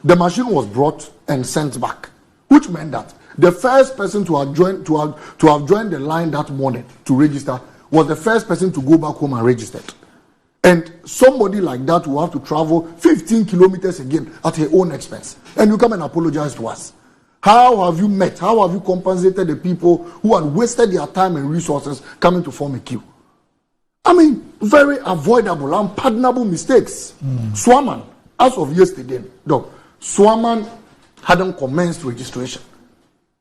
the machine was brought and sent back, which meant that the first person to have joined the line that morning to register was the first person to go back home and register. And somebody like that will have to travel 15 kilometers again at her own expense. And you come and apologize to us. How have you met? How have you compensated the people who had wasted their time and resources coming to form a queue? I mean, very avoidable, unpardonable mistakes. Swaman, as of yesterday, Doc, Swaman hadn't commenced registration.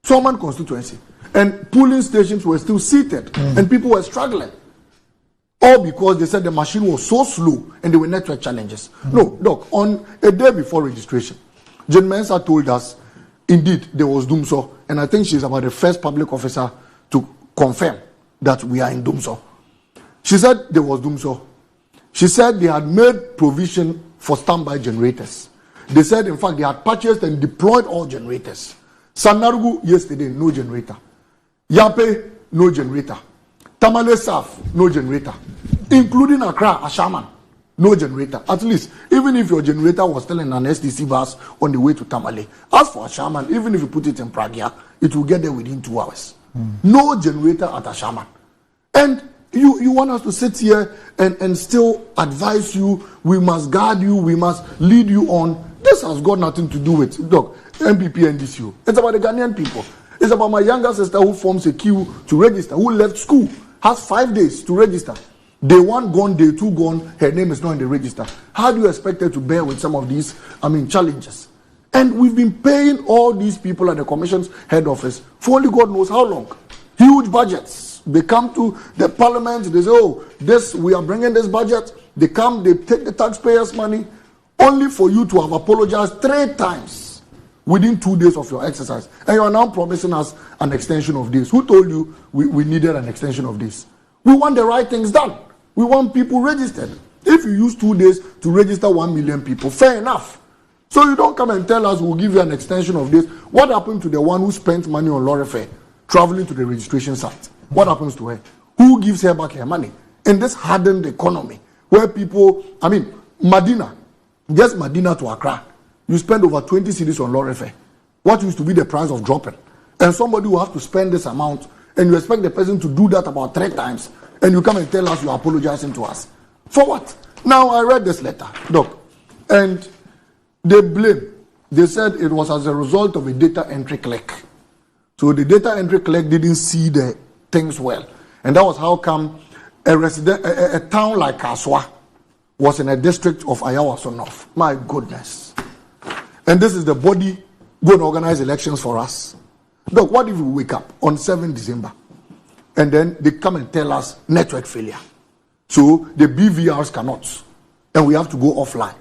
Swaman constituency. And polling stations were still seated and people were struggling. All because they said the machine was so slow and there were network challenges. No, Doc, on a day before registration, Jane Mensah told us, indeed, there was Dumso. And I think she's about the first public officer to confirm that we are in Dumso. She said there was Dumso. She said they had made provision for standby generators. They said, in fact, they had purchased and deployed all generators. Sanarugu, yesterday, no generator. Yape, no generator. Tamale South, no generator. Including Accra, Ashaman, no generator. At least, even if your generator was still in an STC bus on the way to Tamale. As for Ashaman, even if you put it in Pragya, it will get there within 2 hours. No generator at Ashaman. And you want us to sit here and still advise you, we must guard you, we must lead you on. This has got nothing to do with, look, MPP and DCU. It's about the Ghanaian people. It's about my younger sister who forms a queue to register, who left school, has 5 days to register. Day 1 gone, day 2 gone, her name is not in the register. How do you expect her to bear with some of these, challenges? And we've been paying all these people at the commission's head office for only God knows how long. Huge budgets. They come to the parliament, they say, oh, we are bringing this budget. They come, they take the taxpayers' money, only for you to have apologized 3 times within 2 days of your exercise. And you are now promising us an extension of this. Who told you we needed an extension of this? We want the right things done. We want people registered. If you use 2 days to register 1 million people, fair enough. So you don't come and tell us we'll give you an extension of this. What happened to the one who spent money on lorry fare traveling to the registration site? What happens to her? Who gives her back her money? In this hardened economy where people, Medina, just Medina to Accra, you spend over 20 cedis on lorry fare. What used to be the price of dropping? And somebody will have to spend this amount and you expect the person to do that about 3 times and you come and tell us you're apologizing to us. For what? Now I read this letter, Doc, and they blame. They said it was as a result of a data entry clerk. So the data entry clerk didn't see the things well. And that was how come a town like Kaswa was in a district of Ayawaso North. My goodness. And this is the body going to organize elections for us. Look, what if we wake up on 7 December and then they come and tell us network failure? So the BVRs cannot. And we have to go offline.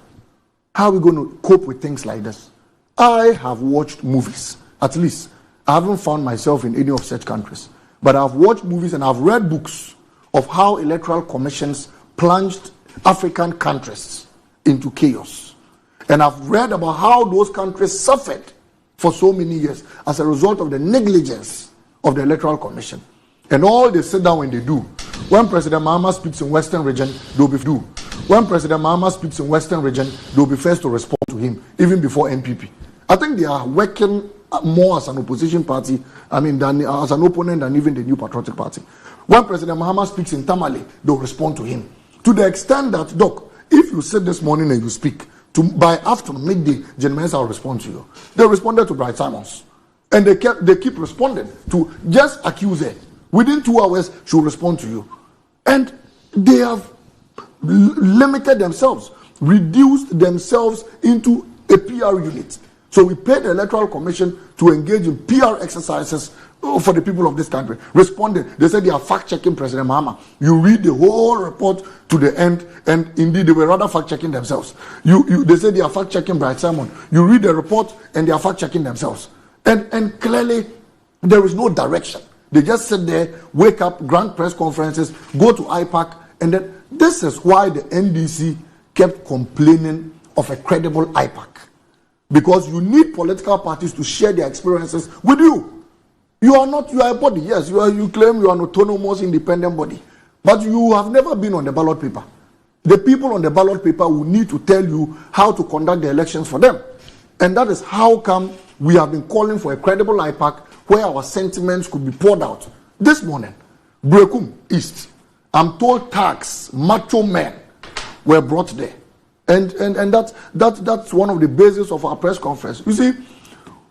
How are we going to cope with things like this? I have watched movies. At least, I haven't found myself in any of such countries. But I've watched movies and I've read books of how electoral commissions plunged African countries into chaos. And I've read about how those countries suffered for so many years as a result of the negligence of the Electoral Commission. And all they sit down when they do. When President Mahama speaks in Western region, they'll be do. When President Mahama speaks in Western region, they'll be first to respond to him, even before MPP. I think they are working more as an opposition party, than as an opponent than even the New Patriotic Party. When President Mahama speaks in Tamale, they'll respond to him. To the extent that, Doc, if you sit this morning and you speak, by afternoon, midday, General will respond to you. They responded to Bright Simons. And they keep responding to just accuse her. Within 2 hours, she'll respond to you. And they have limited themselves, reduced themselves into a PR unit. So we paid the Electoral Commission to engage in PR exercises for the people of this country. Responded. They said they are fact-checking President Mahama. You read the whole report to the end, and indeed they were rather fact-checking themselves. They said they are fact-checking Bright Simon. You read the report, and they are fact-checking themselves. And clearly, there is no direction. They just sit there, wake up, grant press conferences, go to IPAC, and then this is why the NDC kept complaining of a credible IPAC. Because you need political parties to share their experiences with you. You are a body, yes, you claim you are an autonomous, independent body. But you have never been on the ballot paper. The people on the ballot paper will need to tell you how to conduct the elections for them. And that is how come we have been calling for a credible IPAC where our sentiments could be poured out. This morning, Brekum East, I'm told tax, macho men were brought there. And that's one of the bases of our press conference. You see,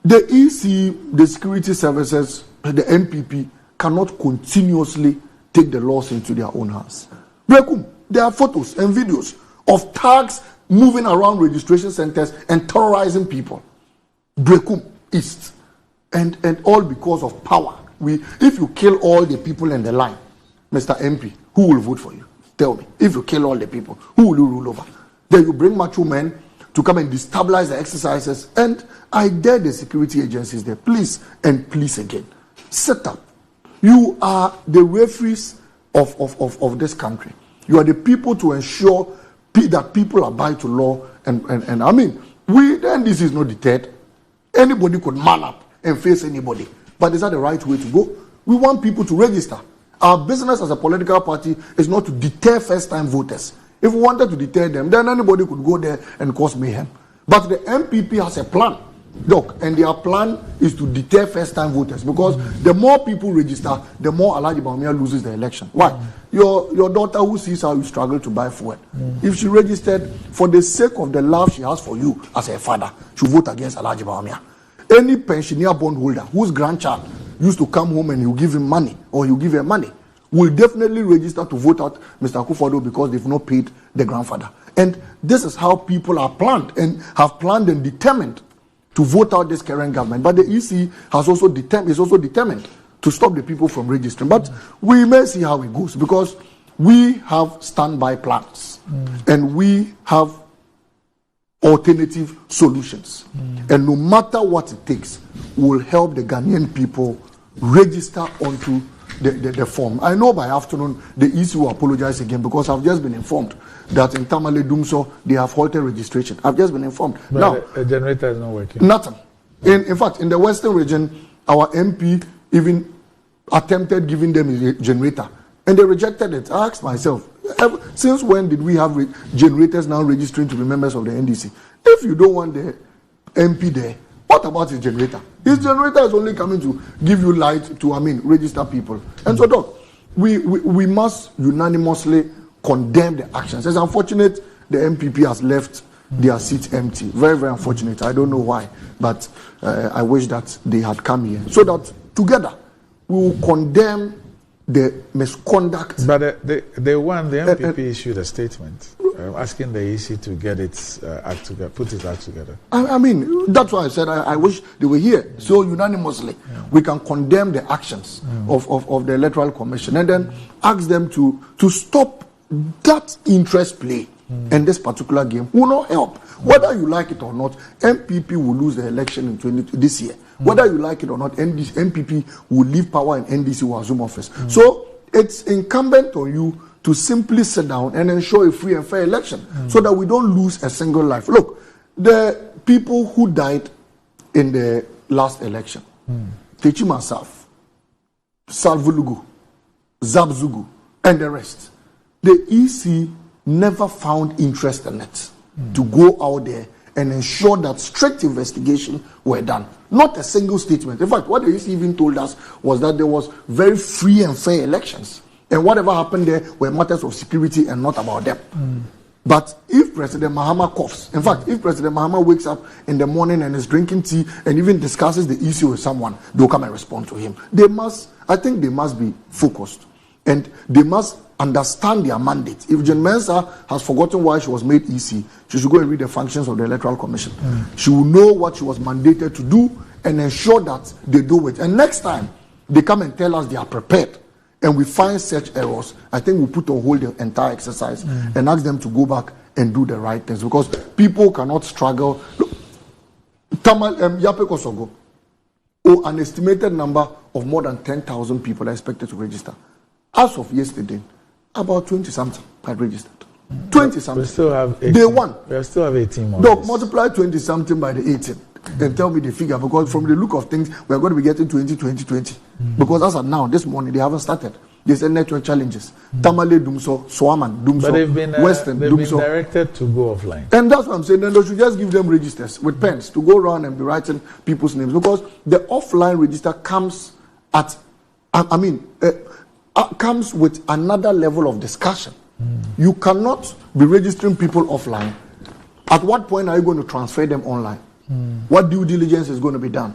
the EC, the security services, the NPP cannot continuously take the laws into their own hands. Brekum, there are photos and videos of thugs moving around registration centers and terrorizing people. Brekum East. And all because of power. If you kill all the people in the line, Mr. MP, who will vote for you? Tell me. If you kill all the people, who will you rule over? Then you bring macho men to come and destabilize the exercises. And I dare the security agencies there, please and please again, set up. You are the referees of this country. You are the people to ensure that people abide to law. And the NDC is not deterred. Anybody could man up and face anybody. But is that the right way to go? We want people to register. Our business as a political party is not to deter first-time voters. If we wanted to deter them, then anybody could go there and cause mayhem. But the MPP has a plan, Doc, and their plan is to deter first-time voters because the more people register, the more Alhaji Bawumia loses the election. Why? Your daughter who sees how you struggle to buy food, if she registered for the sake of the love she has for you as her father, she'll vote against Alhaji Bawumia. Any pensioner bondholder whose grandchild used to come home and you give him money or you give her money will definitely register to vote out Mr. Akufo-Addo because they've not paid the grandfather. And this is how people are planned and have planned and determined to vote out this current government. But the EC is also determined to stop the people from registering. But we may see how it goes, because we have standby plans and we have alternative solutions. And no matter what it takes, we'll help the Ghanaian people register onto the form. I know by afternoon the EC will apologize again, because I've just been informed that in Tamale Dumso they have halted registration. I've just been informed. But now the generator is not working. Nothing. In fact, in the Western region, our MP even attempted giving them a generator, and they rejected it. I asked myself, since when did we have generators now registering to be members of the NDC? If you don't want the MP there, what about his generator? His generator is only coming to give you light to, register people. And so, Doc, we must unanimously condemn the actions. It's unfortunate the MPP has left their seat empty. Very, very unfortunate. I don't know why, but I wish that they had come here, so that together we will condemn the misconduct. But the MPP issued a statement asking the EC to get its act together, put its act together. That's why I said I wish they were here. So unanimously, we can condemn the actions of the Electoral Commission, and then ask them to stop that interest play. And this particular game will not help. Whether you like it or not, MPP will lose the election in this year. Whether you like it or not, MPP will leave power and NDC will assume office. So it's incumbent on you to simply sit down and ensure a free and fair election, so that we don't lose a single life. Look, the people who died in the last election, Techima Saf, Salvulugu, Zabzugu, and the rest, the EC never found interest in it to go out there and ensure that strict investigation were done. Not a single statement. In fact, what the EC even told us was that there was very free and fair elections, and whatever happened there were matters of security and not about them. But if President Mahama coughs, in fact, if President Mahama wakes up in the morning and is drinking tea and even discusses the issue with someone, they'll come and respond to him. They must be focused, and they must understand their mandate. If Jen Mensah has forgotten why she was made EC, she should go and read the functions of the Electoral Commission. She will know what she was mandated to do and ensure that they do it. And next time they come and tell us they are prepared and we find such errors, I think we'll put on hold the entire exercise and ask them to go back and do the right things, because people cannot struggle. Look, Yape Kosogo, an estimated number of more than 10,000 people are expected to register. As of yesterday, about 20-something had registered. 20-something. We still have 18. Day one. We still have 18 more. No, multiply 20-something by the 18 and tell me the figure, because from the look of things, we're going to be getting 20. Because as of now, this morning, they haven't started. They said network challenges. Tamale, Dumso, Swaman, Dumso, but they've been, Western, they've Dumso. been directed to go offline. And that's what I'm saying. Then they should just give them registers with pens to go around and be writing people's names, because the offline register comes at, comes with another level of discussion. You cannot be registering people offline. At what point are you going to transfer them online? What due diligence is going to be done?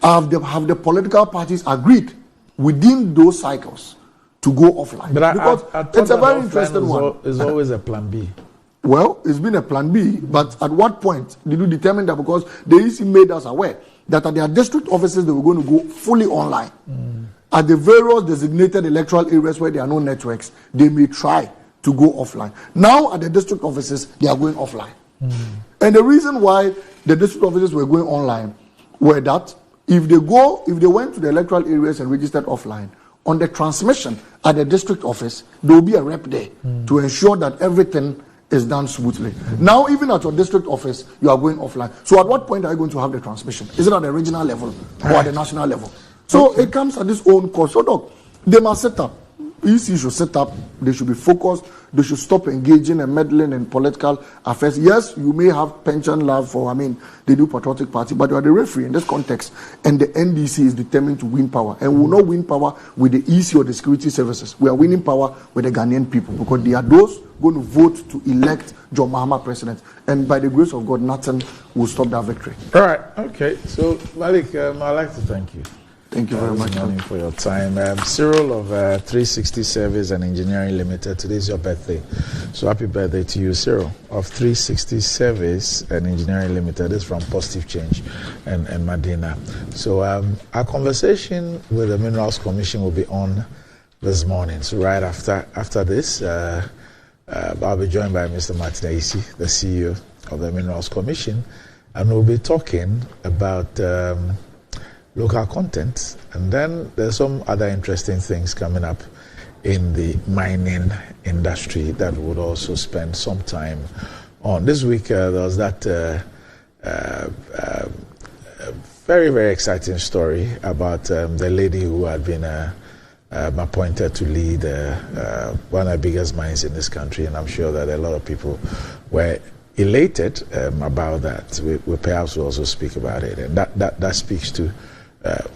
Have the political parties agreed within those cycles to go offline? But because it's a very interesting one. It's always a plan B. Well, it's been a plan B, but at what point did you determine that? Because the EC made us aware that at their district offices they were going to go fully online. At the various designated electoral areas where there are no networks, they may try to go offline. Now at the district offices, they are going offline. And the reason why the district offices were going online were that if they went to the electoral areas and registered offline, on the transmission at the district office, there will be a rep there to ensure that everything is done smoothly. Now, even at your district office, you are going offline. So at what point are you going to have the transmission? Is it at the regional level or at the national level? So it comes at this own cost. So look, they must set up. EC should set up. They should be focused. They should stop engaging and meddling in political affairs. Yes, you may have pension love for, the New Patriotic Party, but you are the referee in this context. And the NDC is determined to win power. And we will not win power with the EC or the security services. We are winning power with the Ghanaian people, because they are those going to vote to elect John Mahama president. And by the grace of God, nothing will stop that victory. All right. Okay. So, Malik, I'd like to thank you. Thank you very much. Good morning for your time. Cyril of 360 Service and Engineering Limited, today's your birthday. So happy birthday to you, Cyril of 360 Service and Engineering Limited. This is from Positive Change and Madina. So our conversation with the Minerals Commission will be on this morning. So right after this, I'll be joined by Mr. Martin Ayisi, the CEO of the Minerals Commission, and we'll be talking about local content, and then there's some other interesting things coming up in the mining industry that would also spend some time on. This week there was that very, very exciting story about the lady who had been appointed to lead one of the biggest mines in this country, and I'm sure that a lot of people were elated about that. We perhaps will also speak about it, and that speaks to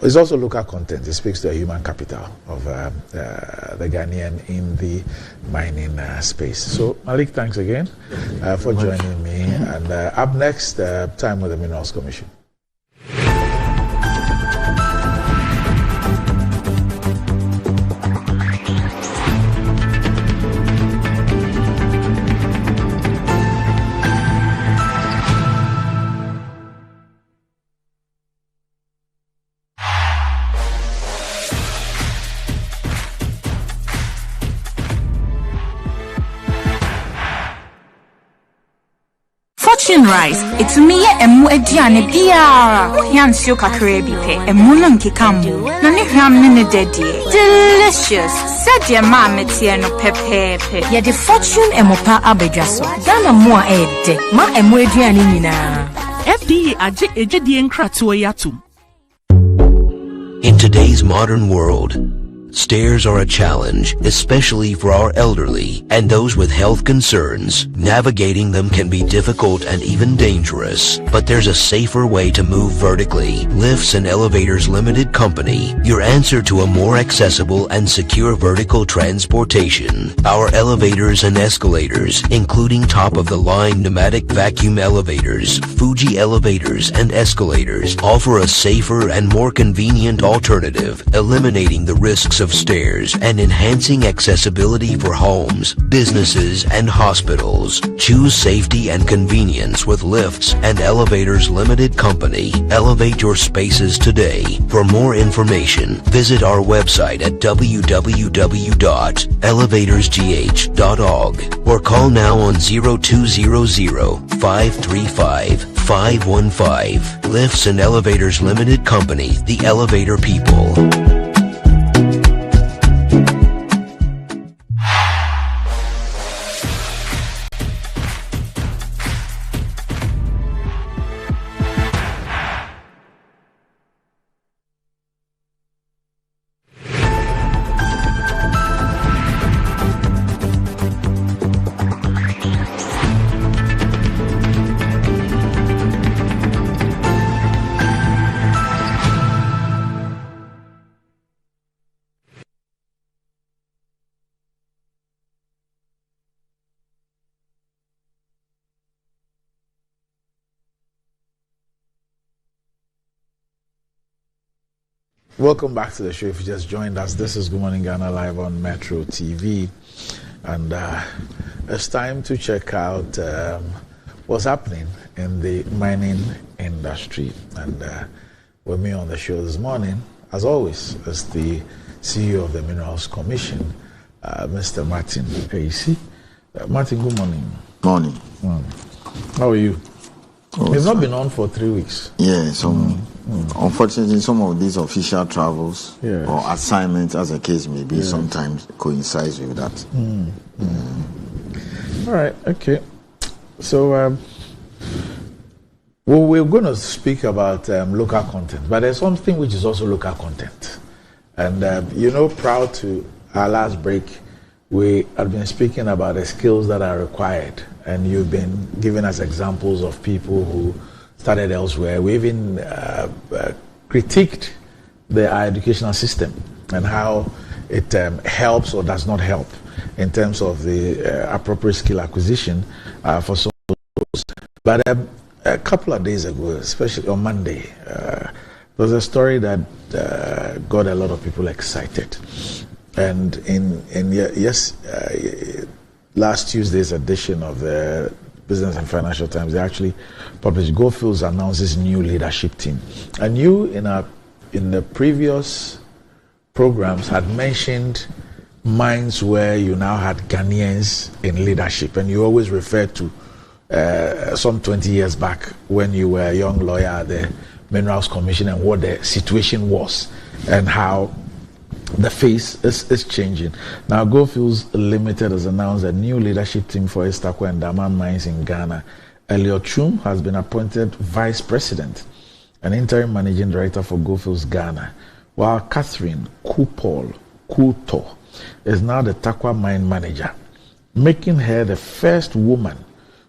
it's also local content. It speaks to the human capital of the Ghanaian in the mining space. So Malik, thanks again for joining me. And up next, time with the Minerals Commission. Fortune Rice, it's me emu ediane biara. Yansu kakre bipe, emu no nkikamu. Na ne hwam ne dedie. Delicious. Said your mom no pepepe. Yeah, the Fortune emopa abedwaso. Ghana mo ede. Ma emu ediane nyina. FDA aje ejadie nkratoa yatum. In today's modern world, stairs are a challenge, especially for our elderly and those with health concerns. Navigating them can be difficult and even dangerous, but there's a safer way to move vertically. Lifts and Elevators Limited Company, your answer to a more accessible and secure vertical transportation. Our elevators and escalators, including top-of-the-line pneumatic vacuum elevators, Fuji elevators and escalators, offer a safer and more convenient alternative, eliminating the risks of stairs and enhancing accessibility for homes, businesses, and hospitals. Choose safety and convenience with Lifts and Elevators Limited Company. Elevate your spaces today. For more information, visit our website at www.elevatorsgh.org or call now on 0200-535-515. Lifts and Elevators Limited Company, the elevator people. Welcome back to the show. If you just joined us, this is Good Morning Ghana live on Metro TV, and it's time to check out what's happening in the mining industry. And with me on the show this morning, as always, is the CEO of the Minerals Commission, Mr. Martin Ayisi. Martin, good morning. Morning. How are you? You've not been on for 3 weeks. Yeah, unfortunately, some of these official travels or assignments, as the case may be, sometimes coincides with that. All right, okay. So, we're going to speak about local content, but there's something which is also local content. And, prior to our last break, we have been speaking about the skills that are required, and you've been giving us examples of people who started elsewhere. We even critiqued our educational system and how it helps or does not help in terms of the appropriate skill acquisition for some of those. But a couple of days ago, especially on Monday, was a story that got a lot of people excited. And last Tuesday's edition of the Business and Financial Times, they actually published Goldfields announces new leadership team. And you, in the previous programs, had mentioned mines where you now had Ghanaians in leadership, and you always referred to some 20 years back when you were a young lawyer at the Minerals Commission and what the situation was and how the face is changing. Now, Goldfields Limited has announced a new leadership team for East Tarkwa and Daman mines in Ghana. Elliot Chum has been appointed Vice President and Interim Managing Director for Goldfields Ghana, while Catherine Kuto is now the Tarkwa Mine Manager, making her the first woman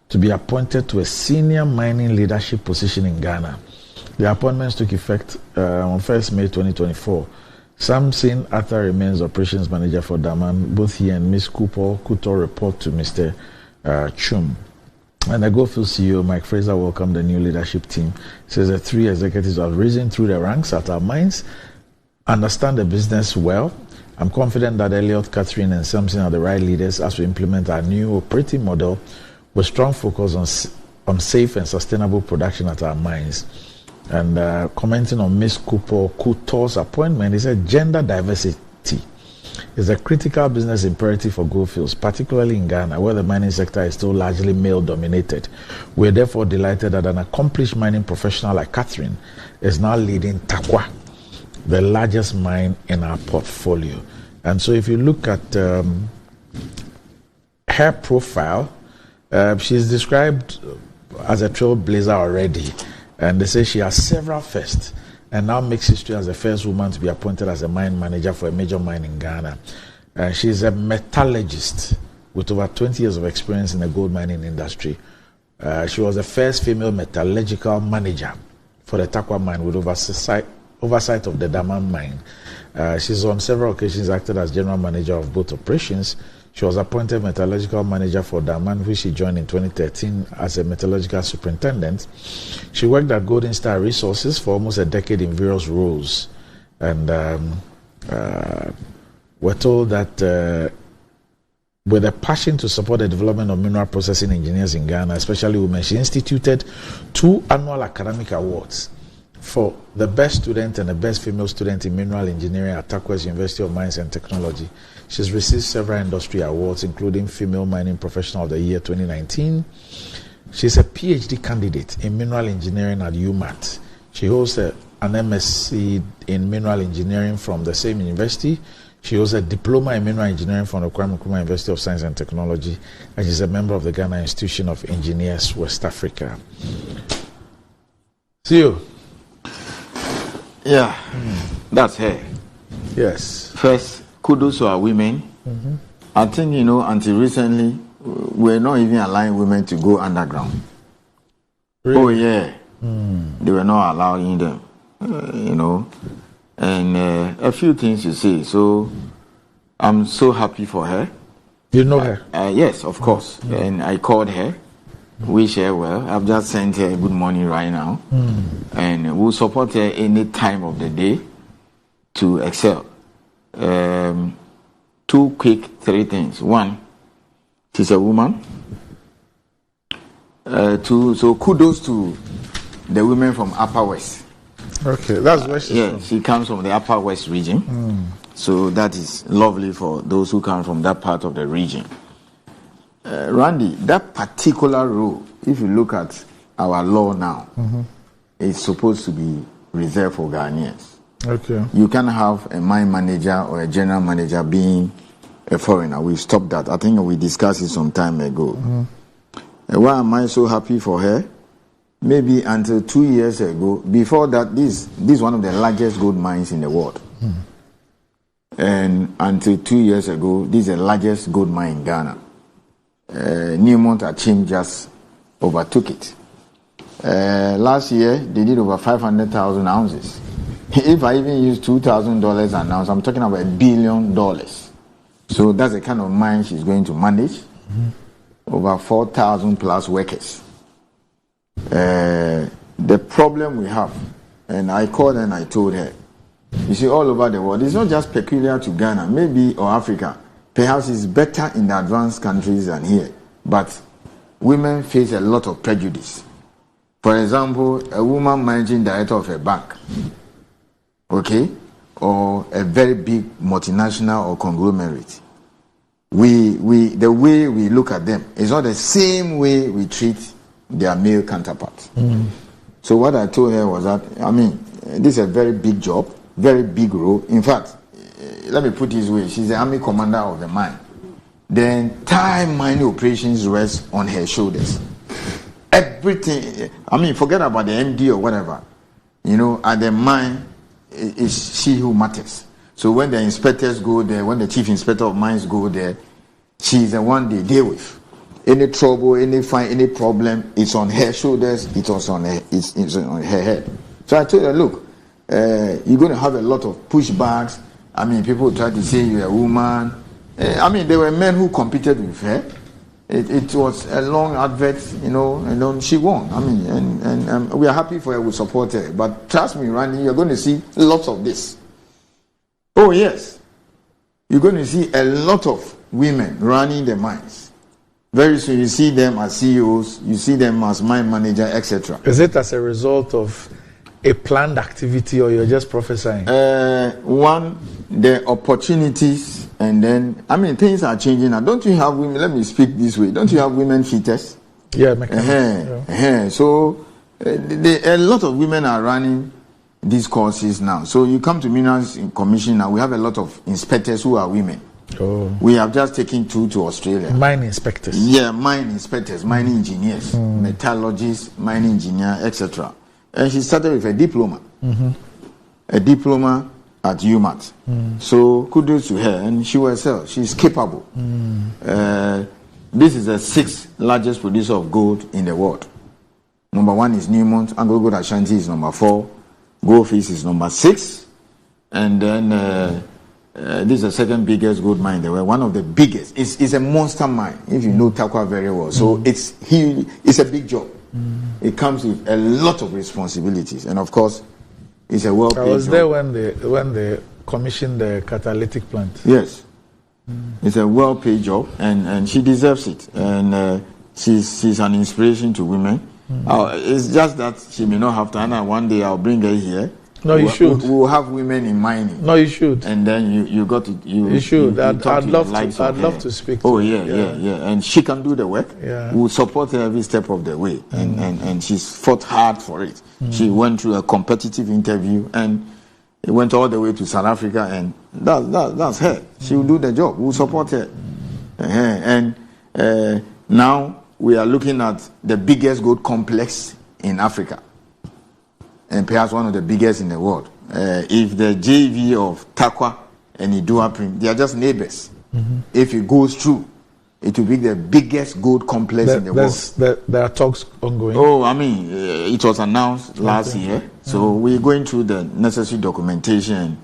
to be appointed to a senior mining leadership position in Ghana. The appointments took effect on 1st May 2024. Samson Arthur remains Operations Manager for Daman. Both he and Ms. Kuto report to Mr. Chum. And the Goldfields CEO, Mike Fraser, welcomed the new leadership team. He says the 3 executives have risen through the ranks at our mines, understand the business well. I'm confident that Elliot, Catherine, and Samson are the right leaders as we implement our new operating model with strong focus on safe and sustainable production at our mines. And commenting on Ms. Kuto's appointment, he said gender diversity is a critical business imperative for Goldfields, particularly in Ghana, where the mining sector is still largely male-dominated. We're therefore delighted that an accomplished mining professional like Catherine is now leading Tarkwa, the largest mine in our portfolio. And so if you look at her profile, she's described as a trailblazer already. And they say she has several firsts and now makes history as the first woman to be appointed as a mine manager for a major mine in Ghana. She's a metallurgist with over 20 years of experience in the gold mining industry. She was the first female metallurgical manager for the Tarkwa mine with oversight of the Daman mine. She's on several occasions acted as general manager of both operations. She was appointed metallurgical manager for Daman, which she joined in 2013 as a metallurgical superintendent. She worked at Golden Star Resources for almost a decade in various roles. And we're told that with a passion to support the development of mineral processing engineers in Ghana, especially women, she instituted 2 annual academic awards for the best student and the best female student in mineral engineering at Tarkwa's University of Mines and Technology. She's received several industry awards, including Female Mining Professional of the Year 2019. She's a PhD candidate in mineral engineering at UMatt. She holds an MSc in mineral engineering from the same university. She holds a diploma in mineral engineering from the Kwame Nkrumah University of Science and Technology, and she's a member of the Ghana Institution of Engineers, West Africa. See you. Yeah, that's her. Yes. First, kudos to our women. Mm-hmm. I think, until recently, we're not even allowing women to go underground. Really? Oh, yeah. Mm. They were not allowing them, And a few things to say. So, I'm so happy for her. You know her? Yes, of course. Mm. And I called her. Wish her well. I've just sent her good morning right now. Mm. And we'll support her any time of the day to excel. 2 quick 3 things. 1, she's a woman. 2, so kudos to the women from Upper West. Okay, that's where she's from. She comes from the Upper West region. Mm. So that is lovely for those who come from that part of the region. Randy, that particular role, if you look at our law now, it's supposed to be reserved for Ghanaians. Okay. You can have a mine manager or a general manager being a foreigner. We've stopped that. I think we discussed it some time ago. Why am I so happy for her? Maybe until 2 years ago, before that, this is one of the largest gold mines in the world. And until 2 years ago, this is the largest gold mine in Ghana. Newmont Achim just overtook it. Last year, they did over 500,000 ounces. If I even use $2,000 an ounce, I'm talking about $1 billion. So that's the kind of mine she's going to manage. Over 4,000 plus workers. The problem we have, and I called her and I told her, you see, all over the world, it's not just peculiar to Ghana, maybe, or Africa. Perhaps it's better in the advanced countries than here. But women face a lot of prejudice. For example, a woman managing director of a bank, okay, or a very big multinational or conglomerate. The way we look at them is not the same way we treat their male counterparts. So what I told her was that, I mean, this is a very big job, very big role. In fact, let me put it this way, she's the army commander of the mine. The entire mining operations rests on her shoulders. Everything, I mean, forget about the MD or whatever. You know, at the mine, it's she who matters. So when the inspectors go there, when the chief inspector of mines go there, she's the one they deal with. Any trouble, any fine, any problem, it's on her shoulders, it's on her head. So I told her, look, you're going to have a lot of pushbacks. I mean, people try to say you're a woman. I mean, there were men who competed with her. It was a long advert, you know, and then she won. I mean, and we are happy for her, we support her. But trust me, Randy, you're going to see lots of this. Oh, yes. You're going to see a lot of women running the mines. Very soon you see them as CEOs, you see them as mine manager, etc. Is it as a result of a planned activity or you're just prophesying? One, the opportunities, and then, I mean, things are changing now. Don't you have women, let me speak this way, don't you have women fitters? Yeah, mechanics. So, a lot of women are running these courses now. So you come to Minerals Commission now, we have a lot of inspectors who are women. Oh. We have just taken 2 to Australia. Mine inspectors. Yeah, mine inspectors, mining engineers, metallurgists, mining engineer, etc. And she started with a diploma. A diploma at UMatt. So kudos to her, and she herself, she's capable. This is the 6th largest producer of gold in the world. Number 1 is Newmont, Anglo Gold Ashanti is number 4, Goldfields is number 6, and then this is the 2nd biggest gold mine in the world, one of the biggest. It's a monster mine, if you know Tarkwa very well. So it's huge, it's a big job. It comes with a lot of responsibilities, and of course, it's a well-paid job. I was there when they commissioned the catalytic plant. Yes, it's a well-paid job, and she deserves it. And she's an inspiration to women. It's just that she may not have time. And one day I'll bring her here. No, you should. We'll have women in mining. No, you should. And then you got to you should. I'd love to speak. Oh yeah. And she can do the work. Yeah. We'll support her every step of the way. And she's fought hard for it. She went through a competitive interview and it went all the way to South Africa, and that's her. She will do the job. We'll support her. And now we are looking at the biggest gold complex in Africa, and perhaps one of the biggest in the world. If the JV of Tarkwa and Iduapriem, they are just neighbors. If it goes through, it will be the biggest gold complex in the world. There are talks ongoing. Oh, I mean, it was announced last year. So we're going through the necessary documentation,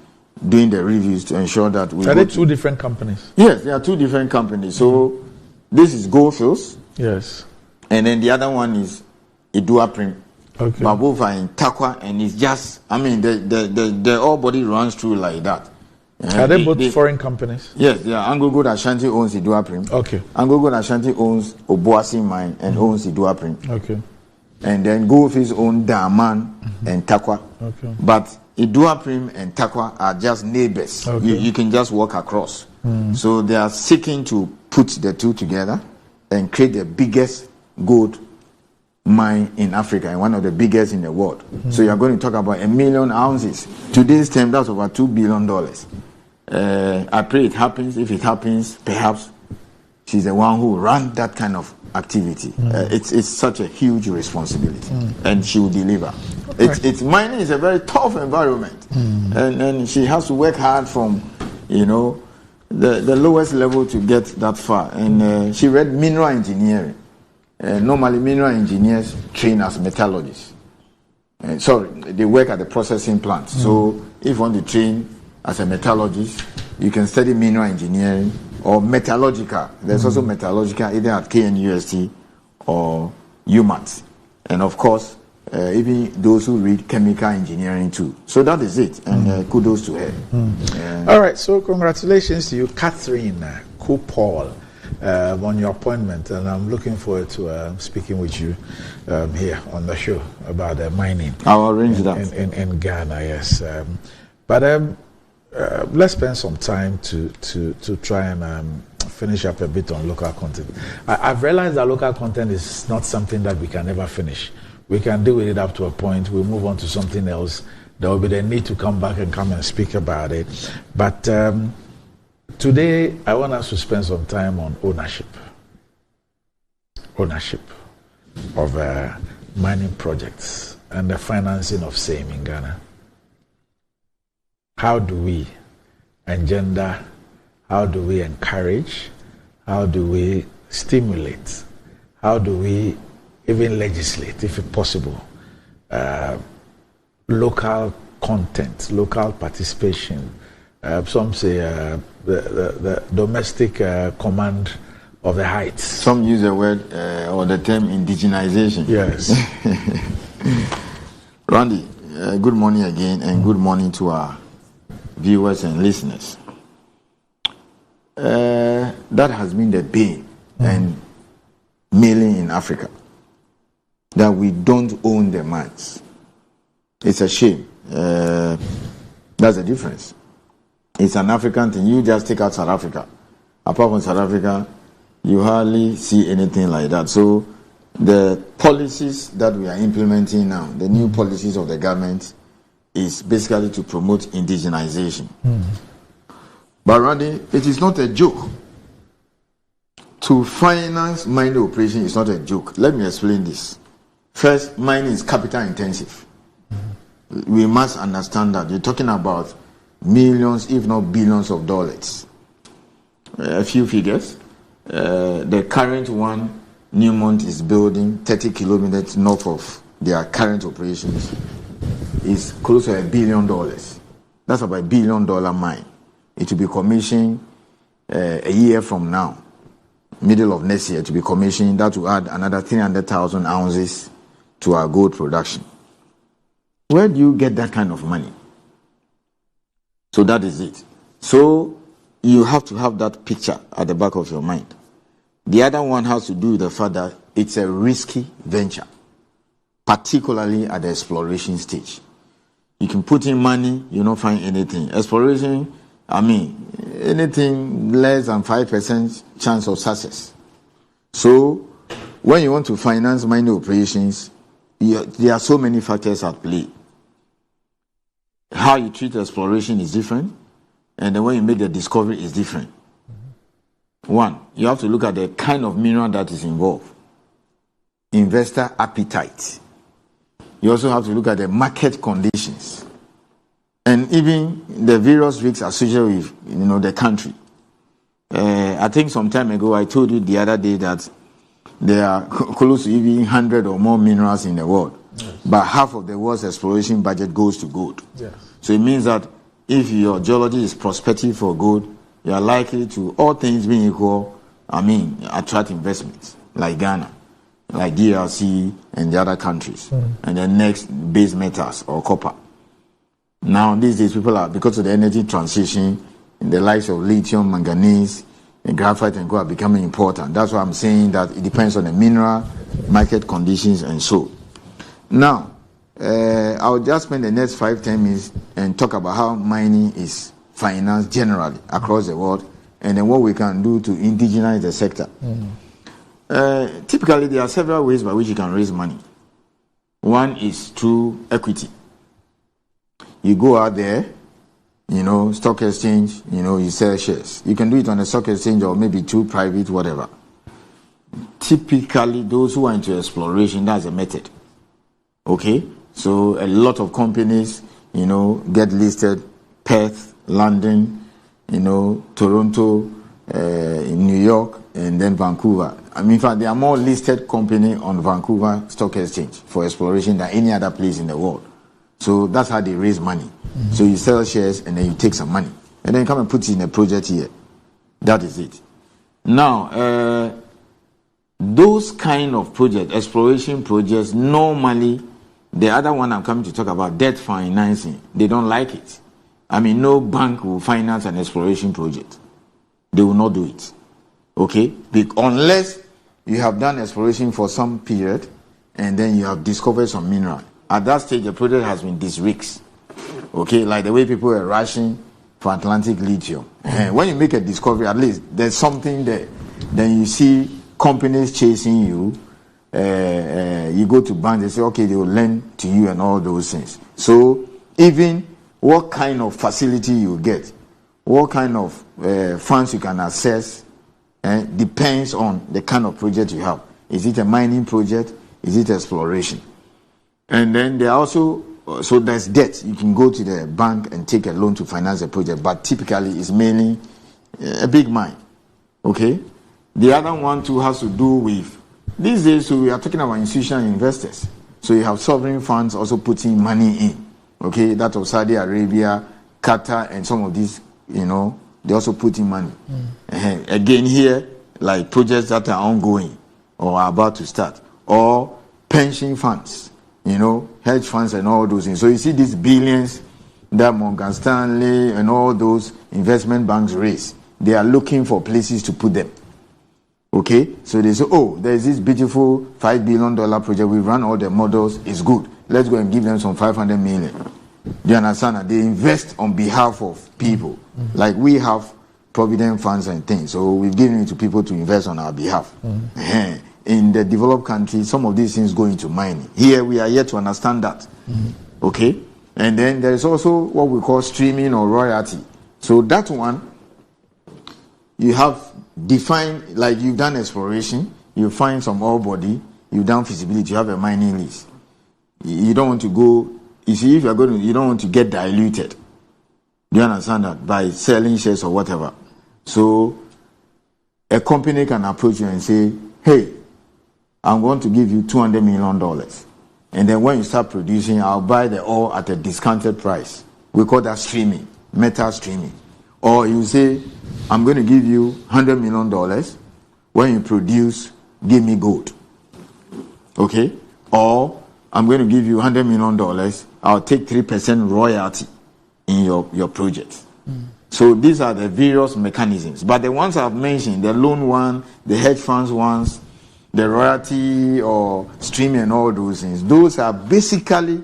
doing the reviews to ensure that we... Are they 2 different companies? Yes, there are 2 different companies. So this is Goldfields. Yes. And then the other one is Iduapriem. Okay. But both are in Tarkwa, and it's just, I mean, the whole body runs through like that. Are they both foreign companies? Yes, yeah. Anglo Gold Ashanti owns Iduapriem. Okay. Anglo Gold Ashanti owns Obuasi Mine and owns Iduapriem. Okay. And then Goldfields own Daman and Tarkwa. Okay. But Iduapriem and Tarkwa are just neighbors. Okay. You can just walk across. So they are seeking to put the 2 together and create the biggest gold mine in Africa and one of the biggest in the world. So you are going to talk about 1 million ounces. Today's term, that's over $2 billion. I pray it happens. If it happens, perhaps she's the one who ran that kind of activity. It's such a huge responsibility, and she will deliver. It's mining is a very tough environment, and she has to work hard from, the lowest level to get that far. And she read mineral engineering. Normally, mineral engineers train as metallurgists. They work at the processing plant. So if you want to train as a metallurgist, you can study mineral engineering or metallurgical. There's also metallurgical either at KNUST or UMatt. And of course, even those who read chemical engineering too. So that is it, and kudos to her. All right, so congratulations to you, Catherine Kupol, on your appointment, and I'm looking forward to speaking with you here on the show about mining. I'll arrange that in Ghana. Yes, but let's spend some time to try and finish up a bit on local content. I've realized that local content is not something that we can ever finish. We can deal with it up to a point. We move on to something else. There will be the need to come back and come and speak about it. But today, I want us to spend some time on ownership of mining projects and the financing of same in Ghana. How do we engender? How do we encourage? How do we stimulate? How do we even legislate, if possible, local content, local participation? Some say the domestic command of the heights. Some use the word or the term indigenization. Yes. Randy, good morning again, and good morning to our viewers and listeners. That has been the bane and mainly in Africa, that we don't own the mines. It's a shame. That's the difference. It's an African thing. You just take out South Africa. Apart from South Africa, you hardly see anything like that. So the policies that we are implementing now, the new policies of the government, is basically to promote indigenization. But Randy, it is not a joke. To finance mining operation is not a joke. Let me explain this. First, mining is capital intensive. We must understand that. You're talking about millions, if not billions of dollars. A few figures. The current one, Newmont is building 30 kilometers north of their current operations, is close to $1 billion. That's about $1 billion mine. It will be commissioned a year from now, middle of next year to be commissioned. That will add another 300,000 ounces to our gold production. Where do you get that kind of money? So that is it. So you have to have that picture at the back of your mind. The other one has to do with the fact that it's a risky venture, particularly at the exploration stage. You can put in money, you don't find anything. Exploration, anything less than 5% chance of success. So when you want to finance mining operations, there are so many factors at play. How you treat exploration is different, and the way you make the discovery is different. One, you have to look at the kind of mineral that is involved. Investor appetite. You also have to look at the market conditions, and even the various risks associated with the country. I think some time ago I told you the other day that there are close to even 100 or more minerals in the world. Yes. But half of the world's exploration budget goes to gold. Yes. So it means that if your geology is prospective for gold, you are likely to, all things being equal, attract investments like Ghana, like DRC and the other countries. And then next, base metals or copper. Now, these days, people are, because of the energy transition, the likes of lithium, manganese, and graphite and gold are becoming important. That's why I'm saying that it depends on the mineral, market conditions, and so. Now, I'll just spend the next 5-10 minutes and talk about how mining is financed generally across the world, and then what we can do to indigenize the sector. Typically, there are several ways by which you can raise money. One is through equity. You go out there, stock exchange, you sell shares. You can do it on a stock exchange or maybe through private, whatever. Typically, those who are into exploration, that's a method. Okay? So a lot of companies, get listed, Perth, London, Toronto, in New York, and then Vancouver. In fact, there are more listed companies on Vancouver Stock Exchange for exploration than any other place in the world. So that's how they raise money. So you sell shares and then you take some money. And then you come and put it in a project here. That is it. Now, those kind of projects, exploration projects, normally The other one I'm coming to talk about, debt financing, they don't like it. I mean, no bank will finance an exploration project. They will not do it. Okay? Unless you have done exploration for some period and then you have discovered some mineral. At that stage, the project has been de-risked. Okay? Like the way people are rushing for Atlantic lithium. When you make a discovery, at least there's something there. Then you see companies chasing you. You go to banks, they say, okay, they will lend to you and all those things. So even what kind of facility you get, what kind of funds you can access, depends on the kind of project you have. Is it a mining project? Is it exploration? And then there are also, so there's debt. You can go to the bank and take a loan to finance a project, but typically it's mainly a big mine. Okay? The other one too has to do with, these days so we are talking about institutional investors. So you have sovereign funds also putting money in. Okay? That of Saudi Arabia, Qatar, and some of these, they also put in money. Again here, like projects that are ongoing or are about to start, or pension funds, hedge funds and all those things. So you see these billions that Morgan Stanley and all those investment banks raise. They are looking for places to put them. Okay? So they say, there's this beautiful $5 billion project. We've run all the models. It's good. Let's go and give them some 500 million. Do you understand? They invest on behalf of people. Like we have provident funds and things. So we've given it to people to invest on our behalf. In the developed countries, some of these things go into mining. Here we are yet to understand that. Okay? And then there is also what we call streaming or royalty. So that one, you have defined, like you've done exploration, you find some ore body, you've done feasibility, you have a mining lease. You don't want to go, you see, if you're going to, you don't want to get diluted. Do you understand that? By selling shares or whatever. So a company can approach you and say, hey, I'm going to give you $200 million. And then when you start producing, I'll buy the ore at a discounted price. We call that streaming, metal streaming. Or you say, I'm going to give you $100 million. When you produce, give me gold. Okay? Or I'm going to give you $100 million. I'll take 3% royalty in your project. So these are the various mechanisms. But the ones I've mentioned, the loan one, the hedge funds ones, the royalty or streaming and all those things, those are basically,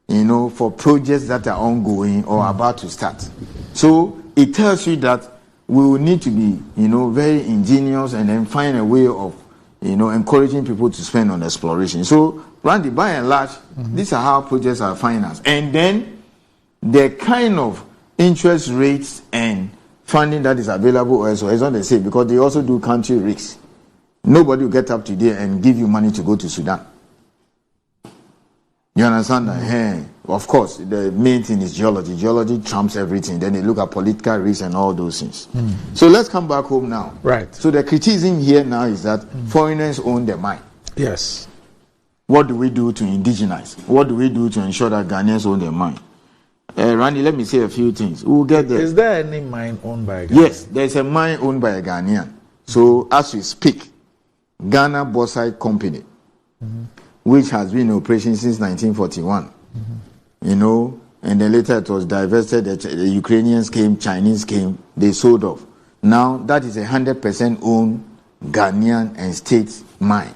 for projects that are ongoing or about to start. So it tells you that we will need to be, very ingenious and then find a way of, encouraging people to spend on exploration. So, Randy, by and large, these are how projects are financed. And then the kind of interest rates and funding that is available also is not the same because they also do country risks. Nobody will get up today and give you money to go to Sudan. You understand that? Of course, the main thing is geology. Geology trumps everything. Then they look at political risks and all those things. So let's come back home now. Right. So the criticism here now is that foreigners own the mine. Yes. What do we do to indigenize? What do we do to ensure that Ghanaians own their mine? Randy, let me say a few things. We'll get there. Is there any mine owned by a Ghanaian? Yes, there's a mine owned by a Ghanaian. So as we speak, Ghana Bauxite Company, which has been in operation since 1941, and then later it was divested. The Ukrainians came, Chinese came, they sold off. Now that is 100% owned Ghanaian and state mine.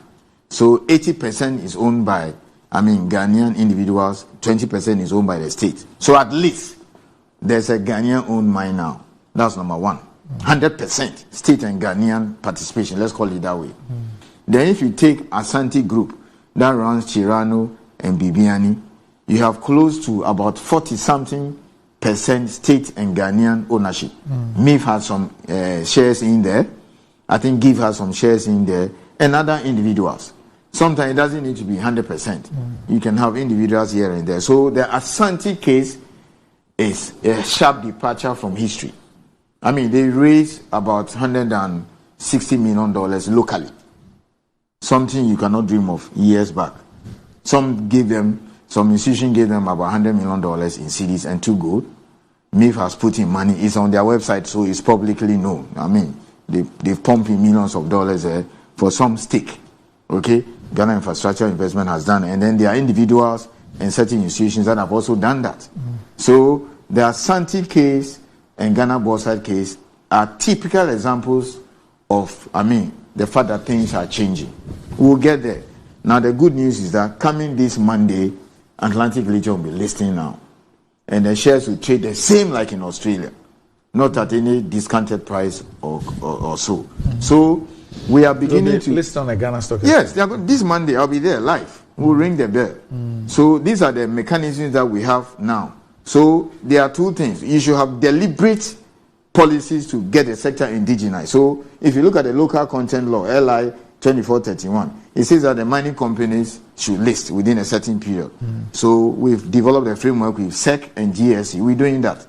So 80% is owned by, Ghanaian individuals, 20% is owned by the state. So at least there's a Ghanaian owned mine now. That's number one. 100% state and Ghanaian participation, let's call it that way. Then if you take Asante Group, that runs Chirano and Bibiani, you have close to about 40-something% state and Ghanaian ownership. MIF has some shares in there. I think GIF has some shares in there. And other individuals. Sometimes it doesn't need to be 100%. You can have individuals here and there. So the Asante case is a sharp departure from history. They raised about $160 million locally. Something you cannot dream of years back. Some institution gave them about $100 million in cedis and 2 gold. MIF has put in money. It's on their website, so it's publicly known. They've pumped in millions of dollars for some stake. Okay? Ghana Infrastructure Investment has done. And then there are individuals and certain institutions that have also done that. So the Asante case and Ghana Bauxite case are typical examples of, the fact that things are changing. We'll get there. Now, the good news is that coming this Monday, Atlantic Lithium will be listing now. And the shares will trade the same like in Australia, not at any discounted price or so. So, we are beginning to list on the Ghana Stock Exchange. Yes, this Monday I'll be there live. We'll ring the bell. So, these are the mechanisms that we have now. So, there are two things. You should have deliberate policies to get the sector indigenized. So, if you look at the local content law, LI 2431, it says that the mining companies should list within a certain period. So, we've developed a framework with SEC and GSE. We're doing that.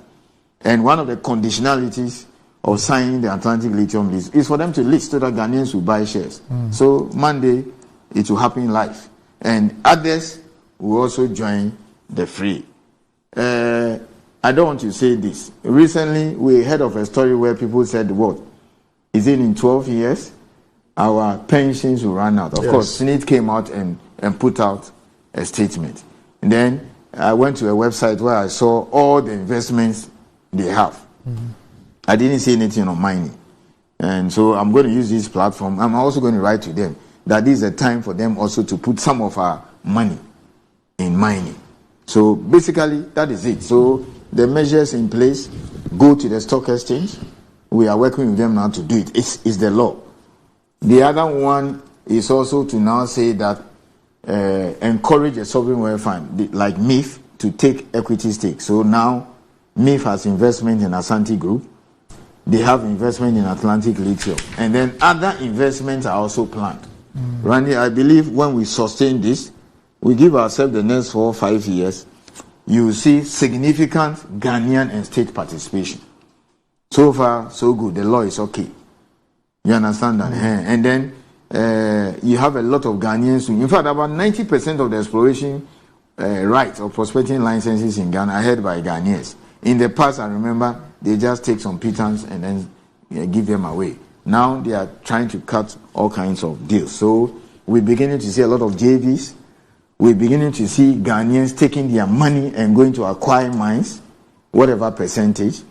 And one of the conditionalities of signing the Atlantic Lithium list is for them to list so that Ghanaians will buy shares. So, Monday, it will happen live. And others will also join the fray. I don't want to say this. Recently, we heard of a story where people said, what? Is it in 12 years, our pensions will run out? Of course, Senate came out and put out a statement. And then I went to a website where I saw all the investments they have. I didn't see anything on mining. And so I'm going to use this platform. I'm also going to write to them that this is a time for them also to put some of our money in mining. So basically, that is it. So the measures in place, go to the stock exchange. We are working with them now to do it. It's the law. The other one is also to now say that encourage a sovereign wealth fund like MIF to take equity stake. So now MIF has investment in Asante Group. They have investment in Atlantic Lithium. And then other investments are also planned. Randy, I believe when we sustain this, we give ourselves the next 4 or 5 years, you will see significant Ghanaian and state participation. So far, so good. The law is okay. You understand that? And then you have a lot of Ghanaians. In fact, about 90% of the exploration rights or prospecting licenses in Ghana are held by Ghanaians. In the past, I remember, they just take some pittance and then give them away. Now they are trying to cut all kinds of deals. So we're beginning to see a lot of JVs. We're beginning to see Ghanaians taking their money and going to acquire mines, whatever percentage.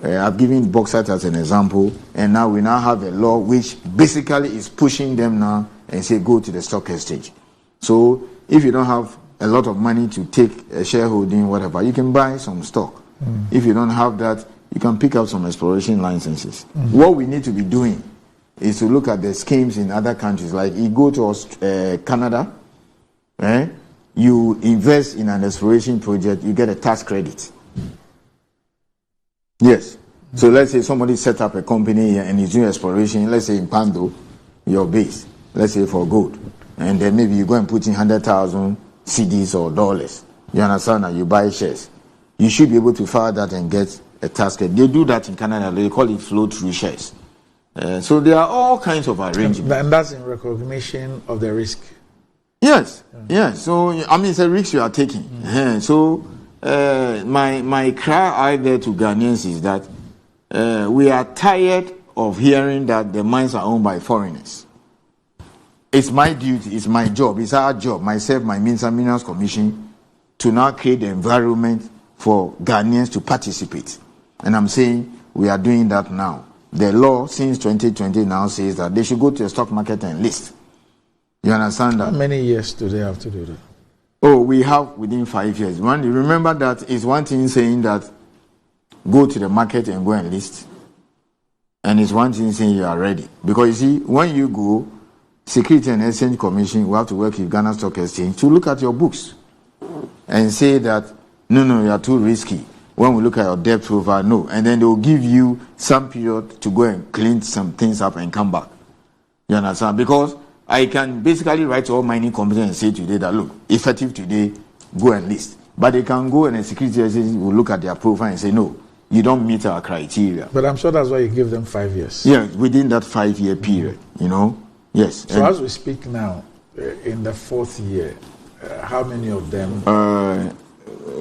I've given bauxite as an example, and now we now have a law which basically is pushing them now and say go to the stock exchange. So if you don't have a lot of money to take a shareholding, whatever, you can buy some stock. If you don't have that, you can pick up some exploration licenses. What we need to be doing is to look at the schemes in other countries. Like you go to Canada, you invest in an exploration project, you get a tax credit. Yes. So let's say somebody set up a company here and is doing exploration, let's say in Pando, your base, let's say for gold. And then maybe you go and put in 100,000 cedis or dollars. You understand that you buy shares. You should be able to file that and get a tax credit. They do that in Canada. They call it flow-through shares. So there are all kinds of arrangements. And that's in recognition of the risk. Yes. Yes. So, it's a risk you are taking. So, my cry out there to Ghanaians is that we are tired of hearing that the mines are owned by foreigners. It's my duty, it's my job, it's our job, myself, my Minerals Commission, to now create the environment for Ghanaians to participate. And I'm saying we are doing that now. The law since 2020 now says that they should go to the stock market and list. You understand that? How many years do they have to do that? Oh, we have within 5 years. You remember that it's one thing saying that go to the market and go and list. And it's one thing saying you are ready. Because you see, when you go, Security and Exchange Commission will have to work with Ghana Stock Exchange to look at your books and say that, no, you are too risky. When we look at your debt profile, no. And then they will give you some period to go and clean some things up and come back. You understand? Because I can basically write to all mining companies and say today that, look, effective today, go and list. But they can go and the security agency will look at their profile and say, no, you don't meet our criteria. But I'm sure that's why you give them 5 years. Yeah, within that 5-year period, Yes. So as we speak now, in the 4th year, how many of them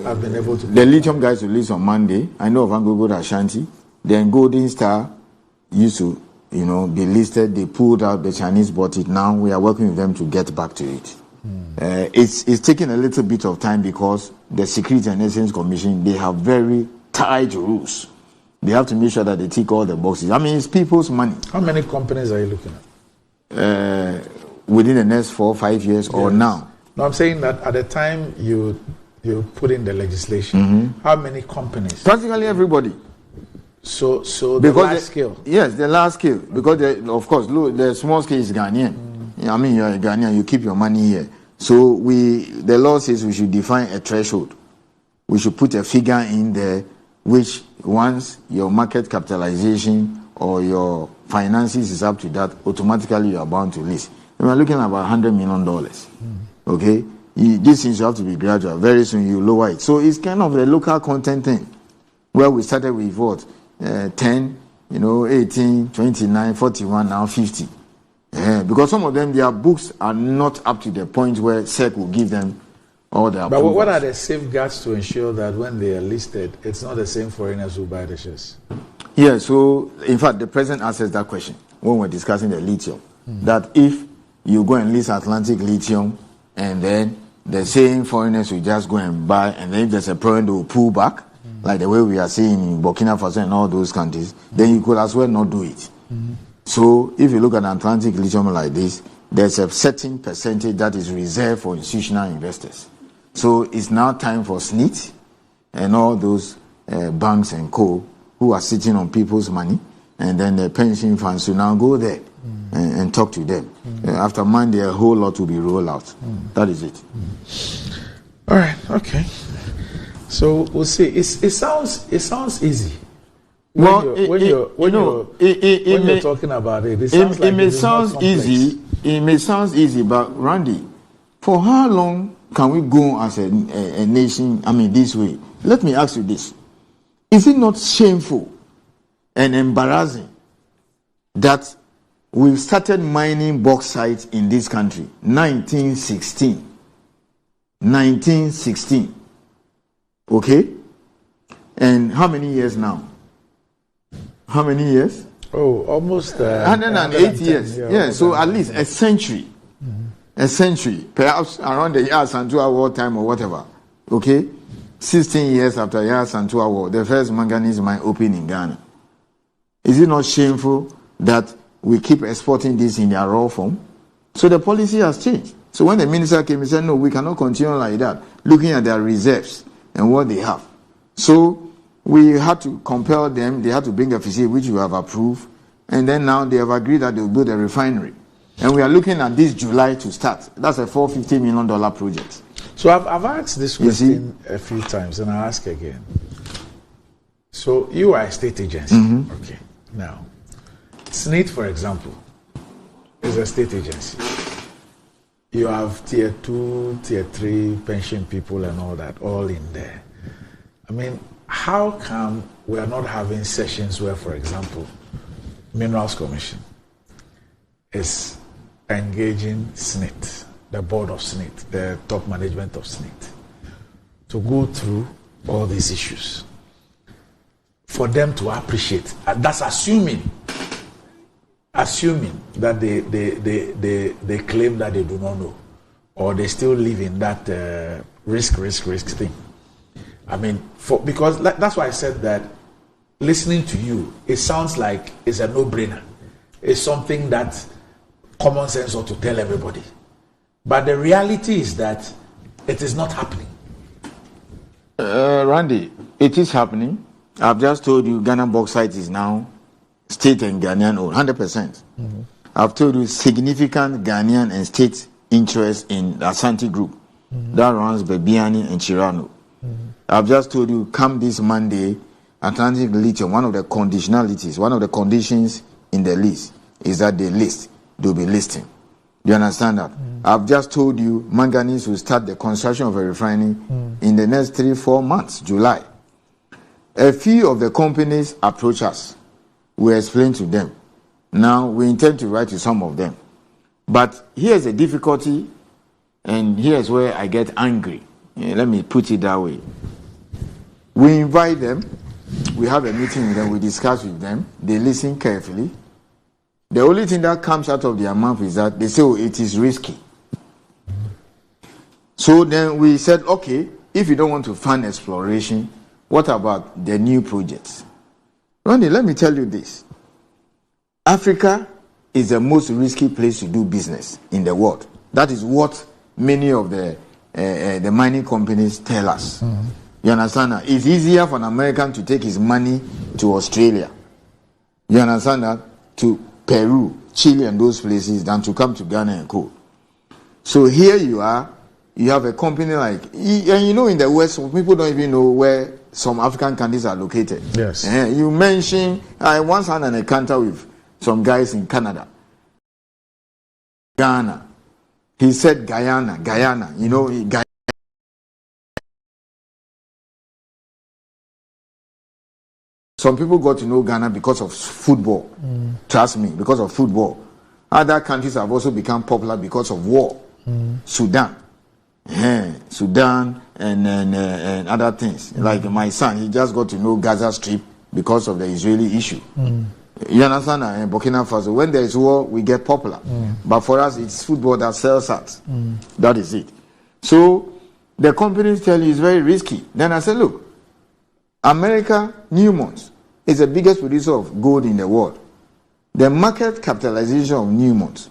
have been able to... The lithium guys will list on Monday. I know of Anglo Ashanti. Then Golden Star used to, be listed. They pulled out, the Chinese bought it. Now we are working with them to get back to it. It's taking a little bit of time because the Security and Exchange Commission, they have very tight rules. They have to make sure that they tick all the boxes. I mean, it's people's money. How many companies are you looking at? Within the next 4 or 5 years or now? No, I'm saying that at the time you put in the legislation, how many companies? Practically everybody. So the large scale? Yes, the large scale. Because, of course, look, the small scale is Ghanaian. I mean, you're a Ghanaian, you keep your money here. So the law says we should define a threshold. We should put a figure in there which once your market capitalization or your finances is up to that, automatically you are bound to list. We are looking at about $100 million. Okay? These things you have to be gradual. Very soon you lower it. So it's kind of a local content thing. Where we started with what? 10, 18, 29, 41, now 50. Because some of them, their books are not up to the point where SEC will give them all the approvals. But what are the safeguards to ensure that when they are listed, it's not the same foreigners who buy the shares? Yeah, so in fact, the president answers that question when we're discussing the lithium. That if you go and list Atlantic Lithium and then the same foreigners will just go and buy, and then if there's a problem, they will pull back, like the way we are seeing in Burkina Faso and all those countries, then you could as well not do it. So if you look at Atlantic Lithium like this, there's a certain percentage that is reserved for institutional investors. So it's now time for SNIT and all those banks and co who are sitting on people's money, and then the pension funds to now go there and talk to them. After Monday, a whole lot will be rolled out. That is it. All right. Okay. So we'll see. It sounds easy. When you're talking about it, it may sound easy. It may sound easy, but Randy, for how long can we go as a nation? I mean, this way. Let me ask you this: is it not shameful and embarrassing that we started mining bauxite in this country 1916? Okay, and how many years now? How many years? Oh, almost 108 years. Yeah, so at least a century. A century, perhaps around the Yaya Santua War time or whatever. Okay, 16 years after Yaya Santua War, the first manganese mine opened in Ghana. Is it not shameful that we keep exporting this in their raw form? So the policy has changed. So when the minister came, he said, no, we cannot continue like that, looking at their reserves and what they have. So we had to compel them, they had to bring a facility which we have approved, and then now they have agreed that they will build a refinery. And we are looking at this July to start. That's a $450 million project. So I've asked this question a few times, and I'll ask again. So you are a state agency. Okay. Now, SNIT, for example, is a state agency. You have tier 2, tier 3 pension people and all that, all in there. I mean, how come we are not having sessions where, for example, Minerals Commission is engaging SNIT, the board of SNIT, the top management of SNIT, to go through all these issues for them to appreciate? That's assuming that they claim that they do not know, or they still live in that risk thing. I mean, because that's why I said that listening to you, it sounds like it's a no-brainer. It's something that common sense ought to tell everybody. But the reality is that it is not happening. Randy, it is happening. I've just told you Ghana bauxite is now state and Ghanaian owned, 100%. I've told you significant Ghanaian and state interest in the Asante Group that runs Bebiani and Chirano. I've just told you, come this Monday, Atlantic Lithium, one of the conditionalities, one of the conditions in the list is that they'll be listing. Do you understand that? I've just told you, manganese will start the construction of a refinery in the next 3-4 months, July. A few of the companies approach us. We explain to them. Now, we intend to write to some of them. But here's the difficulty, and here's where I get angry. Let me put it that way. We invite them, we have a meeting with them, we discuss with them, they listen carefully. The only thing that comes out of their mouth is that they say, oh, it is risky. So then we said, okay, if you don't want to fund exploration, what about the new projects? Ronnie, let me tell you this. Africa is the most risky place to do business in the world. That is what many of the mining companies tell us. Mm-hmm. You understand that? It's easier for an American to take his money to Australia. You understand that? To Peru, Chile, and those places than to come to Ghana and co. So here you are, you have a company like, and you know in the West, people don't even know where some African countries are located. Yes. You mentioned, I once had an encounter with some guys in Canada. Ghana. He said Guyana, you know, Guyana. Some people got to know Ghana because of football. Trust me, because of football. Other countries have also become popular because of war. Sudan. Sudan and other things. Like my son, he just got to know Gaza Strip because of the Israeli issue. You understand that? In Burkina Faso, when there is war, we get popular. But for us, it's football that sells us. That is it. So the companies tell you it's very risky. Then I said, look, America, Newmont, is the biggest producer of gold in the world. The market capitalization of Newmont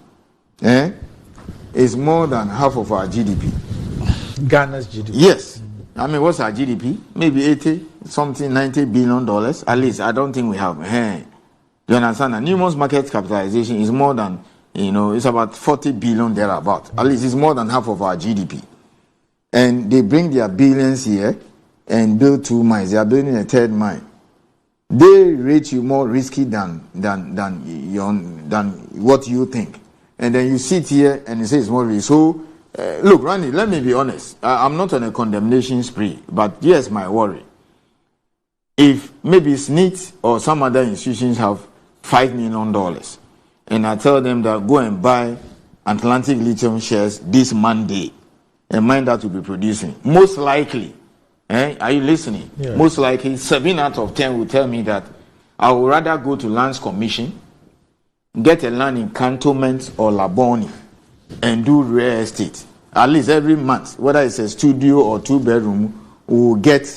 is more than half of our GDP. Ghana's GDP? Yes. I mean, what's our GDP? Maybe $90 billion. At least, I don't think we have. You understand that? Newmont's market capitalization is more than, it's about 40 billion thereabout. At least it's more than half of our GDP. And they bring their billions here and build 2 mines. They are building a 3rd mine. They rate you more risky than what you think. And then you sit here and you say it's more risky. So, look, Randy, let me be honest. I'm not on a condemnation spree, but here's my worry. If maybe SNIT or some other institutions have $5 million, and I tell them that go and buy Atlantic Lithium shares this Monday, a mine that will be producing, most likely, are you listening? Yeah. Most likely, 7 out of 10 will tell me that I would rather go to Lands Commission, get a land in Cantonment or Labone, and do real estate. At least every month, whether it's a studio or 2-bedroom, we'll get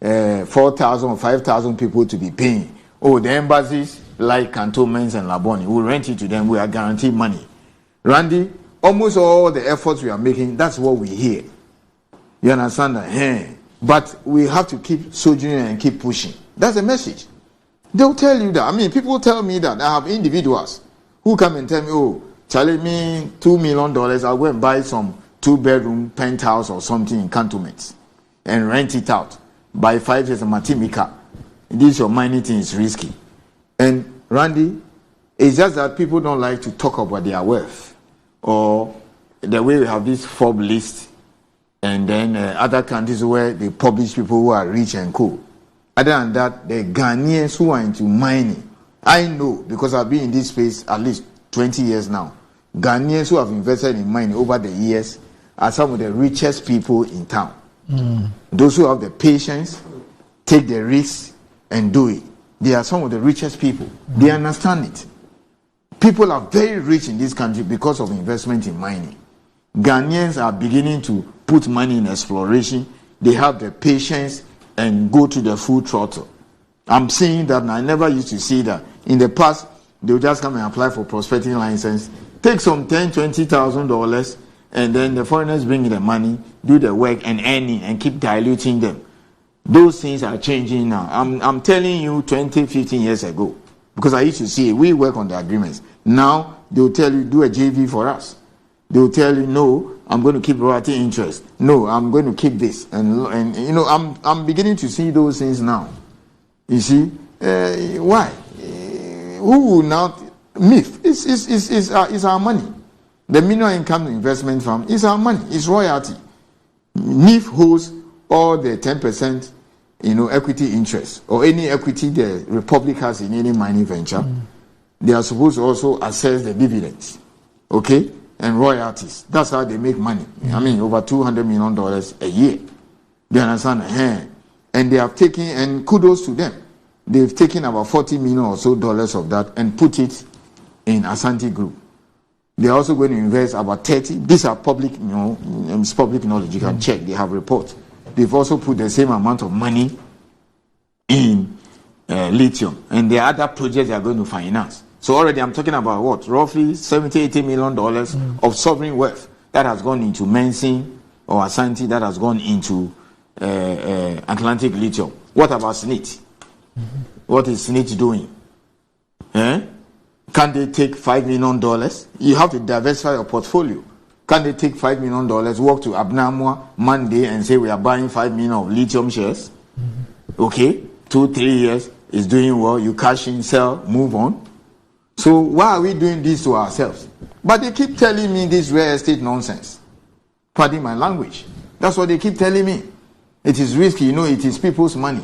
4,000 or 5,000 people to be paying. Oh, the embassies like Cantonments and Labone, we'll rent it to them. We are guaranteed money. Randy, almost all the efforts we are making, that's what we hear. You understand that? But we have to keep sojourning and keep pushing. That's the message. They'll tell you that. I mean, people tell me that. I have individuals who come and tell me, oh, Charlie, me $2 million, I'll go and buy some 2-bedroom penthouse or something in Cantonments and rent it out. By 5 years, Matimika. This your mining thing is risky. And Randy, it's just that people don't like to talk about their wealth. Or the way we have this Forbes list, and then other countries where they publish people who are rich and cool. Other than that, the Ghanaians who are into mining, I know because I've been in this space at least 20 years now. Ghanaians who have invested in mining over the years are some of the richest people in town. Those who have the patience, take the risk, and do it. They are some of the richest people. They understand it. People are very rich in this country because of investment in mining. Ghanaians are beginning to put money in exploration. They have the patience and go to the full throttle. I'm seeing that, and I never used to see that. In the past, they would just come and apply for prospecting license, take some $10,000, $20,000, and then the foreigners bring the money, do the work and earning and keep diluting them. Those things are changing now. I'm telling you 20, 15 years ago, because I used to see it. We work on the agreements. Now, they'll tell you, do a JV for us. They'll tell you, no, I'm going to keep royalty interest. No, I'm going to keep this. And I'm beginning to see those things now. You see? Why? Who will not? MIF. It's our money. The Mineral Income Investment Fund is our money. It's royalty. MIF holds all the 10%, equity interest or any equity the Republic has in any mining venture. They are supposed to also assess the dividends. Okay? And royalties. That's how they make money. I mean, over $200 million a year. Do you understand? And they have taken, and kudos to them, they've taken about $40 million or so of that and put it in Asante Group. They are also going to invest about 30. These are public, it's public knowledge. You can check. They have reports. They've also put the same amount of money in lithium, and there are other projects they are going to finance. So already I'm talking about what? Roughly $70-80 million of sovereign wealth that has gone into Mensing or Asante, that has gone into Atlantic Lithium. What about SNIT? What is SNIT doing? Can they take $5 million? You have to diversify your portfolio. Can they take $5 million, walk to Abnamwa Monday and say we are buying 5 million of lithium shares? Okay, 2-3 years is doing well. You cash in, sell, move on. So why are we doing this to ourselves? But they keep telling me this real estate nonsense. Pardon my language. That's what they keep telling me. It is risky, it is people's money.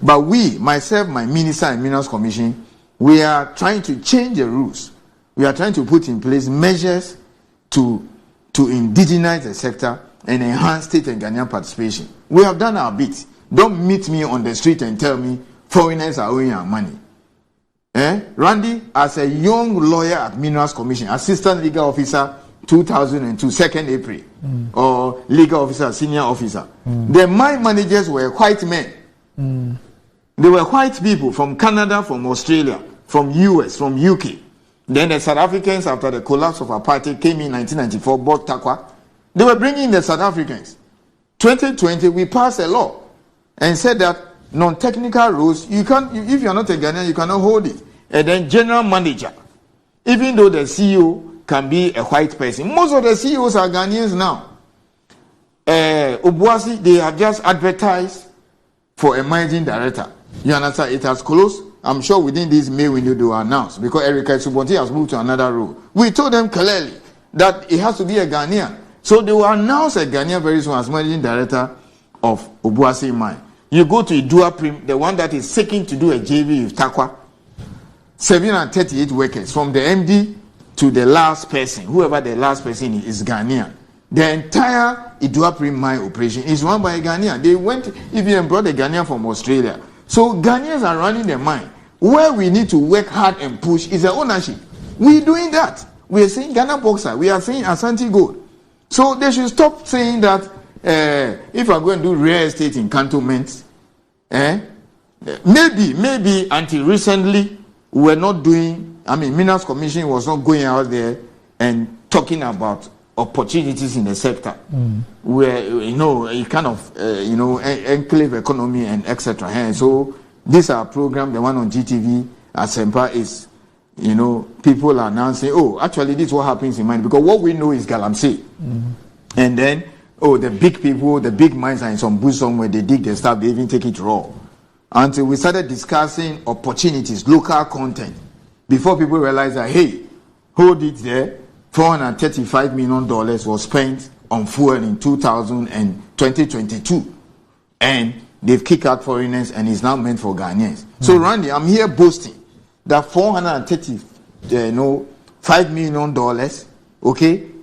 But we, myself, my minister and Minerals Commission, we are trying to change the rules. We are trying to put in place measures to indigenize the sector and enhance state and Ghanaian participation. We have done our bit. Don't meet me on the street and tell me foreigners are owing our money. Randy, as a young lawyer at Minerals Commission, assistant legal officer, 2002, 2nd April, or legal officer, senior officer. The mine managers were white men. They were white people from Canada, from Australia, from US, from UK. Then the South Africans, after the collapse of apartheid, came in 1994, bought Takwa. They were bringing the South Africans. 2020, we passed a law and said that non-technical rules, you can't, if you're not a Ghanaian, you cannot hold it. And then general manager, even though the CEO can be a white person, most of the CEOs are Ghanaians now. Obuasi, they have just advertised for a managing director. You understand? It has closed. I'm sure within this May window they will announce, because Erica Subonti has moved to another role. We told them clearly that it has to be a Ghanaian. So they will announce a Ghanaian very soon as managing director of Obuasi Mine. You go to Idua Prim, the one that is seeking to do a JV with Takwa, 738 workers, from the MD to the last person, whoever the last person is Ghanaian. The entire Idua Prim mine operation is run by a Ghanaian. They went even brought a Ghanaian from Australia. So Ghanaians are running the mine. Where we need to work hard and push is the ownership. We're doing that. We are saying Ghana Boxer. We are saying Asante Gold. So they should stop saying that if I'm going to do real estate in cantonments, maybe until recently we were not doing, Minerals Commission was not going out there and talking about opportunities in the sector where, a kind of, enclave economy and etc. And so this our program, the one on GTV, Asempa, is, people are now saying, oh, actually this is what happens in mine, because what we know is Galamsey. And then, the big people, the big mines are in some bush somewhere, they dig the stuff, they even take it raw. Until we started discussing opportunities, local content, before people realized that, hey, hold it there, $435 million was spent on fuel in 2022. And they've kicked out foreigners and it's now meant for Ghanaians. So Randy, I'm here boasting that $435 million,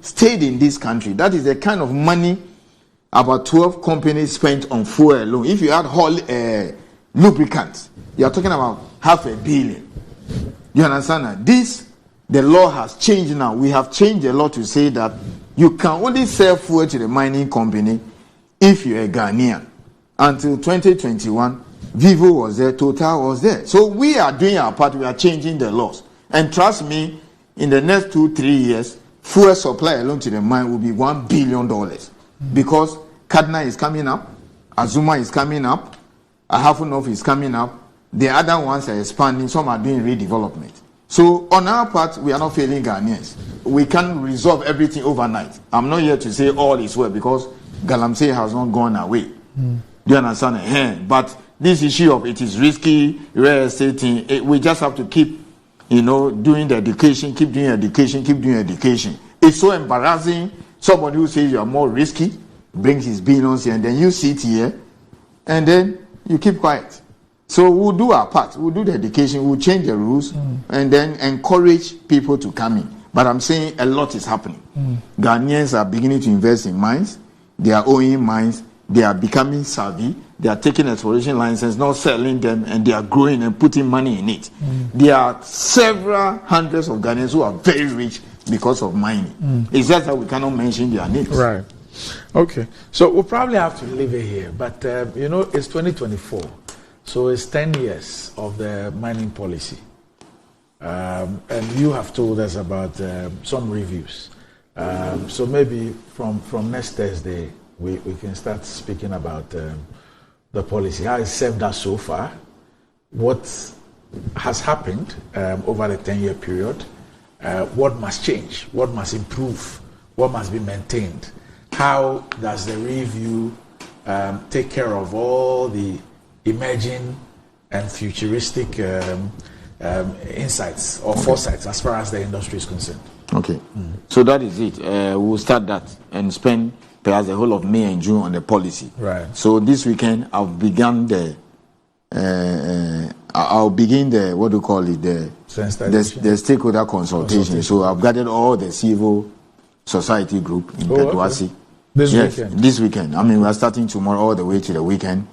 stayed in this country. That is the kind of money about 12 companies spent on fuel alone. If you add whole lubricants, you are talking about $500 million. You understand that? The law has changed now. We have changed the law to say that you can only sell fuel to the mining company if you're a Ghanaian. Until 2021, Vivo was there, Total was there. So we are doing our part. We are changing the laws. And trust me, in the next 2-3 years, fuel supply alone to the mine will be $1 billion. Because Kaduna is coming up, Azuma is coming up, Ahafo is coming up. The other ones are expanding. Some are doing redevelopment. So on our part, we are not failing Ghanaians. We can't resolve everything overnight. I'm not here to say all is well, because Galamsey has not gone away. Do you understand? But this issue of it is risky, real estate, we just have to keep, doing the education, keep doing education. It's so embarrassing. Somebody who says you are more risky brings his billions here, and then you sit here, and then you keep quiet. So we'll do our part. We'll do the education. We'll change the rules and then encourage people to come in. But I'm saying a lot is happening. Ghanaians are beginning to invest in mines. They are owning mines. They are becoming savvy. They are taking exploration licenses, not selling them, and they are growing and putting money in it. There are several hundreds of Ghanaians who are very rich because of mining. It's just that we cannot mention their names. Right. Okay. So we'll probably have to leave it here. But, it's 2024. So it's 10 years of the mining policy. And you have told us about some reviews. So maybe from next Thursday, we can start speaking about the policy, how it served us so far, what has happened over the 10-year period, what must change, what must improve, what must be maintained. How does the review take care of all the emerging and futuristic insights or foresights as far as the industry is concerned? Okay. So that is it. We'll start that and spend perhaps the whole of May and June on the policy. Right. So this weekend I've begun the what do you call it, the stakeholder consultation. So I've gathered all the civil society group in Petuasi. Okay. This weekend. I mean, we are starting tomorrow all the way to the weekend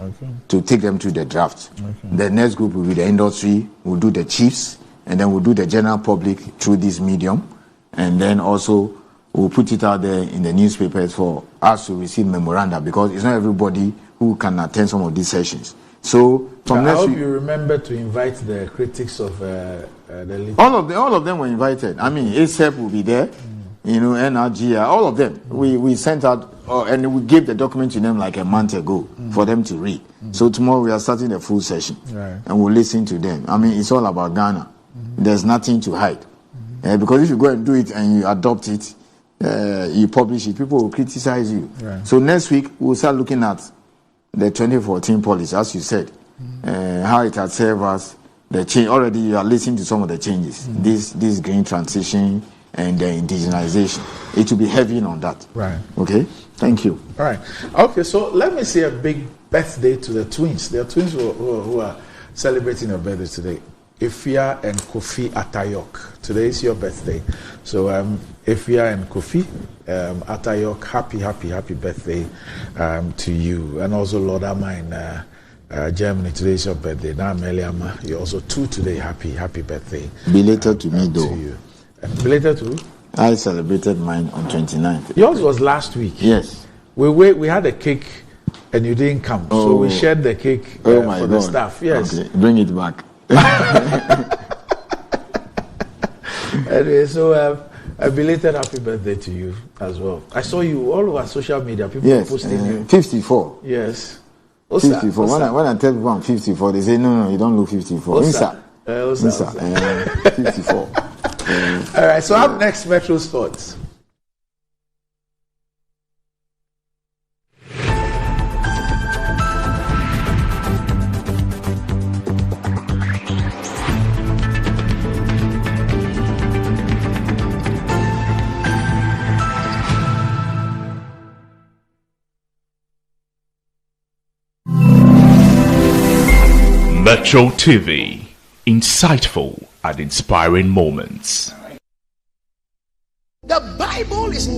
to take them to the draft. The next group will be the industry, we'll do the chiefs, and then we'll do the general public through this medium. And then also we'll put it out there in the newspapers for us to receive memoranda, because it's not everybody who can attend some of these sessions. So from I hope you remember to invite the critics of the league. All of them were invited. I mean, ASEP will be there, NRG, all of them. We sent out and we gave the document to them like a month ago for them to read. So tomorrow we are starting the full session, and we'll listen to them. I mean, it's all about Ghana. There's nothing to hide. Because if you go and do it and you adopt it, you publish it, people will criticize you. Right. So next week we'll start looking at the 2014 policy, as you said, how it has served us, the change. Already you are listening to some of the changes. This green transition and the indigenization. It will be heavy on that. Right. Okay. Thank you. All right. Okay. So let me say a big birthday to the twins. There are twins who are celebrating their birthday today. Ifya and Kofi Atayok. Today is your birthday. So Ifya and Kofi Atayok, happy birthday to you. And also Lord Ama in Germany, today is your birthday. Now Meliama, you're also 2 today. Happy birthday. Belated to me though. To you. Belated to? I celebrated mine on 29th. Yours was last week. Yes. We had a cake and you didn't come. So we shared the cake for the staff. Yes. Okay. Bring it back. Anyway, so a belated happy birthday to you as well. I saw you all over social media. People were posting you. 54. Yes. 54. When I tell people I'm 54, they say, no, you don't look 54. Insa. 54. All right, so up next, Metro Sports. Metro TV, insightful and inspiring moments. The Bible is not